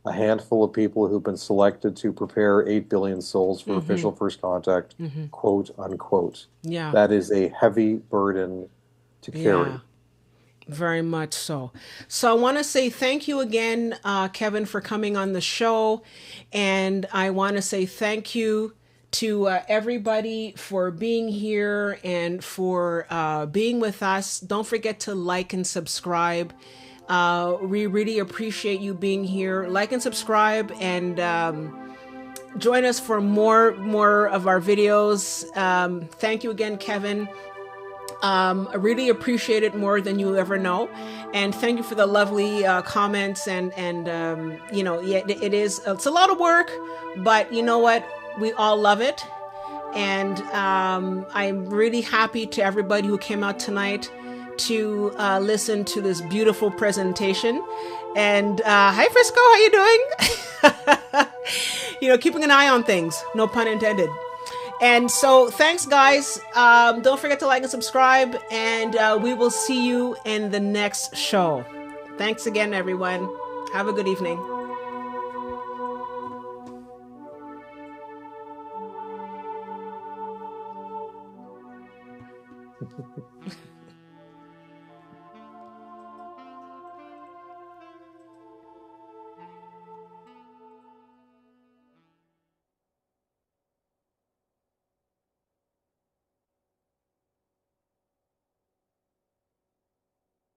a handful of people who've been selected to prepare 8 billion souls for official first contact, quote unquote." Yeah, that is a heavy burden to carry. Yeah. Very much so. So I want to say thank you again, Kevin, for coming on the show. And I want to say thank you to everybody for being here and for being with us. Don't forget to like and subscribe. We really appreciate you being here. Like and subscribe, and join us for more of our videos. Thank you again, Kevin. I really appreciate it more than you ever know. And thank you for the lovely comments. And it's a lot of work, but you know what? We all love it. And I'm really happy to everybody who came out tonight to listen to this beautiful presentation. And hi, Frisco, how you doing? Keeping an eye on things, no pun intended. And so thanks, guys. Don't forget to like and subscribe, and we will see you in the next show. Thanks again, everyone. Have a good evening.